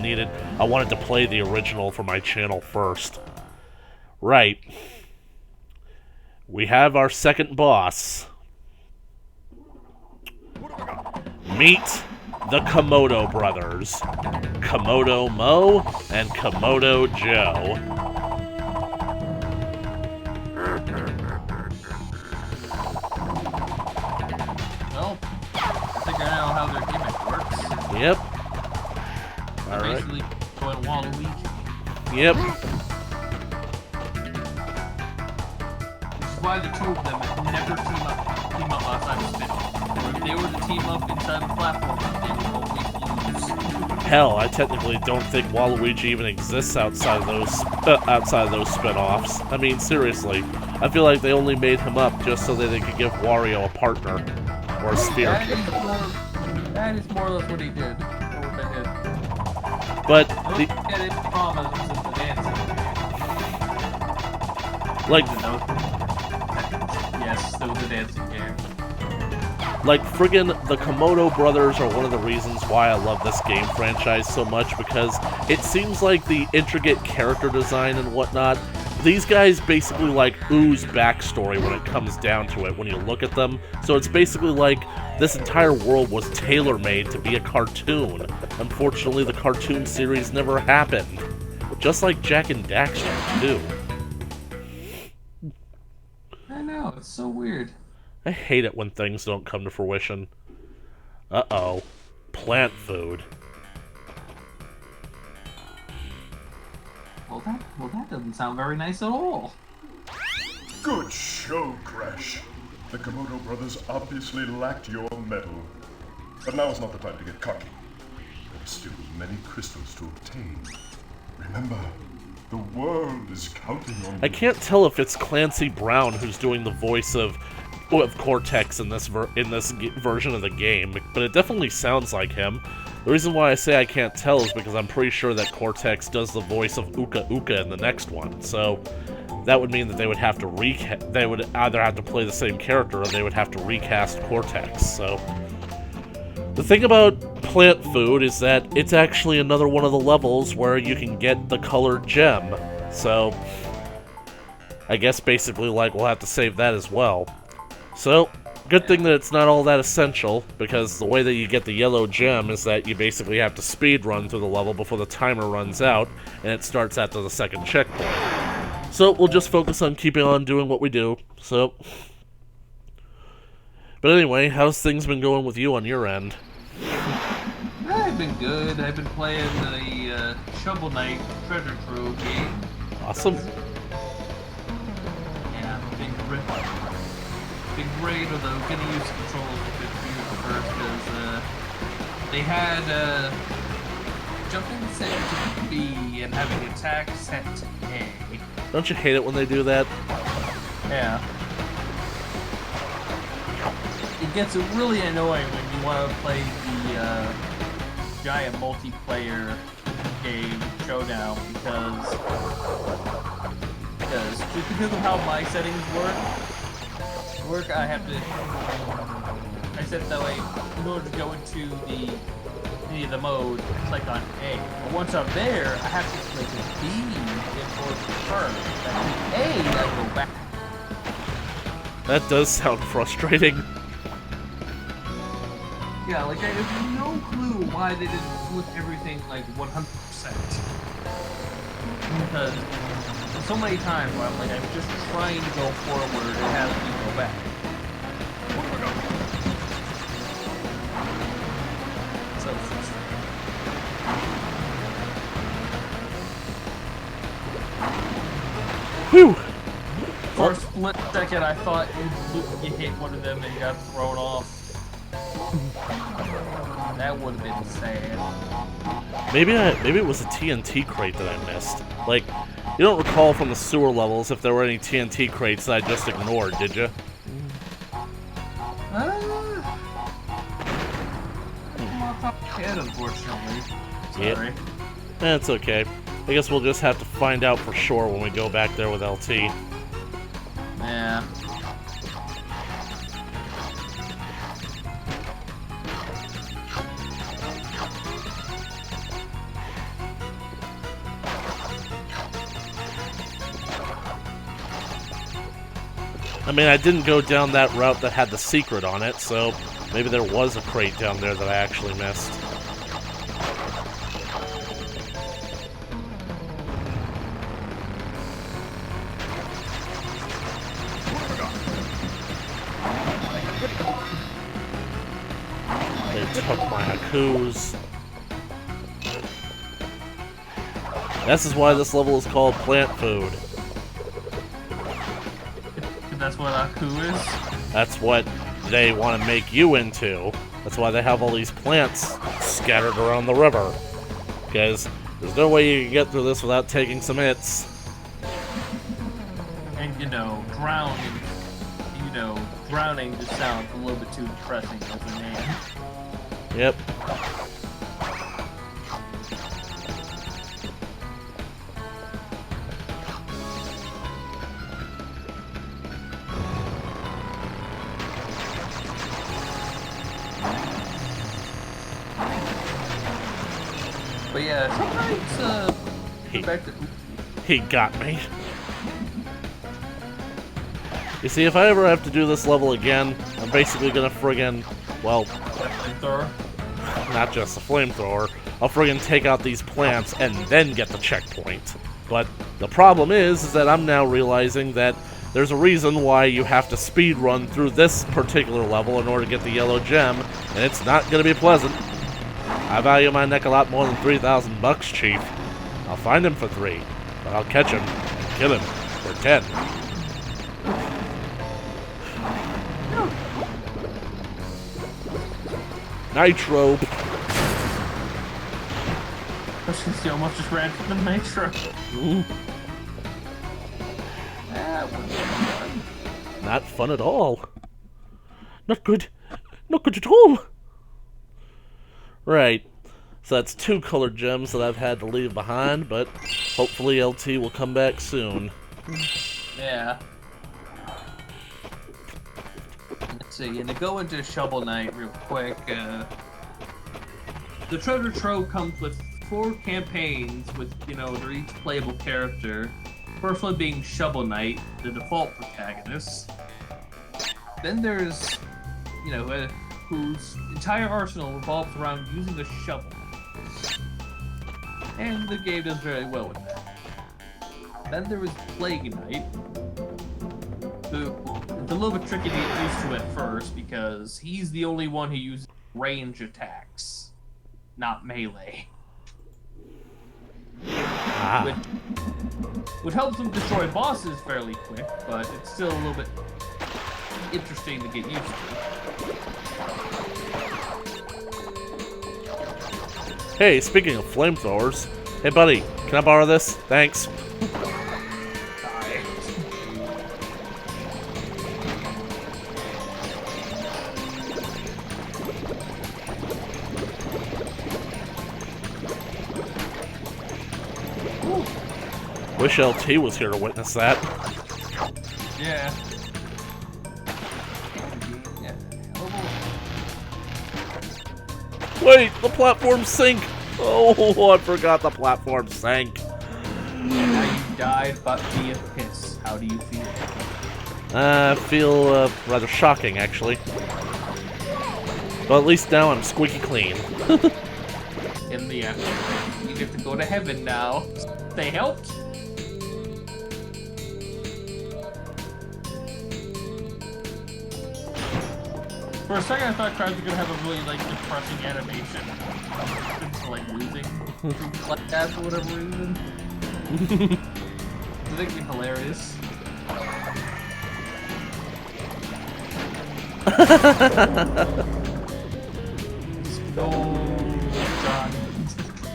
wanted to play the original for my channel first. Right. We have our second boss. Meet the Komodo brothers. Komodo Mo and Komodo Joe. Well, I think I know how their gimmick works. Yep. They're All right. basically going Waluigi. Yep. Which is why the two of them never team up outside of spin-off. Or if they were to team up inside the platform, they would always lose. Hell, I technically don't think Waluigi even exists outside of those spin-offs. I mean, seriously, I feel like they only made him up just so that they could give Wario a partner or a sphere. That is more or less what he did. Or what they did. But Don't get it promised in the dancing like, yes, there was a dancing game. like friggin' the Komodo brothers are one of the reasons why I love this game franchise so much, because it seems like the intricate character design and whatnot, these guys basically like ooze backstory when it comes down to it when you look at them. So it's basically like this entire world was tailor-made to be a cartoon. Unfortunately, the cartoon series never happened. Just like Jak and Daxter, too. I know, it's so weird. I hate it when things don't come to fruition. Uh-oh. Plant food. Well, that doesn't sound very nice at all. Good show, Crash. The Komodo brothers obviously lacked your mettle. But now is not the time to get cocky. There are still many crystals to obtain. Remember, the world is counting on you. I can't tell if it's Clancy Brown who's doing the voice of Cortex in this version of the game, but it definitely sounds like him. The reason why I say I can't tell is because I'm pretty sure that Cortex does the voice of Uka Uka in the next one, so that would mean that they would have to they would either have to play the same character or they would have to recast Cortex. So the thing about plant food is that it's actually another one of the levels where you can get the colored gem. So I guess basically like we'll have to save that as well. So good thing that it's not all that essential, because the way that you get the yellow gem is that you basically have to speed run through the level before the timer runs out, and it starts after the second checkpoint. So we'll just focus on keeping on doing what we do. So, but anyway, how's things been going with you on your end? I've been good. I've been playing the Shovel Knight Treasure Trove game. Awesome. Yeah, big raid, although gonna use controls a bit weird first, because they had jumping set to B and having attack set to A. Don't you hate it when they do that? Yeah. It gets really annoying when you want to play the giant multiplayer game Showdown, because just because of how my settings work, I have to. I set it that way in order to go into the mode, click on A. But once I'm there, I have to click B in order to turn. A, I go back. That does sound frustrating. Yeah, like I have no clue why they didn't flip everything like 100%. Because so many times where I'm like, I'm just trying to go forward and have me go back. So frustrating. Whew! For a split second, I thought you hit one of them and you got thrown off. That would have been sad. Maybe it was a TNT crate that I missed. Like, you don't recall from the sewer levels if there were any TNT crates that I just ignored, did you? Head, unfortunately. Yep. Sorry. That's okay. I guess we'll just have to find out for sure when we go back there with LT. Yeah. I mean, I didn't go down that route that had the secret on it, so maybe there was a crate down there that I actually missed. They took my Hakus. This is why this level is called Plant Food. That's what Aku is? That's what they want to make you into. That's why they have all these plants scattered around the river. Because there's no way you can get through this without taking some hits. And, drowning just sounds a little bit too depressing as a name. Yep. But yeah, sometimes, He got me. You see, if I ever have to do this level again, I'm basically gonna friggin', well, flamethrower. Not just a flamethrower, I'll friggin' take out these plants and then get the checkpoint. But the problem is that I'm now realizing that there's a reason why you have to speed run through this particular level in order to get the yellow gem, and it's not gonna be pleasant. I value my neck a lot more than 3,000 bucks, Chief. I'll find him for 3, but I'll catch him and kill him for 10. Nitro. She almost just ran for the nitro. That was fun. Not fun at all. Not good. Not good at all. Right. So that's 2 colored gems that I've had to leave behind, but hopefully LT will come back soon. Yeah. Let's see, and to go into Shovel Knight real quick, the Treasure Trove comes with 4 campaigns with, for each playable character. First one being Shovel Knight, the default protagonist. Then there's, whose entire arsenal revolves around using a shovel. And the game does very well with that. Then there is Plague Knight, who it's a little bit tricky to get used to at first because he's the only one who uses range attacks, not melee. Which helps him destroy bosses fairly quick, but it's still a little bit interesting to get used to. Hey, speaking of flamethrowers, hey buddy, can I borrow this? Thanks. Wish LT was here to witness that. Yeah. Wait, the platform sank! Oh, I forgot the platform sank. Now you died, but via piss. How do you feel? I feel rather shocking, actually. But at least now I'm squeaky clean. In the afterlife, you get to go to heaven now. They helped. For a second, I thought Crash was gonna have a really depressing animation, losing like that for whatever reason. I think it'd be hilarious.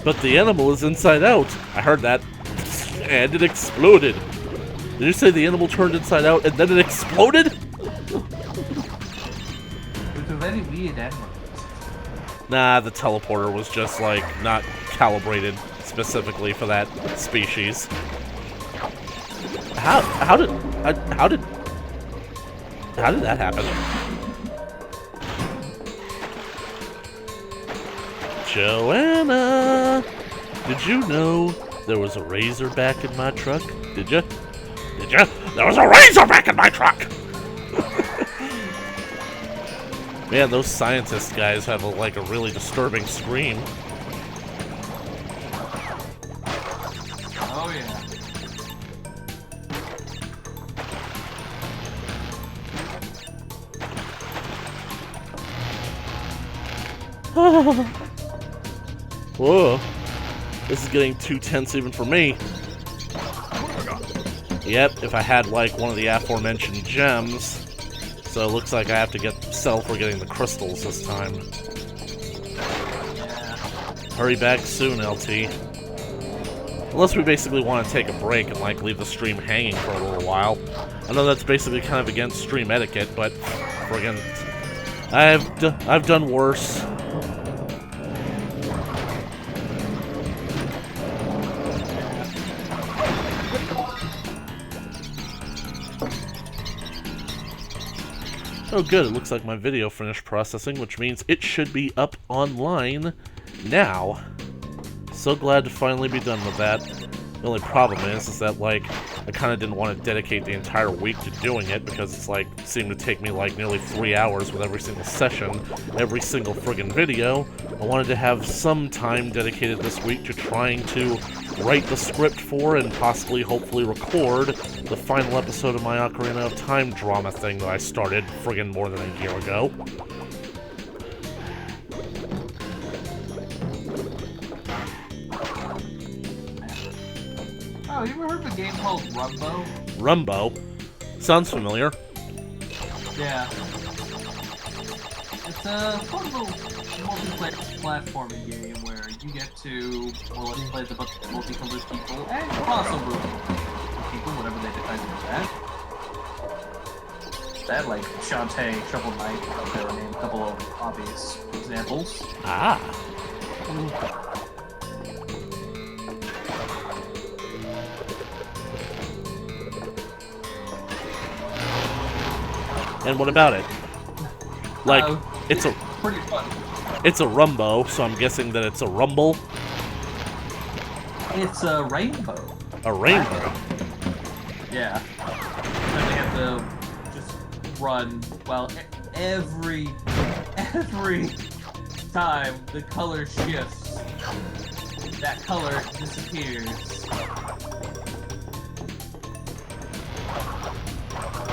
But the animal is inside out. I heard that. And it exploded. Did you say the animal turned inside out and then it exploded? It's a very weird animal. Nah, the teleporter was just not calibrated specifically for that species. How did that happen? Joanna, did you know there was a razorback in my truck? Did ya? There was a razorback in my truck! Man, those scientist guys have like a really disturbing scream. Oh yeah. Whoa. This is getting too tense even for me. Yep, if I had like one of the aforementioned gems. So it looks like I have to settle for getting the crystals this time. Yeah. Hurry back soon, LT. Unless we basically want to take a break and like leave the stream hanging for a little while. I know that's basically kind of against stream etiquette, but friggin' I've done worse. Oh good, it looks like my video finished processing, which means it should be up online now. So glad to finally be done with that. The only problem is that, like, I kind of didn't want to dedicate the entire week to doing it because it's, like, seemed to take me, like, nearly 3 hours with every single session, every single friggin' video. I wanted to have some time dedicated this week to trying to write the script for and possibly, hopefully, record the final episode of my Ocarina of Time drama thing that I started friggin' more than a year ago. Oh, you ever heard of a game called Rumbo? Rumbo? Sounds familiar. Yeah. It's a fun little multiplayer platforming game where you get to more or less play the multicolored people and crossover people, whatever they decide to do that. That, like Shantae, Shovel Knight, to name a couple of obvious examples. Ah. And what about it? Like, it's a pretty fun. It's a rumbo, so I'm guessing that it's a rumble. It's a rainbow. A rainbow. Yeah. And they have to just run. Well, every time the color shifts, that color disappears.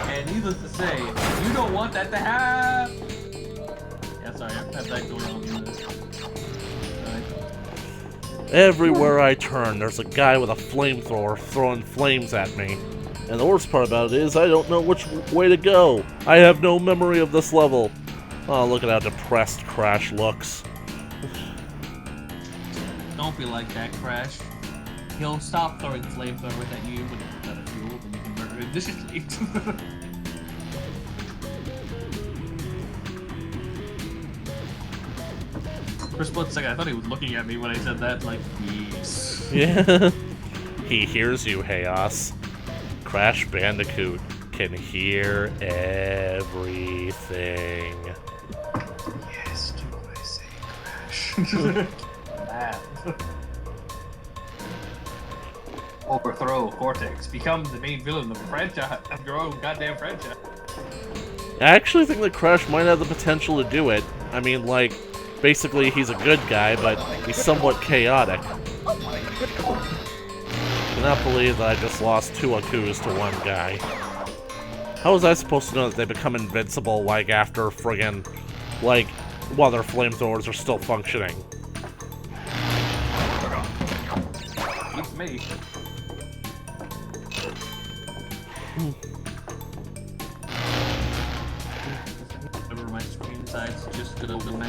And needless to say, you don't want that to happen. Yeah, sorry, I've had that going on. Everywhere I turn, there's a guy with a flamethrower throwing flames at me. And the worst part about it is I don't know which way to go. I have no memory of this level. Oh, look at how depressed Crash looks. Don't be like that, Crash. He'll stop throwing flamethrowers at you when it's out of fuel, and you can murder him viciously. For a split second, I thought he was looking at me when I said that, like, yes. Yeah. He hears you, Chaos. Crash Bandicoot can hear everything. Yes, do I say Crash? Mad. Overthrow Cortex. Become the main villain of the franchise, of your own goddamn franchise. I actually think that Crash might have the potential to do it. I mean, like, basically he's a good guy, but he's somewhat chaotic. I cannot believe that I just lost 2 Akus to one guy. How was I supposed to know that they become invincible, like, after friggin', like, while their flamethrowers are still functioning? It's me. Whenever my screen decides to just go to me.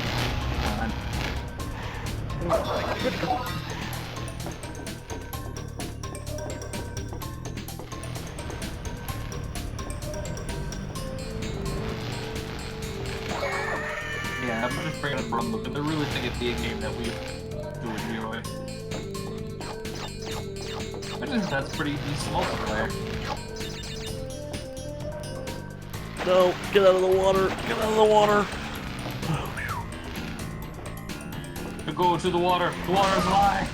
Yeah, I'm just bringing up Rumble, but they're really thinking it'd be a game that we do enjoy. I think that's pretty decent multiplayer. No, get out of the water! Get out of the water! Go to the water! The water's alive!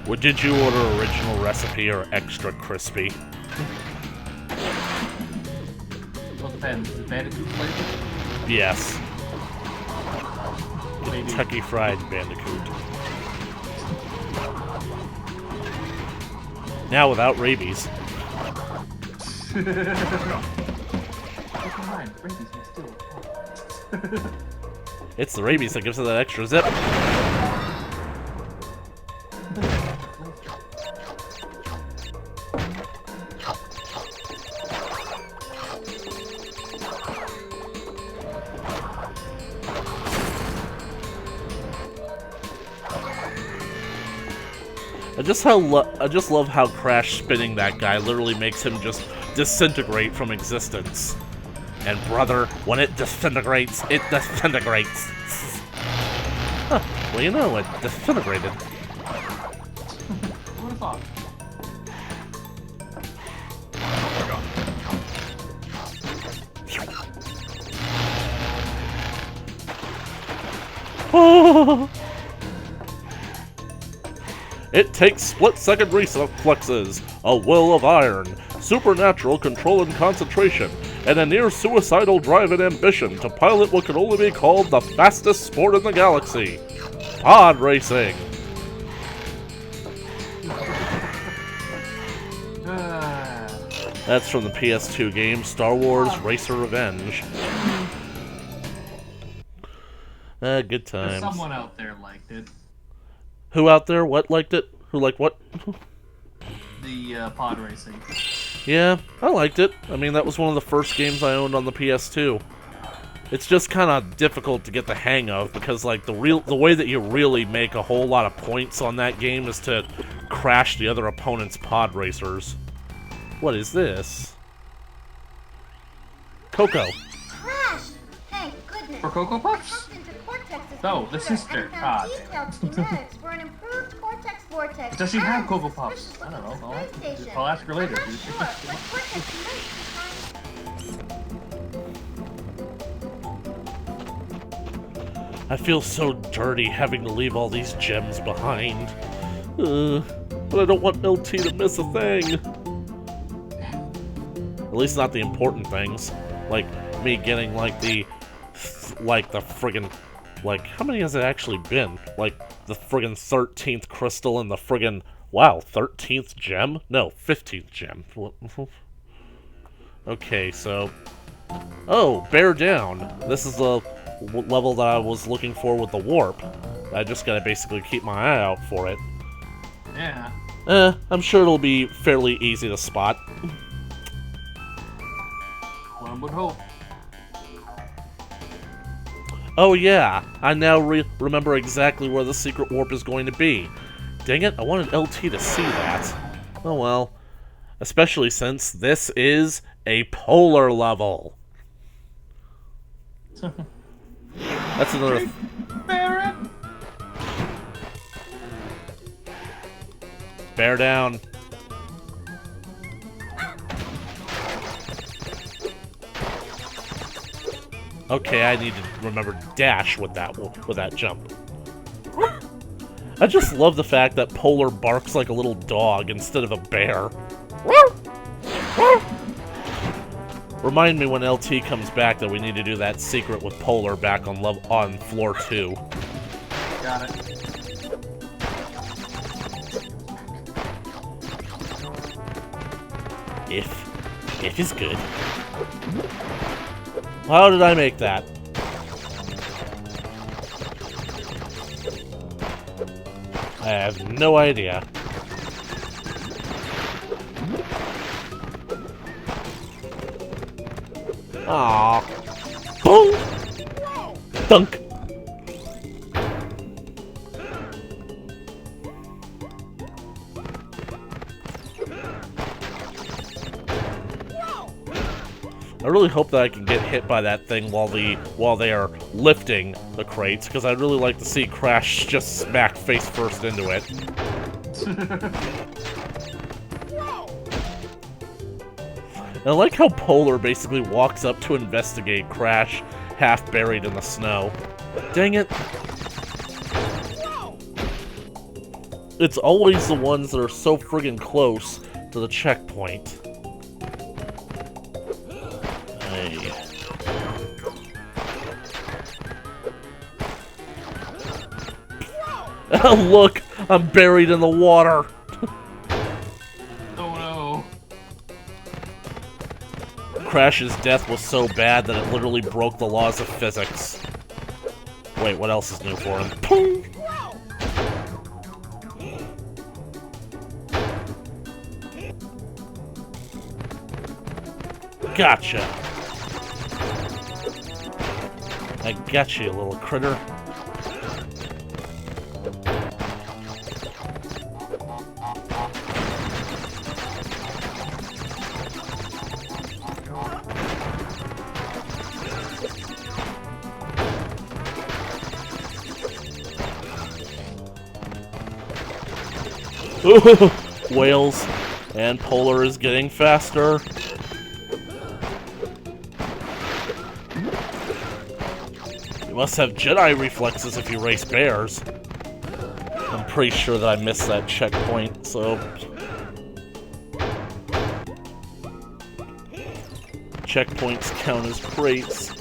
What did you order, original recipe or extra crispy? Well, it depends. Is it Bandicoot flavor? Yes. Maybe. Kentucky Fried Bandicoot. Now without rabies. Keep in mind, rabies may still apply. It's the rabies that gives it that extra zip. I just love how Crash spinning that guy literally makes him just disintegrate from existence. And brother, when it disintegrates, it disintegrates. Huh, well, you know, it disintegrated. Who would have thought? It takes split-second reflexes, a will of iron, supernatural control and concentration, and a near-suicidal drive and ambition to pilot what can only be called the fastest sport in the galaxy. Pod racing. That's from the PS2 game Star Wars Racer Revenge. Good times. There's someone out there liked it. Who out there? What liked it? Who liked what? The pod racing. Yeah, I liked it. I mean, that was one of the first games I owned on the PS2. It's just kind of difficult to get the hang of because, like, the way that you really make a whole lot of points on that game is to crash the other opponent's pod racers. What is this? Coco. Crash! Thank goodness. For Cocoa I Puffs? tapped into Cortex's No, the computer sister. and found God. detailed schematics for an improved Cortex vortex. Does she have and Cocoa a Puffs? suspicious I don't know. looking space station. I'll ask her later. I'm not sure, but Cortex might be trying. I feel so dirty having to leave all these gems behind. But I don't want LT to miss a thing. At least not the important things. Like me getting like the friggin', like, how many has it actually been? Like the friggin' 13th crystal and the friggin', wow, 13th gem? No, 15th gem. Okay, so, oh, bear down. This is the level that I was looking for with the warp. I just gotta basically keep my eye out for it. Yeah. I'm sure it'll be fairly easy to spot. One would hope. Oh yeah, I now remember exactly where the secret warp is going to be. Dang it, I wanted LT to see that. Oh well. Especially since this is a polar level. That's another... Barrett! Bear down. Okay, I need to remember dash with that jump. I just love the fact that Polar barks like a little dog instead of a bear. Remind me when LT comes back that we need to do that secret with Polar back on floor 2. Got it. If is good. How did I make that? I have no idea. Aww. Boom! Dunk! I really hope that I can get hit by that thing while they are lifting the crates, because I'd really like to see Crash just smack face first into it. And I like how Polar basically walks up to investigate Crash, half buried in the snow. Dang it. It's always the ones that are so friggin' close to the checkpoint. Hey. Oh, look! I'm buried in the water! Oh no. Crash's death was so bad that it literally broke the laws of physics. Wait, what else is new for him? Pong! Gotcha! I got you, little critter. Whales, and Polar is getting faster. You must have Jedi reflexes if you race bears. I'm pretty sure that I missed that checkpoint, so... Checkpoints count as crates.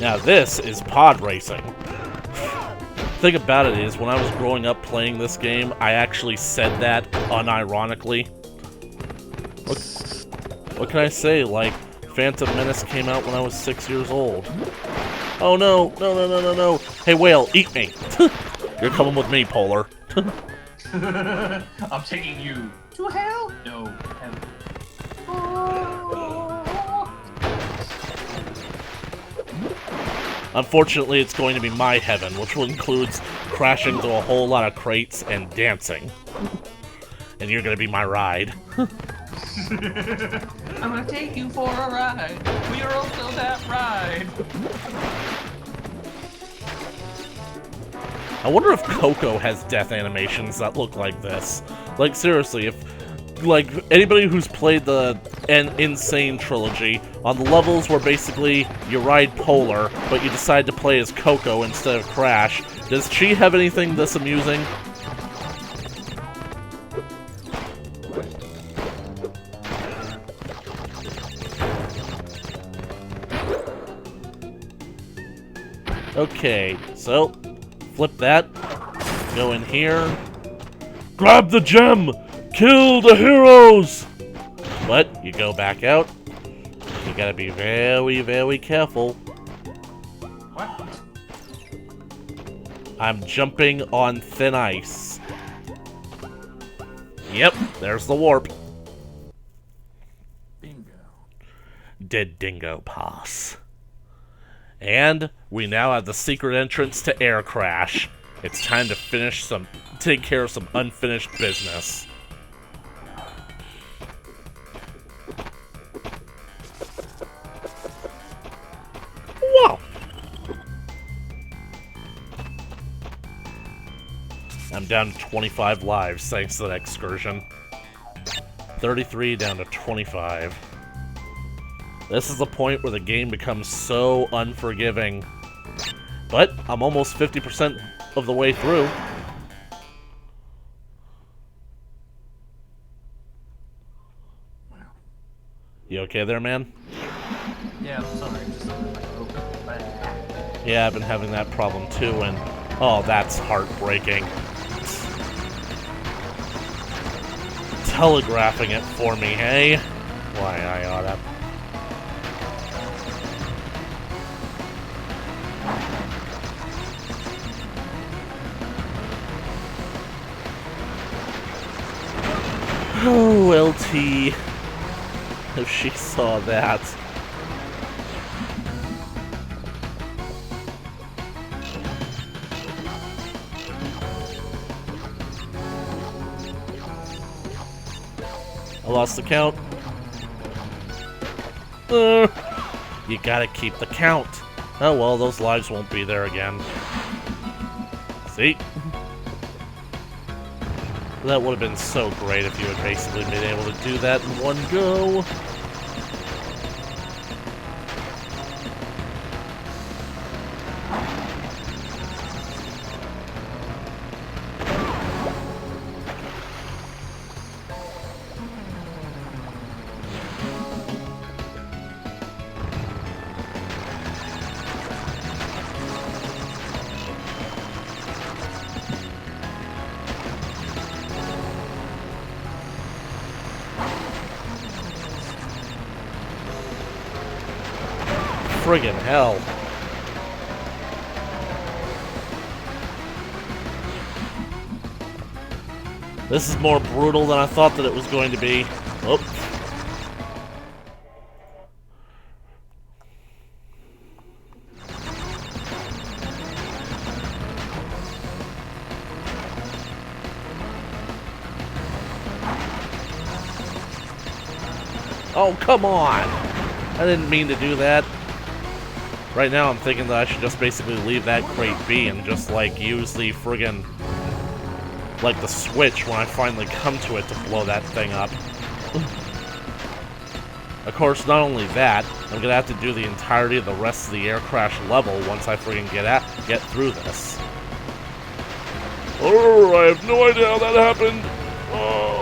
Now this is pod racing. The thing about it is, when I was growing up playing this game, I actually said that unironically. What can I say? Like, Phantom Menace came out when I was 6 years old. Oh no, no, no, no, no, no. Hey whale, eat me. You're coming with me, Polar. I'm taking you to hell? No, heaven. Unfortunately, it's going to be my heaven, which will include crashing through a whole lot of crates and dancing. And you're going to be my ride. I'm gonna take you for a ride. We are also that ride. I wonder if Coco has death animations that look like this. Like, seriously, if... Like, anybody who's played the Insane trilogy, on the levels where basically you ride Polar, but you decide to play as Coco instead of Crash, does she have anything this amusing? Okay, so, flip that, go in here, grab the gem! Kill the heroes! But you go back out. You gotta be very, very careful. What? I'm jumping on thin ice. Yep, there's the warp. Bingo. Dead Dingo Pass. And we now have the secret entrance to Air Crash. It's time to take care of some unfinished business. Wow! I'm down to 25 lives thanks to that excursion. 33 down to 25. This is the point where the game becomes so unforgiving. But I'm almost 50% of the way through. You okay there, man? Yeah, I'm sorry. Just something like Yeah, I've been having that problem too, and oh, that's heartbreaking. Telegraphing it for me, hey? Why, I oughta. Oh, LT. If she saw that. I lost the count. You gotta keep the count. Oh well, those lives won't be there again. See? That would have been so great if you had basically been able to do that in one go. friggin' hell. This is more brutal than I thought that it was going to be. Oh. Oh, come on! I didn't mean to do that. Right now I'm thinking that I should just basically leave that crate be and just, like, use the friggin', like, the switch when I finally come to it to blow that thing up. Of course, not only that, I'm gonna have to do the entirety of the rest of the air crash level once I friggin' get through this. Oh, I have no idea how that happened! Oh...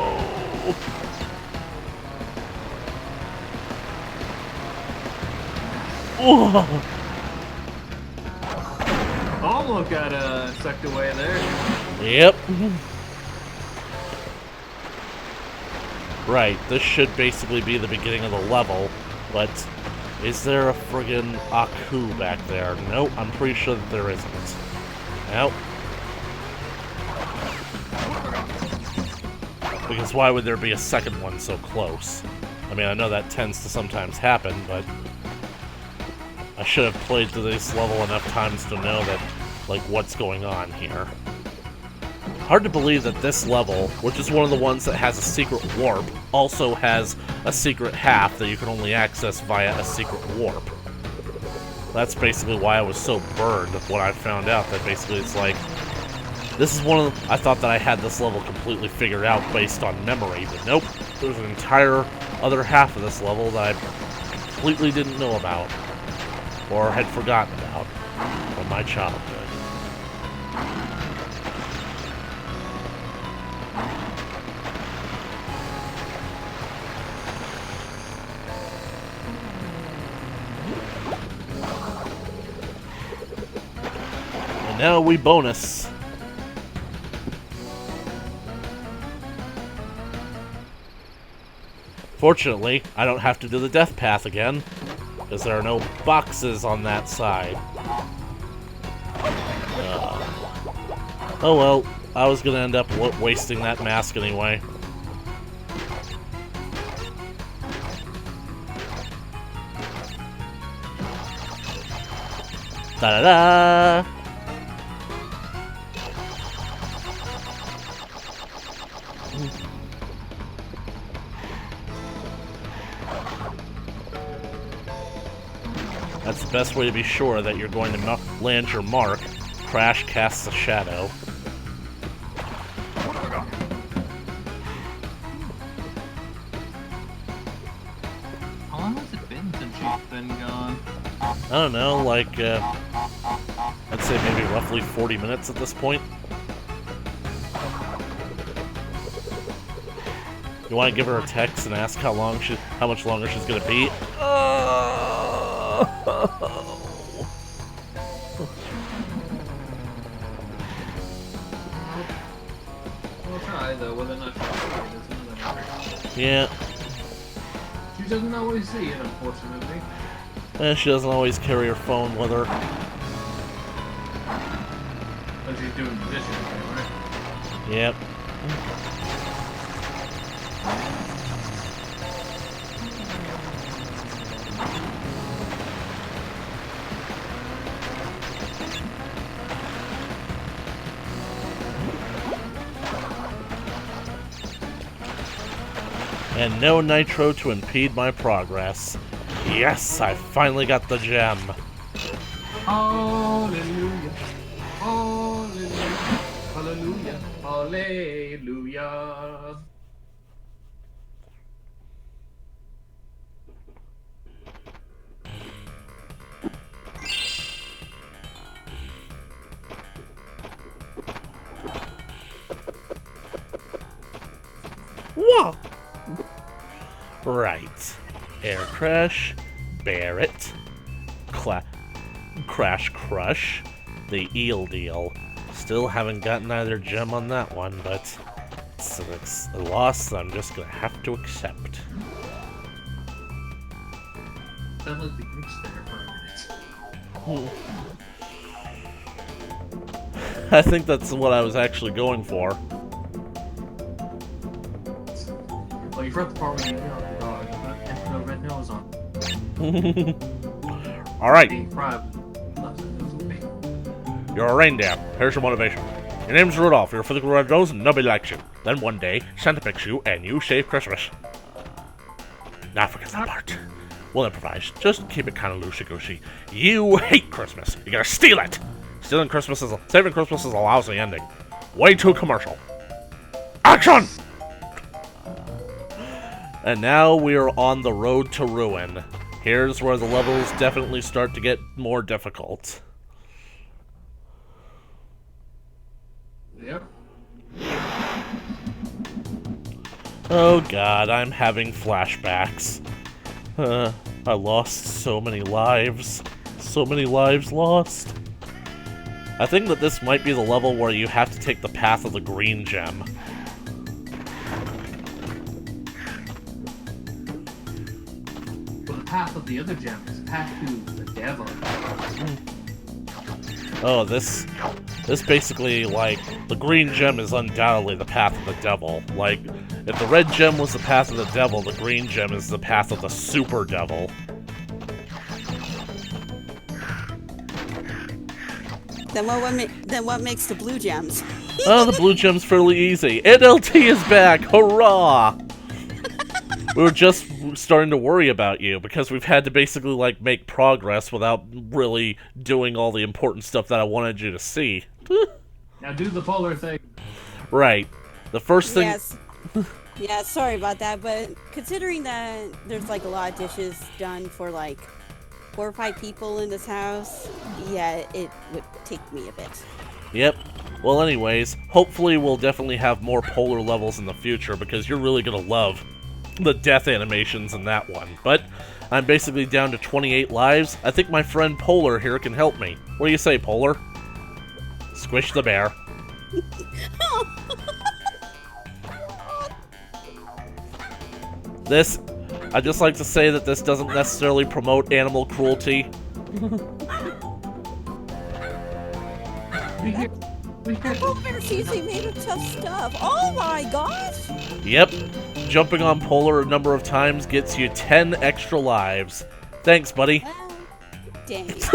Whoa. Almost got sucked away there. Yep. Right, this should basically be the beginning of the level, but is there a friggin' Aku back there? Nope, I'm pretty sure that there isn't. Nope. Because why would there be a second one so close? I mean, I know that tends to sometimes happen, but I should have played through this level enough times to know that, like, what's going on here. Hard to believe that this level, which is one of the ones that has a secret warp, also has a secret half that you can only access via a secret warp. That's basically why I was so burned when I found out that basically it's like, this is one of the, I thought that I had this level completely figured out based on memory, but nope, there's an entire other half of this level that I completely didn't know about, or had forgotten about from my childhood. And now we bonus. Fortunately, I don't have to do the death path again, because there are no boxes on that side. Oh well, I was gonna end up wasting that mask anyway. Da-da-da! That's the best way to be sure that you're going to land your mark. Crash casts a shadow. How long has it been since you've been gone? I don't know, like, I'd say maybe roughly 40 minutes at this point. You want to give her a text and ask how much longer she's gonna be? We'll try though, whether or not she'll see it is another matter. Yeah. She doesn't always see it, unfortunately. She doesn't always carry her phone with her. But she's doing the dishes, right? Yep. And no nitro to impede my progress. Yes, I finally got the gem. Hallelujah. Hallelujah. Hallelujah. Hallelujah. Whoa! Right. Air crash, Barrett, crash crush, the eel deal. Still haven't gotten either gem on that one, but it's a loss that I'm just gonna have to accept. felt like the glitch there for a minute. I think that's what I was actually going for. Well, you forgot the part where you yelled at the dog and put a red nose on. Alright, Being proud. Left the nose with me. you're a reindeer. Here's your motivation. Your name's Rudolph, you're a physical red nose, and nobody likes you. Then one day, Santa picks you, and you save Christmas. Now forget that part. We'll improvise. Just keep it kind of loosey-goosey. You hate Christmas. You gotta steal it. Saving Christmas is a lousy ending. Way too commercial. Action! And now we are on the road to ruin. Here's where the levels definitely start to get more difficult. Yep. Oh god, I'm having flashbacks. I lost so many lives. So many lives lost. I think that this might be the level where you have to take the path of the green gem. Well, the path of the other gem is path to the devil. Oh, this basically, like, the green gem is undoubtedly the path of the devil. Like, if the red gem was the path of the devil, the green gem is the path of the super devil. Then what makes the blue gems? Oh, the blue gem's fairly easy. And LT is back! Hurrah! We were just starting to worry about you, because we've had to basically, like, make progress without really doing all the important stuff that I wanted you to see. Now do the polar thing. Right. The first thing... Yes. Yeah, sorry about that, but considering that there's like a lot of dishes done for like 4 or 5 people in this house, yeah, it would take me a bit. Yep. Well, anyways, hopefully we'll definitely have more polar levels in the future, because you're really gonna love the death animations in that one. But I'm basically down to 28 lives. I think my friend Polar here can help me. What do you say, Polar? Squish the bear. I'd just like to say that this doesn't necessarily promote animal cruelty. Polar bear's usually made of tough stuff. Oh my gosh! Yep. Jumping on Polar a number of times gets you 10 extra lives. Thanks, buddy. Dang. He's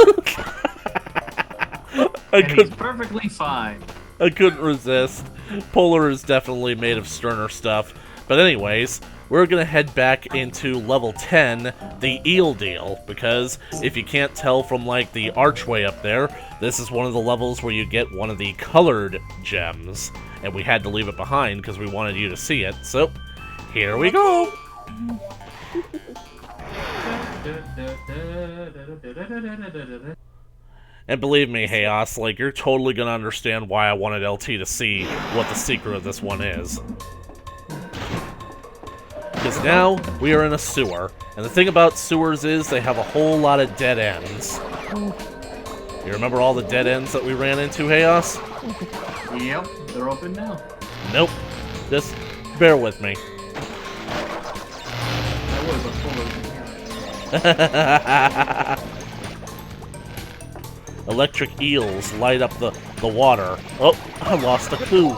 perfectly fine. I couldn't resist. Polar is definitely made of sterner stuff. But anyways, we're gonna head back into level 10, the eel deal, because if you can't tell from like the archway up there, this is one of the levels where you get one of the colored gems, and we had to leave it behind because we wanted you to see it. So here we go. And believe me, Chaos, like, you're totally gonna understand why I wanted LT to see what the secret of this one is. Because now, we are in a sewer. And the thing about sewers is, they have a whole lot of dead ends. You remember all the dead ends that we ran into, Chaos? Yep, they're open now. Nope. Just bear with me. That was a full Electric eels light up the water. Oh, I lost a clue.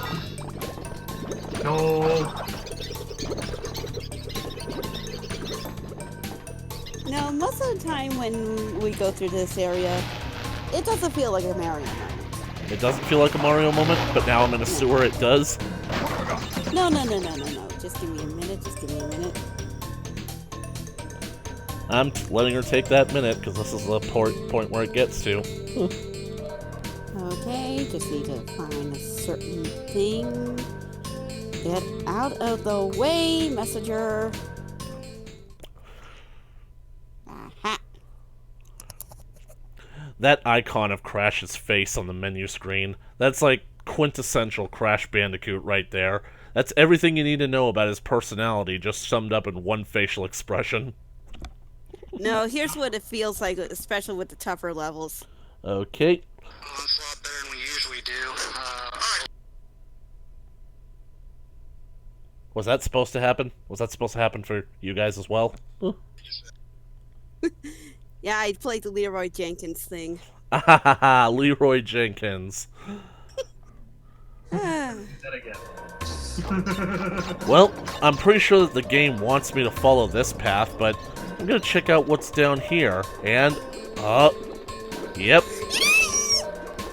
No. No, most of the time when we go through this area, it doesn't feel like a Mario moment. It doesn't feel like a Mario moment, but now I'm in a sewer, it does. No. Just give me a minute. I'm letting her take that minute, because this is the point where it gets to. Okay, just need to find a certain thing. Get out of the way, messenger. Aha. That icon of Crash's face on the menu screen, that's like quintessential Crash Bandicoot right there. That's everything you need to know about his personality, just summed up in one facial expression. No, here's what it feels like, especially with the tougher levels. Okay. Well, it's a lot better than we usually do. Alright. Was that supposed to happen? Was that supposed to happen for you guys as well? Yeah, I played the Leroy Jenkins thing. Leroy Jenkins. Ah, That again. Well, I'm pretty sure that the game wants me to follow this path, but I'm gonna check out what's down here. And, yep.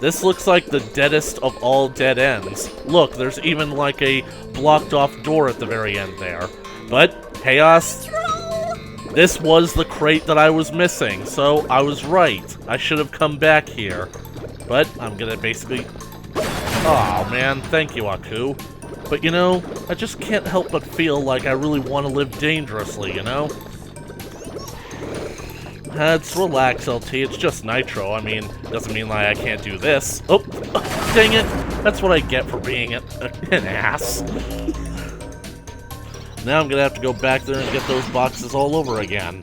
This looks like the deadest of all dead ends. Look, there's even like a blocked off door at the very end there. But, Chaos, this was the crate that I was missing, so I was right. I should have come back here. But I'm gonna basically... Aw, man, thank you, Aku. But you know, I just can't help but feel like I really want to live dangerously, you know? Let's relax, LT. It's just Nitro. I mean, doesn't mean like I can't do this. Oh, dang it! That's what I get for being an ass. Now I'm gonna have to go back there and get those boxes all over again.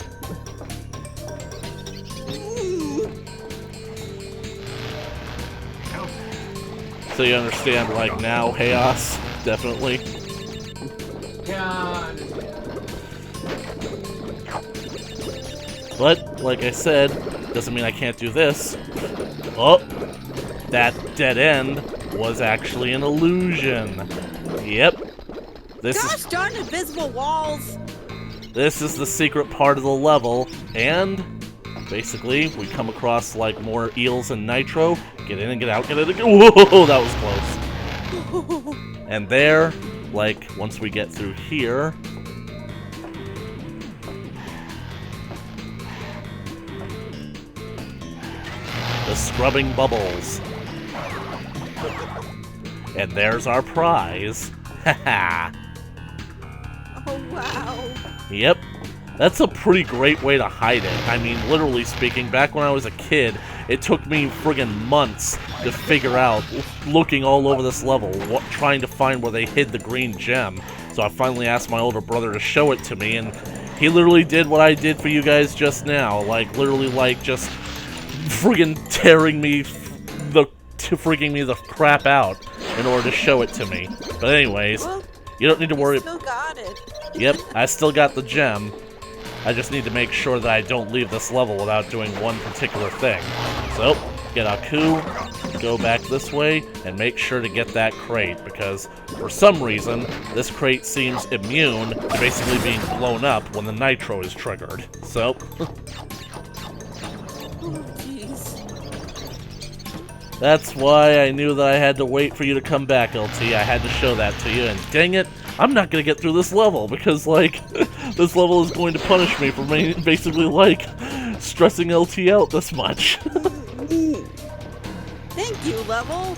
So you understand, like, now, Chaos? Definitely. Yeah. But, like I said, doesn't mean I can't do this. Oh! That dead end was actually an illusion. Yep. gosh darn invisible walls! This is the secret part of the level, and basically we come across like more eels and Nitro. Get in and get out, get in and get... Whoa, that was close. And there, like, once we get through here... The scrubbing bubbles. And there's our prize. Haha. Oh, wow. Yep. That's a pretty great way to hide it. I mean, literally speaking, back when I was a kid, it took me friggin' months to figure out, looking all over this level, trying to find where they hid the green gem. So I finally asked my older brother to show it to me, and he literally did what I did for you guys just now. Like, literally, like, just friggin' tearing me the crap out in order to show it to me. But anyways, Well, you don't need to worry. still got it. Yep, I still got the gem. I just need to make sure that I don't leave this level without doing one particular thing. So, get Aku, go back this way, and make sure to get that crate, because for some reason, this crate seems immune to basically being blown up when the Nitro is triggered. So, Oh, jeez. that's why I knew that I had to wait for you to come back, LT. I had to show that to you, and dang it, I'm not gonna get through this level, because, like, this level is going to punish me for basically, like, stressing LT out this much. Thank you, level.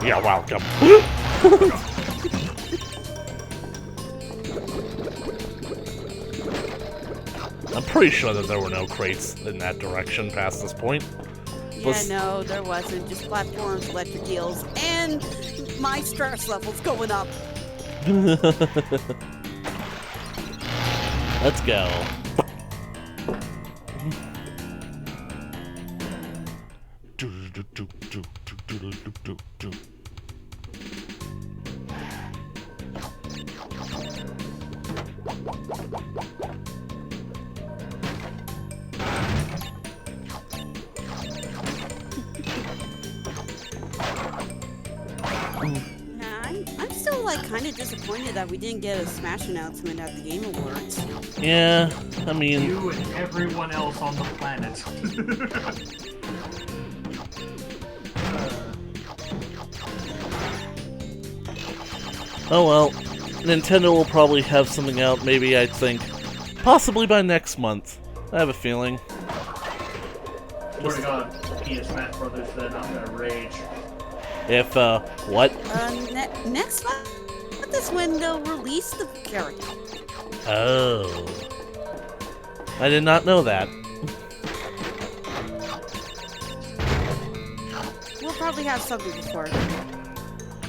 You're welcome. I'm pretty sure that there were no crates in that direction past this point. Yeah, no, there wasn't. Just platforms, electric eels, and my stress level's going up. Let's go. Nah, I'm still like kind of disappointed that we didn't get a Smash announcement at the Game Awards. Yeah, I mean... You and everyone else on the planet. Oh well, Nintendo will probably have something out, maybe, I think, possibly by next month. I have a feeling. Swear to God, PS Smash Brothers, then I'm gonna rage. If, what? Next month, this window release the character. Oh. I did not know that. We'll probably have something before.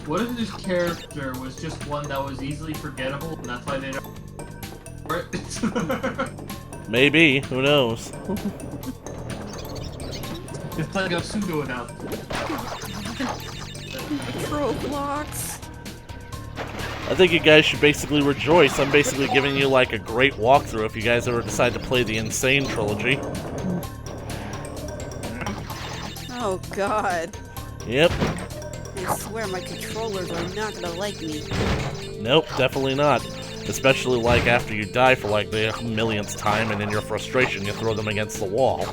What if this character was just one that was easily forgettable, and that's why they don't... Maybe, who knows? It's like a pseudo announcement. Roblox. I think you guys should basically rejoice. I'm basically giving you like a great walkthrough if you guys ever decide to play the Insane trilogy. Oh god. Yep. I swear my controllers are not gonna like me. Nope, definitely not. Especially like after you die for like the millionth time and in your frustration you throw them against the wall.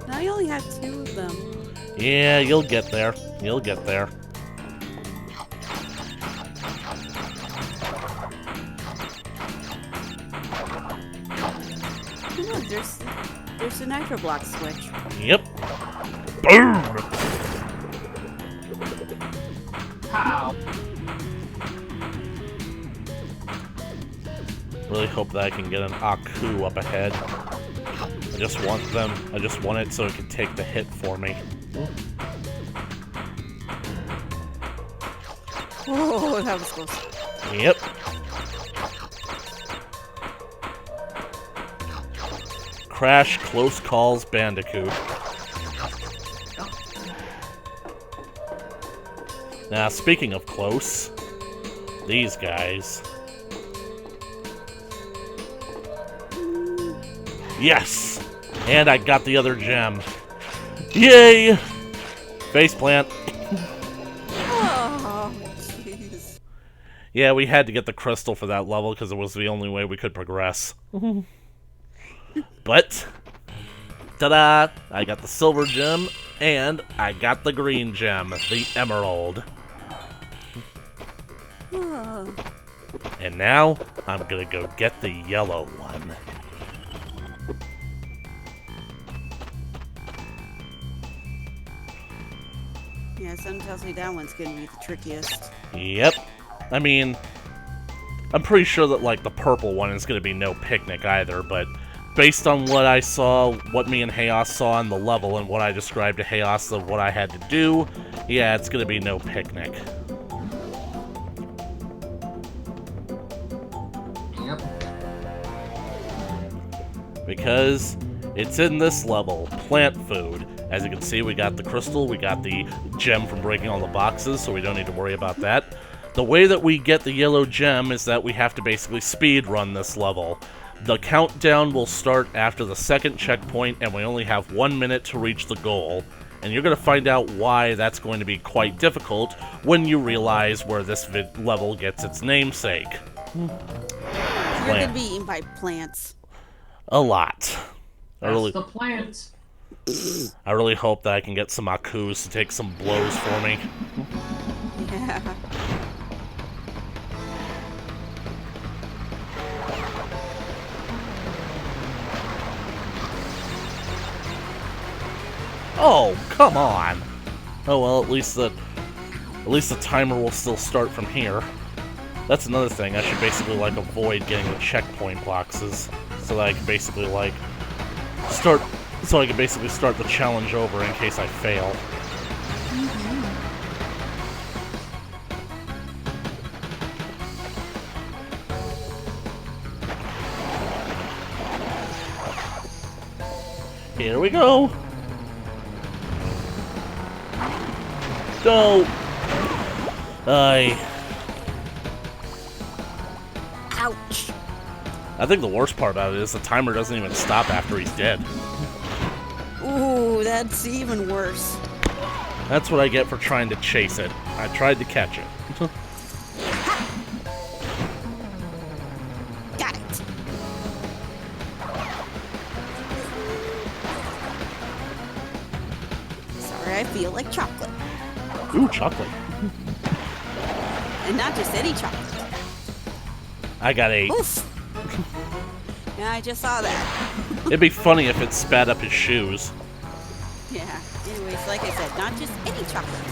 I only have 2 of them. Yeah, you'll get there. You'll get there. Oh, look, there's the nitro block switch. Yep. Boom! Pow! Really hope that I can get an Aku up ahead. I just want it so it can take the hit for me. Oh, that was close. Yep. Crash Close Calls Bandicoot. Now, speaking of close, these guys. Yes! And I got the other gem. Yay! Faceplant. Oh, jeez. Yeah, we had to get the crystal for that level because it was the only way we could progress. But, ta-da! I got the silver gem, and I got the green gem, the emerald. Oh. And now, I'm gonna go get the yellow one. Yeah, something tells me that one's gonna be the trickiest. Yep. I mean, I'm pretty sure that, like, the purple one is gonna be no picnic either, but based on what I saw, what me and Hayos saw on the level, and what I described to Hayos of what I had to do, yeah, it's gonna be no picnic. Yep. Because it's in this level, plant food. As you can see, we got the crystal, we got the gem from breaking all the boxes, so we don't need to worry about that. The way that we get the yellow gem is that we have to basically speed run this level. The countdown will start after the second checkpoint, and we only have 1 minute to reach the goal. And you're going to find out why that's going to be quite difficult when you realize where this level gets its namesake. You're gonna be eaten by plants. A lot. That's the plant. I really hope that I can get some Akus to take some blows for me. Yeah. Oh, come on! Oh well, at least the timer will still start from here. That's another thing. I should basically like avoid getting the checkpoint boxes, so that I can basically like start the challenge over in case I fail. Here we go. Go. Ouch. I think the worst part about it is the timer doesn't even stop after he's dead. Ooh, that's even worse. That's what I get for trying to chase it. I tried to catch it. Got it. Sorry, I feel like chocolate. Ooh, chocolate. And not just any chocolate. I got 8. Oof. Yeah, I just saw that. It'd be funny if it spat up his shoes. Yeah. Anyways, like I said, not just any chocolate.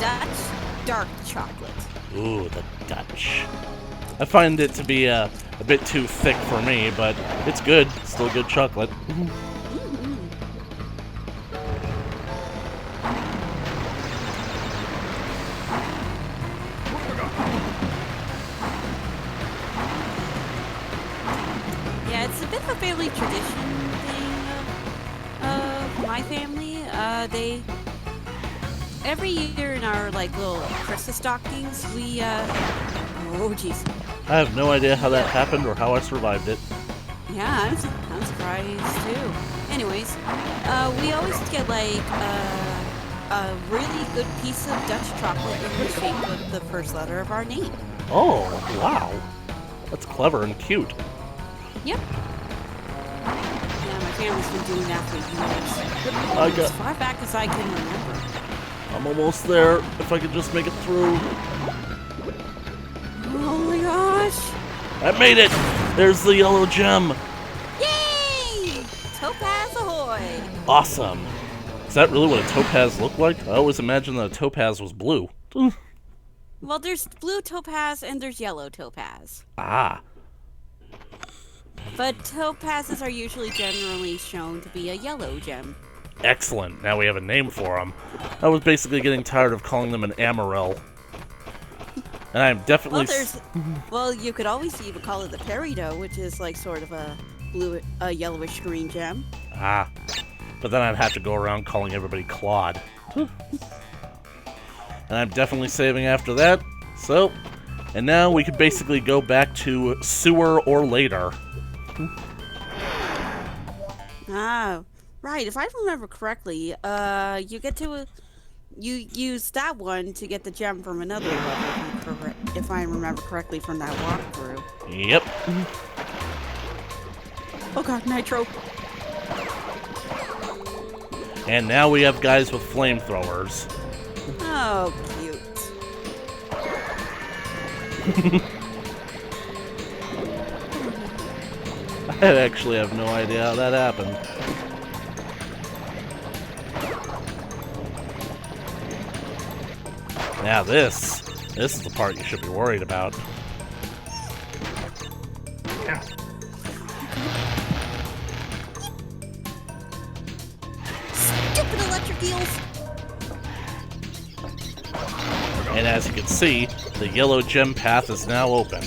Dutch dark chocolate. Ooh, the Dutch. I find it to be a bit too thick for me, but it's good. Still good chocolate. Yeah, it's a bit of a family tradition thing of my family. every year in our like little Christmas stockings, we oh jeez. I have no idea how that happened or how I survived it. Yeah, I'm surprised too. Anyways, we always get like a really good piece of Dutch chocolate in the shape of the first letter of our name. Oh, wow. That's clever and cute. Yep. Yeah, my family's been doing that for years. As far back as I can remember. I'm almost there. If I could just make it through. Oh my gosh! I made it! There's the yellow gem. Yay! Topaz ahoy! Awesome. Is that really what a topaz looked like? I always imagined that a topaz was blue. Well, there's blue topaz and there's yellow topaz. Ah. But topazes are usually generally shown to be a yellow gem. Excellent. Now we have a name for them. I was basically getting tired of calling them an amarel. And I'm definitely... Well, you could always even call it the peridot, which is like sort of a yellowish green gem. Ah. But then I'd have to go around calling everybody Claude. And I'm definitely saving after that. So, and now we could basically go back to sewer or later. Ah, right. If I remember correctly, you get to... You use that one to get the gem from another level, if I remember correctly from that walkthrough. Yep. Oh god, nitro. And now we have guys with flamethrowers. Oh, cute. I actually have no idea how that happened. Now this is the part you should be worried about. Stupid electric eels! And as you can see, the yellow gem path is now open.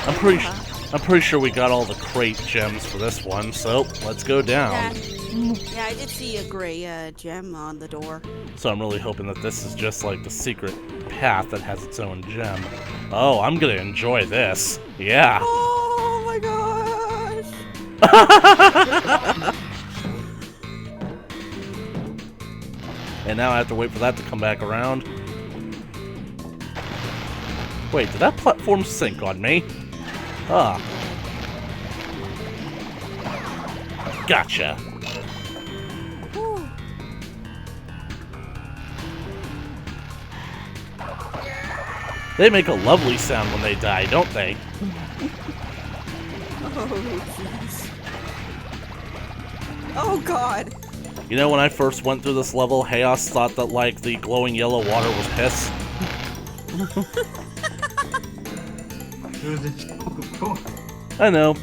I'm pretty sure we got all the crate gems for this one, so let's go down. Yeah, I did see a gray gem on the door. So I'm really hoping that this is just like the secret path that has its own gem. Oh, I'm gonna enjoy this. Yeah. Oh my gosh! And now I have to wait for that to come back around. Wait, did that platform sink on me? Ah. Gotcha. They make a lovely sound when they die, don't they? Oh, jeez. Oh, God. You know, when I first went through this level, Chaos thought that, like, the glowing yellow water was piss. It was a joke, of course. I know.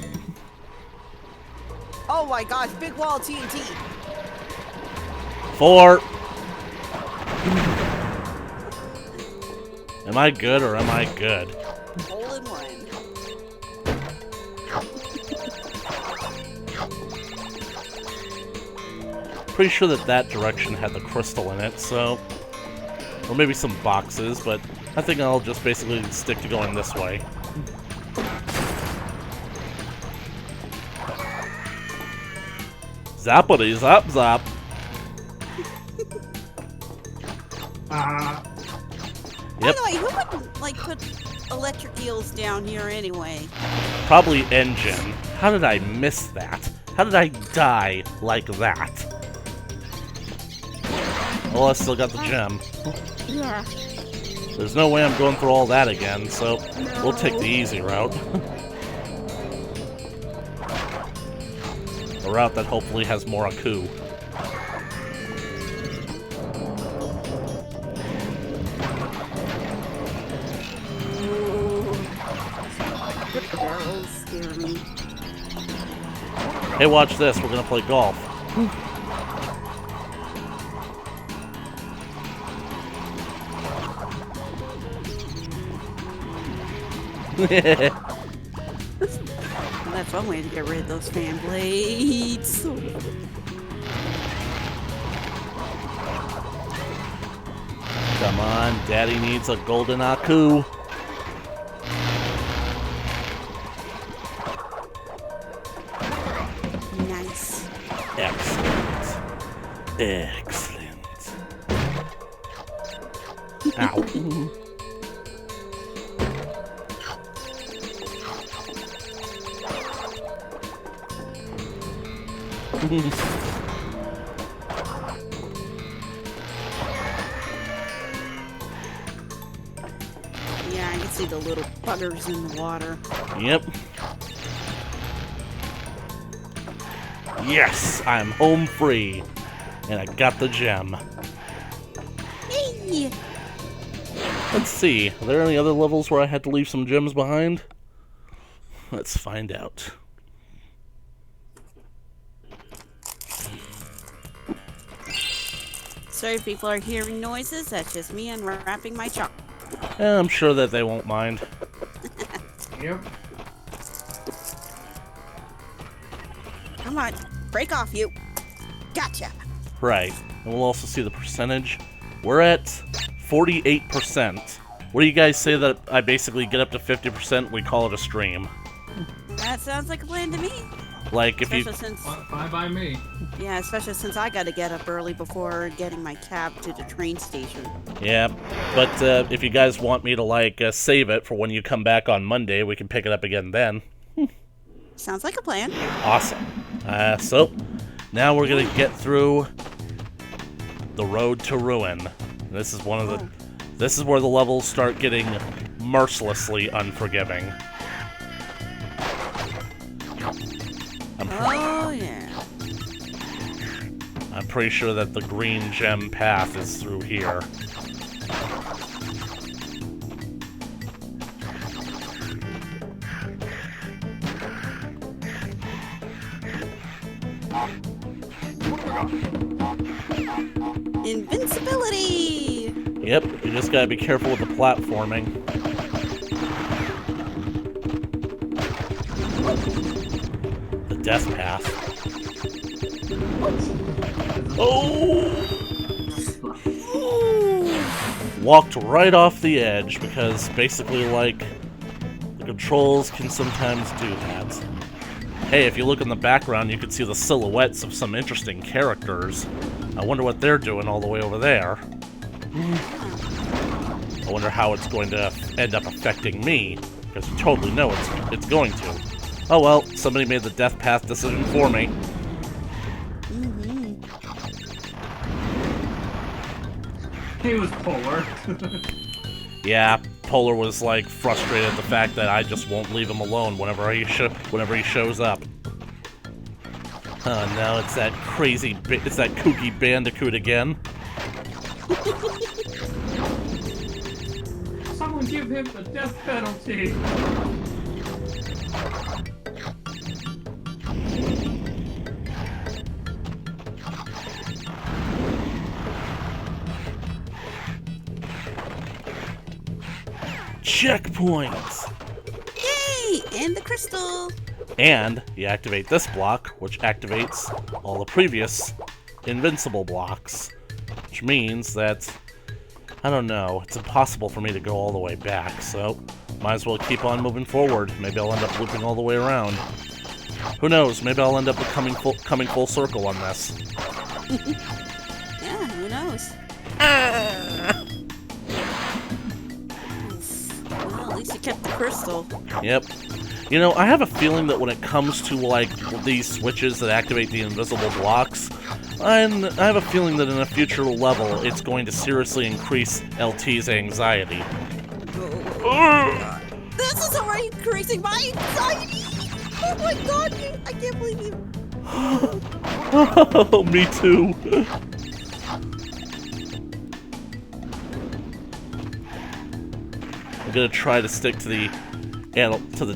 Oh my gosh, big wall TNT. 4. Am I good or am I good? Hole in one. Pretty sure that direction had the crystal in it, so... Or maybe some boxes, but I think I'll just basically stick to going this way. Zappity zap zap. By the way, who would like put electric eels down here anyway? Probably engine. How did I miss that? How did I die like that? Well, I still got the gem. Yeah. There's no way I'm going through all that again, so we'll take the easy route. A route that hopefully has more Aku. Barrels scare me. Hey, watch this. We're gonna play golf. That's one way to get rid of those fan blades. Come on, Daddy needs a golden Aku. Nice. Excellent. Excellent. Ow. Yeah, I can see the little buggers in the water. Yep. Yes, I'm home free. And I got the gem. Hey! Let's see, are there any other levels where I had to leave some gems behind? Let's find out. Sorry if people are hearing noises. That's just me unwrapping my chocolate. I'm sure that they won't mind. Yep. Come on, break off, you. Gotcha. Right, and we'll also see the percentage. We're at 48%. What do you guys say that I basically get up to 50%, we call it a stream? That sounds like a plan to me. Like, if you... Especially since, Bye by me. yeah, especially since I gotta get up early before getting my cab to the train station. Yeah, but if you guys want me to, like, save it for when you come back on Monday, we can pick it up again then. Sounds like a plan. Awesome. So, now we're gonna get through the road to ruin. This is one of the... This is where the levels start getting mercilessly unforgiving. Oh, yeah. I'm pretty sure that the green gem path is through here. Invincibility! Yep, you just gotta be careful with the platforming. The death path. Oh! Walked right off the edge because basically, like, the controls can sometimes do that. Hey, if you look in the background, you can see the silhouettes of some interesting characters. I wonder what they're doing all the way over there. I wonder how it's going to end up affecting me, because you totally know it's going to. Oh well, somebody made the death path decision for me. He was polar. Yeah, Polar was like frustrated at the fact that I just won't leave him alone whenever he shows up. Now it's that it's that kooky bandicoot again. Someone give him the death penalty. Checkpoints! Yay! And the crystal! And you activate this block, which activates all the previous invincible blocks. Which means that, I don't know, it's impossible for me to go all the way back, so might as well keep on moving forward. Maybe I'll end up looping all the way around. Who knows, maybe I'll end up coming full circle on this. Yeah, who knows? Well, at least you kept the crystal. Yep. You know, I have a feeling that when it comes to, like, these switches that activate the invisible blocks, I have a feeling that in a future level, it's going to seriously increase LT's anxiety. This is already increasing my anxiety! Oh my god, I can't believe you. Oh, me too. I'm gonna try to stick to the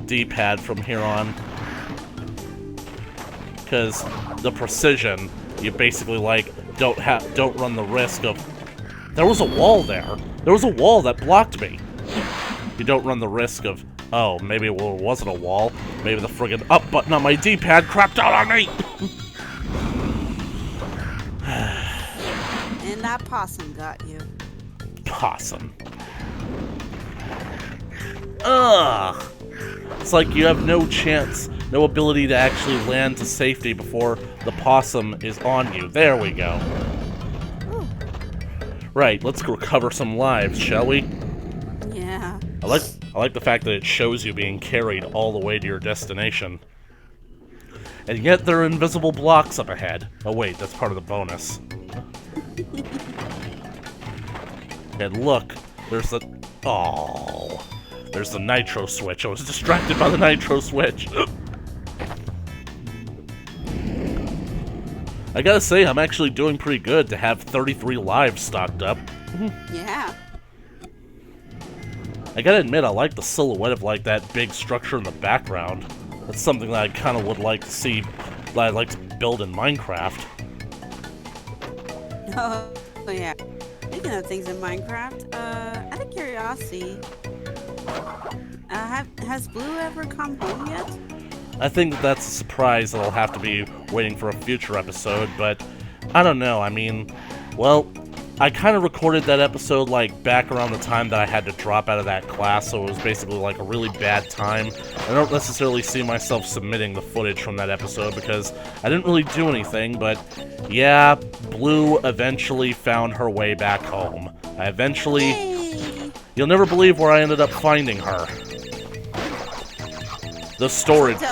D-pad from here on, because the precision, you basically like don't run the risk of. There was a wall there. There was a wall that blocked me. You don't run the risk of. Oh, maybe it wasn't a wall. Maybe the friggin' up button on my D-pad crapped out on me. And that possum got you. possum. Ugh! It's like you have no chance, no ability to actually land to safety before the possum is on you. There we go. Right, let's recover some lives, shall we? Yeah. I like the fact that it shows you being carried all the way to your destination. And yet there are invisible blocks up ahead. Oh wait, that's part of the bonus. And look, there's the... Oh, there's the nitro switch. I was distracted by the nitro switch. I gotta say, I'm actually doing pretty good to have 33 lives stocked up. Yeah. I gotta admit, I like the silhouette of like that big structure in the background. That's something that I kind of would like to see, that I'd like to build in Minecraft. Oh, yeah. Speaking of things in Minecraft, out of curiosity, has Blue ever come home yet? I think that's a surprise that'll have to be waiting for a future episode, but I don't know, I mean, well, I kind of recorded that episode like back around the time that I had to drop out of that class, so it was basically like a really bad time. I don't necessarily see myself submitting the footage from that episode because I didn't really do anything, but yeah, Blue eventually found her way back home. Yay! You'll never believe where I ended up finding her. The storage... You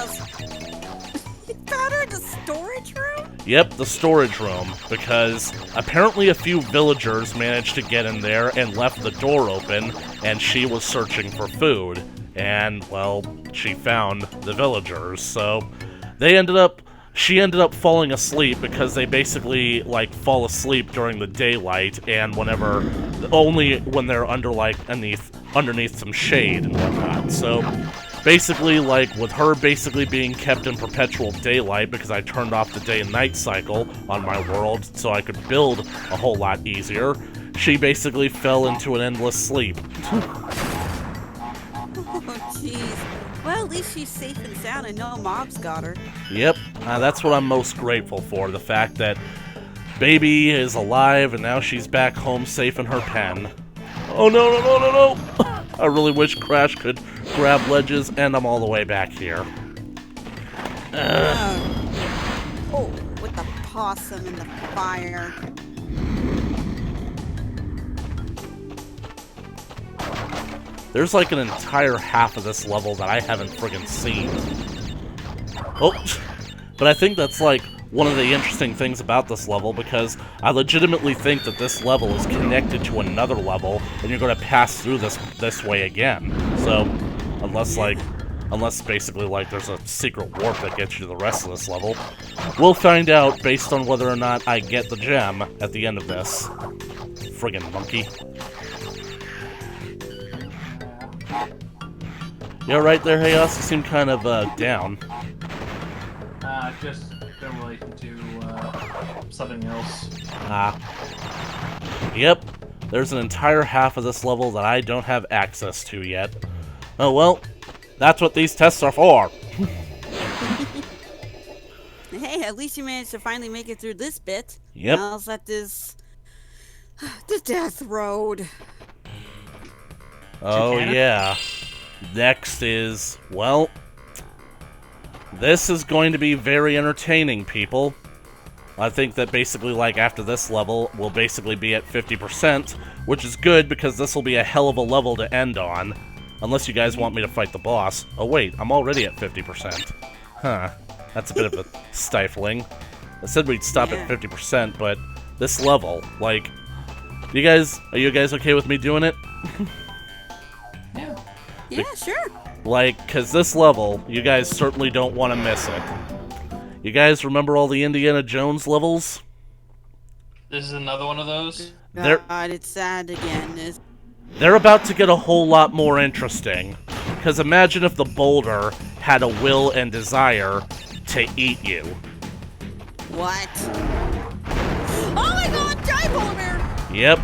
found her in the storage room? Yep, the storage room, because apparently a few villagers managed to get in there and left the door open, and she was searching for food. And, well, she found the villagers, so she ended up falling asleep because they basically, like, fall asleep during the daylight and only when they're underneath some shade and whatnot, so... Basically, like, with her basically being kept in perpetual daylight because I turned off the day and night cycle on my world so I could build a whole lot easier, she basically fell into an endless sleep. Oh, jeez. Well, at least she's safe and sound and no mobs got her. Yep, that's what I'm most grateful for, the fact that baby is alive and now she's back home safe in her pen. Oh no, no, no, no, no! I really wish Crash could grab ledges, and I'm all the way back here. Oh, with the possum and the fire. There's like an entire half of this level that I haven't friggin' seen. Oh, but I think that's like one of the interesting things about this level, because I legitimately think that this level is connected to another level, and you're going to pass through this way again. So, unless basically like there's a secret warp that gets you to the rest of this level, we'll find out based on whether or not I get the gem at the end of this. Friggin' monkey. You alright there, Hayos? You seem kind of down. Just in relation to something else. Yep. There's an entire half of this level that I don't have access to yet. Oh well, that's what these tests are for. Hey, at least you managed to finally make it through this bit. Yep. Now let this... the death road. Oh yeah. Next is, well... This is going to be very entertaining, people. I think that basically, like, after this level, we'll basically be at 50%, which is good because this will be a hell of a level to end on. Unless you guys want me to fight the boss. Oh wait, I'm already at 50%. Huh. That's a bit of a stifling. I said we'd stop at 50%, but this level, like... are you guys okay with me doing it? Yeah. Yeah, sure. Like, because this level, you guys certainly don't want to miss it. You guys remember all the Indiana Jones levels? This is another one of those? God, it's sad again. They're about to get a whole lot more interesting. Because imagine if the boulder had a will and desire to eat you. What? Oh my god, giant polar bear! Yep.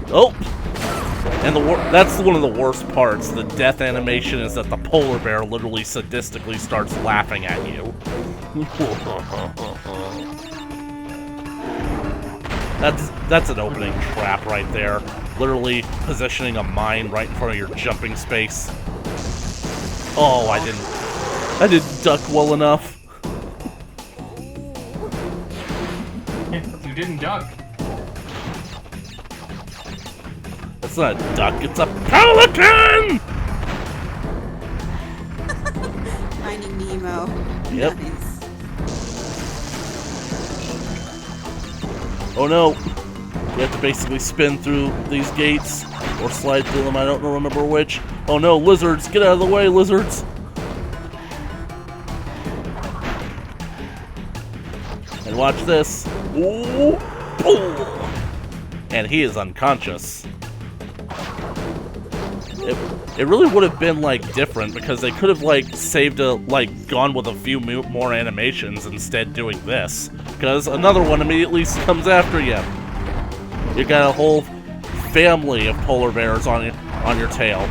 Oh! And that's one of the worst parts. The death animation is that the polar bear literally sadistically starts laughing at you. That's an opening trap right there. Literally positioning a mine right in front of your jumping space. Oh, I didn't duck well enough. You didn't duck. It's not a duck, it's a pelican! Finding Nemo. Yep. Nice. Oh no! You have to basically spin through these gates or slide through them. I don't remember which. Oh no, lizards! Get out of the way, lizards! And watch this. Ooh, boom! And he is unconscious. It really would have been like different because they could have like saved gone with a few more animations instead doing this. Because another one immediately comes after you. You got a whole family of polar bears on your tail.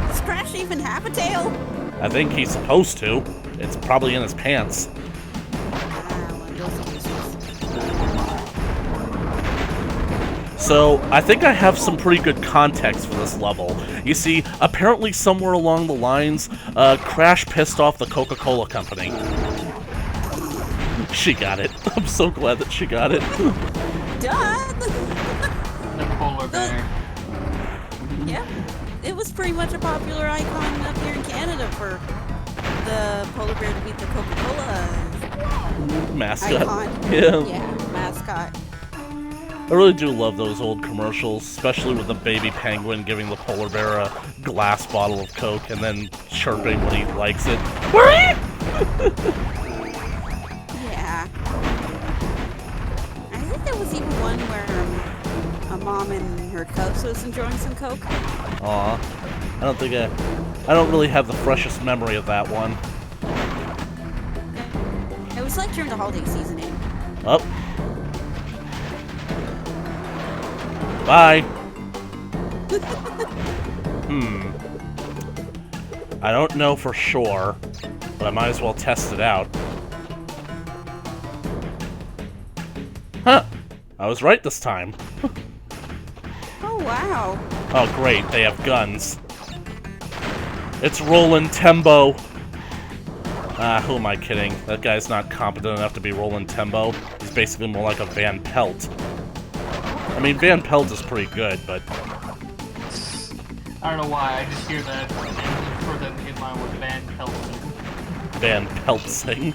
Does Crash even have a tail? I think he's supposed to. It's probably in his pants. One of those cases. So, I think I have some pretty good context for this level. You see, apparently somewhere along the lines, Crash pissed off the Coca-Cola company. She got it. I'm so glad that she got it. Done! The polar bear. Yeah. It was pretty much a popular icon up here in Canada for the polar bear to beat the Coca-Cola Mascot. icon. Yeah. Mascot. I really do love those old commercials, especially with the baby penguin giving the polar bear a glass bottle of Coke and then chirping when he likes it. Yeah. I think there was even one where a mom and her cubs was enjoying some Coke. Aw. I don't really have the freshest memory of that one. It was like during the holiday season. Up. Bye. I don't know for sure, but I might as well test it out. Huh. I was right this time. Oh, wow. Oh, great. They have guns. It's Roland Tembo. Who am I kidding? That guy's not competent enough to be Roland Tembo. He's basically more like a Van Pelt. I mean, Van Pelt is pretty good, but... I don't know why, I just hear that and for them in line with Van Helsing. Van Peltsing.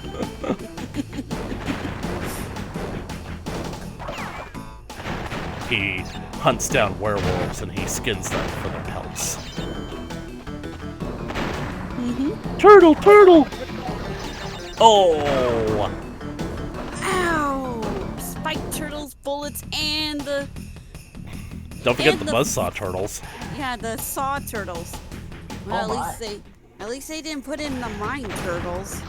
He hunts down werewolves and he skins them for their pelts. Turtle, turtle! Oh! Ow! Spiked turtles, bullets, and the... Don't forget and the buzzsaw turtles. Yeah, the saw turtles. Well, at least they didn't put in the mine turtles.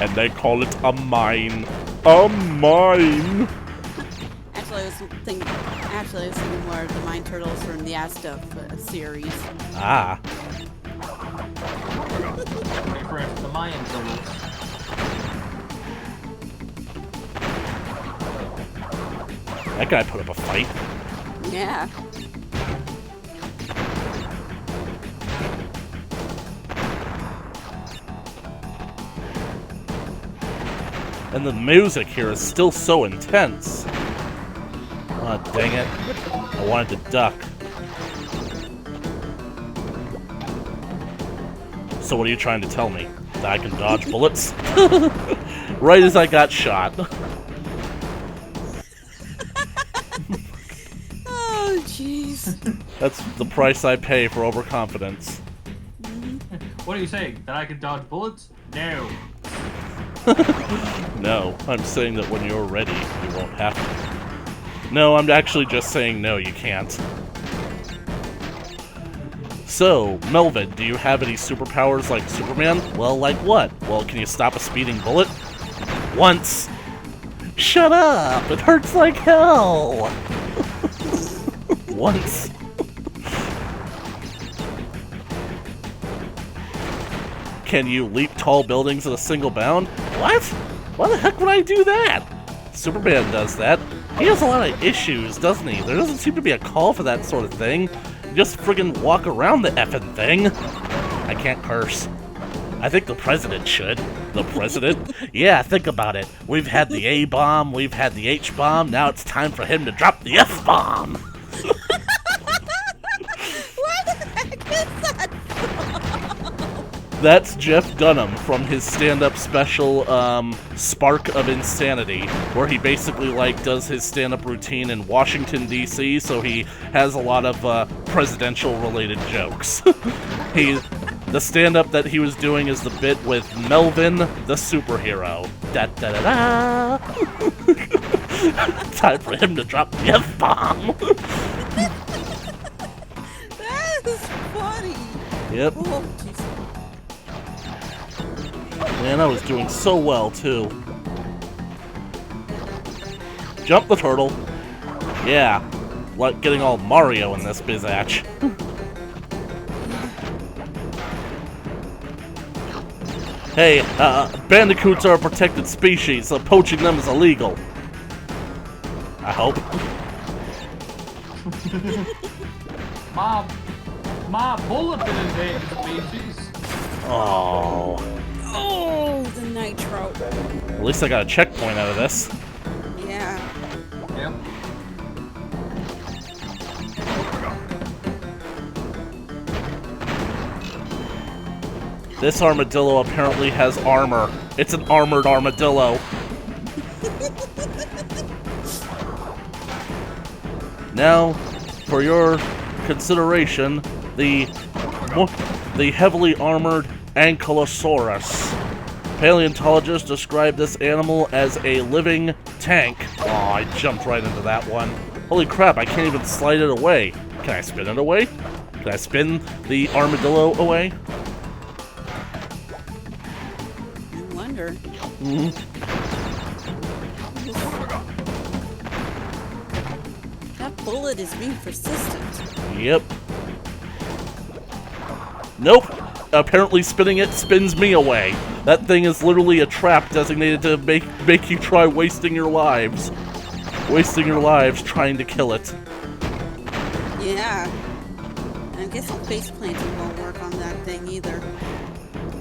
And they call it a mine. A mine! Actually, I was thinking more of the mine turtles from the Asta series. Ah. Reference to the Mayan turtles. That guy put up a fight. Yeah. And the music here is still so intense. Aw, dang it. I wanted to duck. So what are you trying to tell me? That I can dodge bullets? Right as I got shot. Oh, jeez. That's the price I pay for overconfidence. What are you saying? That I can dodge bullets? No. No, I'm saying that when you're ready, you won't have to. No, I'm actually just saying no, you can't. So, Melvin, do you have any superpowers like Superman? Well, like what? Well, can you stop a speeding bullet? Once! Shut up! It hurts like hell! Once. Can you leap tall buildings in a single bound? What? Why the heck would I do that? Superman does that. He has a lot of issues, doesn't he? There doesn't seem to be a call for that sort of thing. You just friggin' walk around the effing thing. I can't curse. I think the president should. The president? Yeah, think about it. We've had the A-bomb, we've had the H-bomb, now it's time for him to drop the F-bomb! What the heck is that? That's Jeff Dunham from his stand-up special, Spark of Insanity, where he basically, like, does his stand-up routine in Washington, D.C., so he has a lot of, presidential-related jokes. The stand-up that he was doing is the bit with Melvin, the superhero. Da-da-da-da! Time for him to drop the F-bomb! That is funny. Yep. Oh, jeez. Man, I was doing so well, too. Jump the turtle. Yeah. Like getting all Mario in this bizatch. Hey, bandicoots are a protected species, so poaching them is illegal. I hope. My bullet been invaded species. Oh. Oh, the nitro. At least I got a checkpoint out of this. Yeah. Yep. This armadillo apparently has armor. It's an armored armadillo. Now, for your consideration, the heavily armored Ankylosaurus. Paleontologists describe this animal as a living tank. Oh, I jumped right into that one. Holy crap, I can't even slide it away. Can I spin it away? Can I spin the armadillo away? I wonder. That bullet is being persistent. Yep. Nope. Apparently spinning it spins me away. That thing is literally a trap designated to make you try wasting your lives. Wasting your lives trying to kill it. Yeah. I guess face planting won't work on that thing either.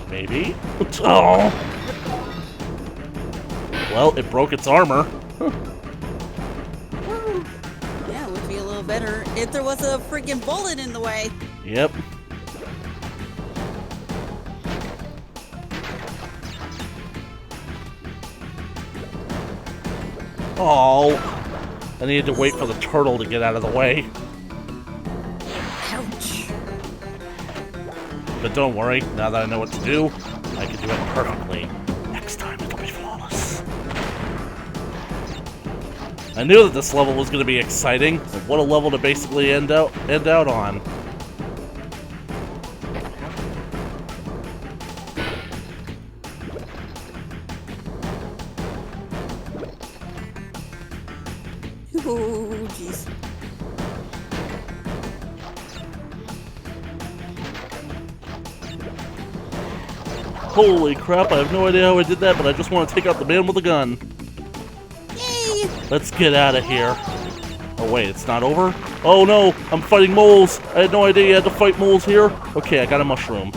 Maybe? Oh. Well, it broke its armor. Yeah, it would be a little better if there was a freaking bullet in the way. Yep. Oh, I needed to wait for the turtle to get out of the way. Ouch. But don't worry, now that I know what to do, I can do it perfectly. Next time it'll be flawless. I knew that this level was going to be exciting. What a level to basically end out on. Oh, jeez. Holy crap, I have no idea how I did that, but I just want to take out the man with a gun. Yay! Let's get out of here. Oh wait, it's not over? Oh no, I'm fighting moles. I had no idea you had to fight moles here. Okay, I got a mushroom.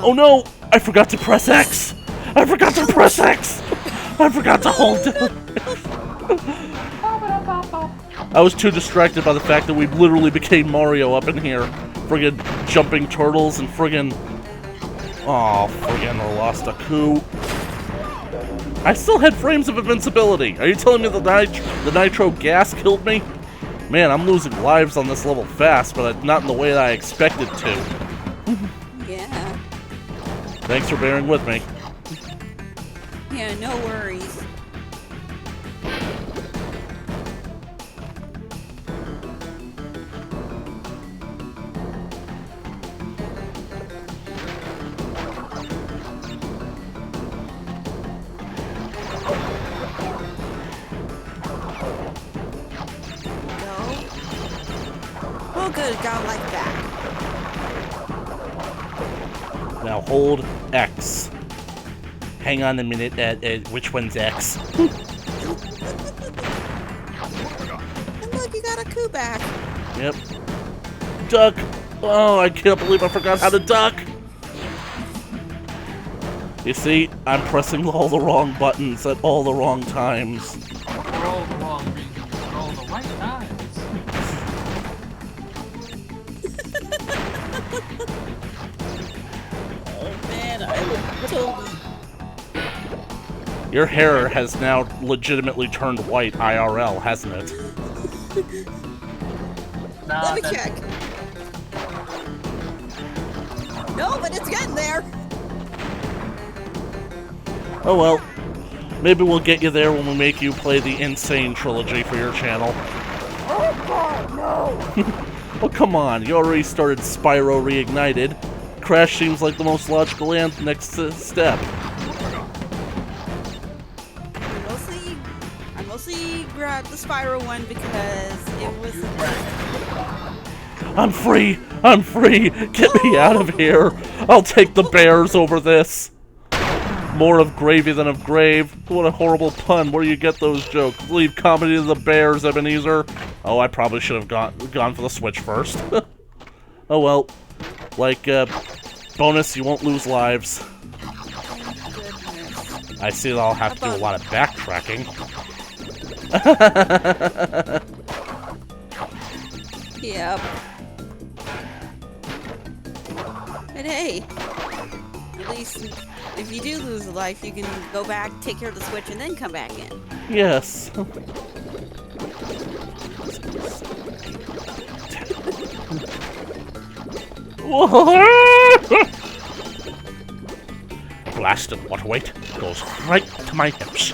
Oh no, I forgot to press X. I forgot to press X. I forgot to hold down. I was too distracted by the fact that we literally became Mario up in here. Friggin' jumping turtles and friggin'... Oh, friggin' I lost a coup. I still had frames of invincibility. Are you telling me the nitro gas killed me? Man, I'm losing lives on this level fast, but not in the way that I expected to. Yeah. Thanks for bearing with me. Yeah, no worries. Oh, good, got like that. Now hold X. Hang on a minute. Which one's X? And look, you got a coup back. Yep. Duck. Oh, I can't believe I forgot how to duck. You see, I'm pressing all the wrong buttons at all the wrong times. For all the wrong reasons, at all the right times. Oh man, I totally. Your hair has now legitimately turned white IRL, hasn't it? Nah, Let me that's- check. No, but it's getting there. Oh well. Maybe we'll get you there when we make you play the Insane trilogy for your channel. Oh God, no! Well, come on. You already started Spyro Reignited. Crash seems like the most logical next step. I mostly grabbed the Spyro one because it was. I'm free! I'm free! Get me out of here! I'll take the bears over this! More of gravy than of grave. What a horrible pun. Where do you get those jokes? Leave comedy to the bears, Ebenezer. Oh, I probably should have gone for the Switch first. Oh well. Like, bonus, you won't lose lives. Goodness. I see that I'll have to do a lot of backtracking. Yep. But hey, at least if you do lose a life, you can go back, take care of the Switch, and then come back in. Yes. Blasted water weight goes right to my hips.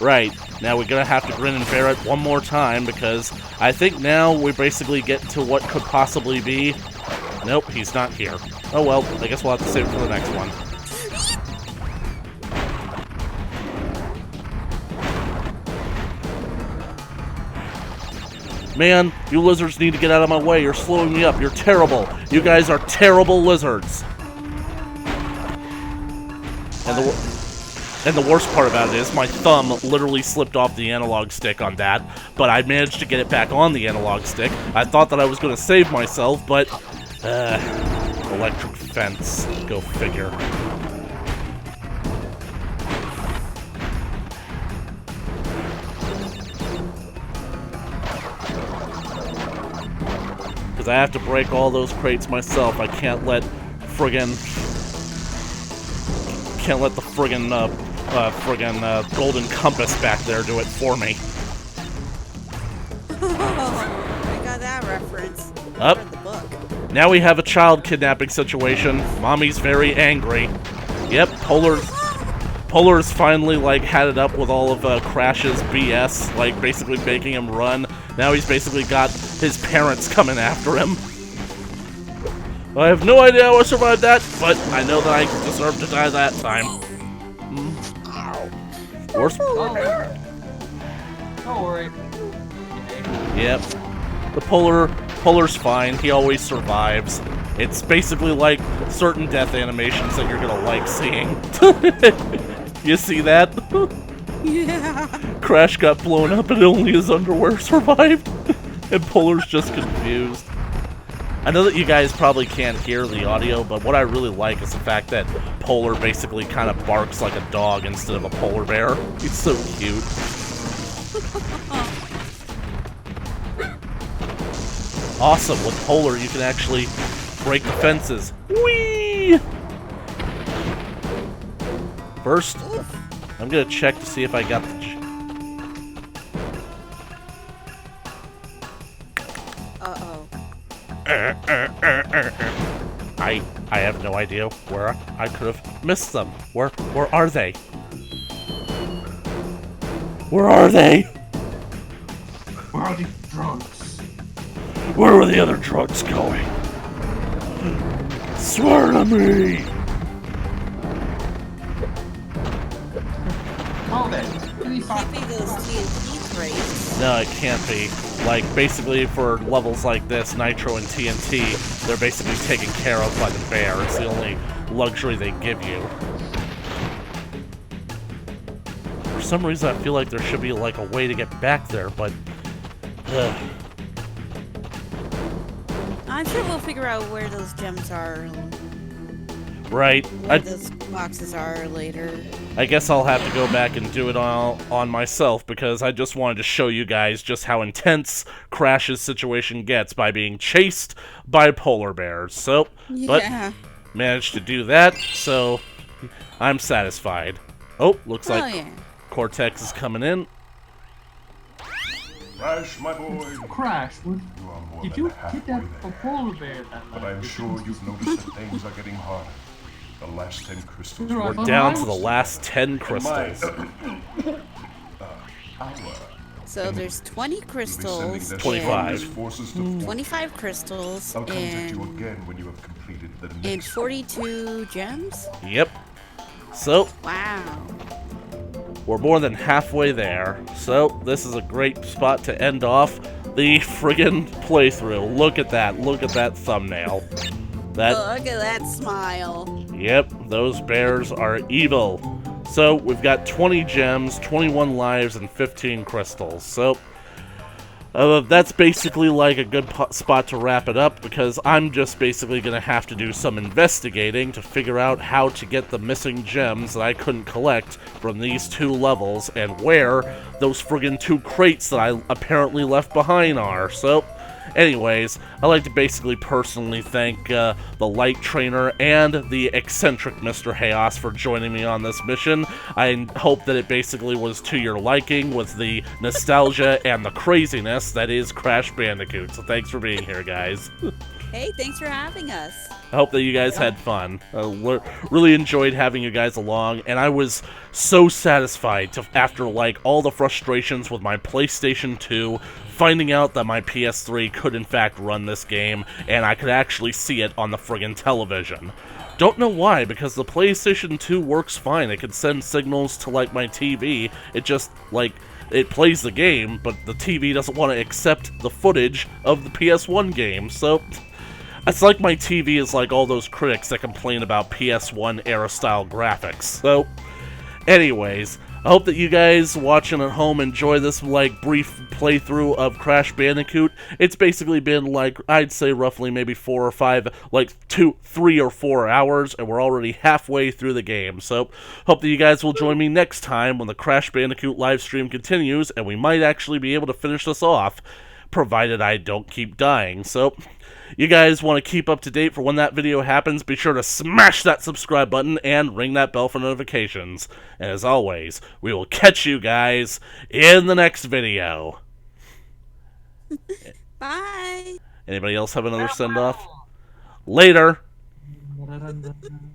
Right, now we're gonna have to grin and bear it one more time because I think now we basically get to what could possibly be. Nope, he's not here. Oh well, I guess we'll have to save it for the next one. Man, you lizards need to get out of my way. You're slowing me up. You're terrible. You guys are terrible lizards. And the worst part about it is my thumb literally slipped off the analog stick on that, but I managed to get it back on the analog stick. I thought that I was going to save myself, but... electric fence. Go figure. Because I have to break all those crates myself. I can't let friggin' golden compass back there do it for me. Oh, I got that reference. Up. Read the book. Now we have a child kidnapping situation. Mommy's very angry. Yep, Polar's finally, like, had it up with all of Crash's BS, like, basically making him run. Now he's basically got his parents coming after him. I have no idea how I survived that, but I know that I deserve to die that time. Worst. Don't worry. Yep. The Polar's fine. He always survives. It's basically like certain death animations that you're gonna like seeing. You see that? Yeah. Crash got blown up and only his underwear survived. And Polar's just confused. I know that you guys probably can't hear the audio, but what I really like is the fact that Polar basically kind of barks like a dog instead of a polar bear. He's so cute. Awesome, with Polar you can actually break the fences. Whee! First, I'm gonna check to see if I got the... Uh-oh. I have no idea where I could have missed them. Where are they? Where are they? Where are these drunks? Where were the other drugs going? Swear to me! Oh, then. Give me Can't five. be those TNT crates. No, it can't be. Like, basically for levels like this, Nitro and TNT, they're basically taken care of by the bear. It's the only luxury they give you. For some reason, I feel like there should be, like, a way to get back there, but... Ugh. I'm sure we'll figure out where those gems are, Right. where those boxes are later. I guess I'll have to go back and do it all on myself, because I just wanted to show you guys just how intense Crash's situation gets by being chased by polar bears. So, Yeah. but managed to do that, so I'm satisfied. Oh, looks Oh, like yeah. Cortex is coming in. Crash, my boy. Crash, You are more did than you halfway hit that there. polar bear that But night? I'm sure you've noticed that things are getting harder. The last 10 crystals You're were right. Down to the last 10 crystals. So there's 20 Sending crystals, their 25. strongest forces to 25 crystals, I'll contact you and again when you have completed the and next 42 gems. Yep. So, Wow. we're more than halfway there. So, this is a great spot to end off the friggin' playthrough. Look at that. Look at that thumbnail. That, Look at that smile. yep, those bears are evil. So, we've got 20 gems, 21 lives, and 15 crystals. So, that's basically like a good spot to wrap it up, because I'm just basically going to have to do some investigating to figure out how to get the missing gems that I couldn't collect from these 2 levels, and where those friggin' 2 crates that I apparently left behind are. So, anyways, I'd like to basically personally thank the Light Trainer and the eccentric Mr. Chaos for joining me on this mission. I hope that it basically was to your liking with the nostalgia and the craziness that is Crash Bandicoot. So thanks for being here, guys. Hey, thanks for having us. I hope that you guys had fun. Really enjoyed having you guys along, and I was so satisfied to, after like all the frustrations with my PlayStation 2, finding out that my PS3 could in fact run this game, and I could actually see it on the friggin' television. Don't know why, because the PlayStation 2 works fine. It can send signals to like my TV. It just like it plays the game, but the TV doesn't want to accept the footage of the PS1 game. So it's like my TV is like all those critics that complain about PS1 era style graphics. So, anyways, I hope that you guys watching at home enjoy this like brief playthrough of Crash Bandicoot. It's basically been like, I'd say roughly maybe 4 or 5, like 2, 3 or 4 hours, and we're already halfway through the game. So, hope that you guys will join me next time when the Crash Bandicoot live stream continues, and we might actually be able to finish this off, provided I don't keep dying. So, you guys want to keep up to date for when that video happens, be sure to smash that subscribe button and ring that bell for notifications. And as always, we will catch you guys in the next video. Bye. Anybody else have another send-off? Later! Dun, dun, dun, dun.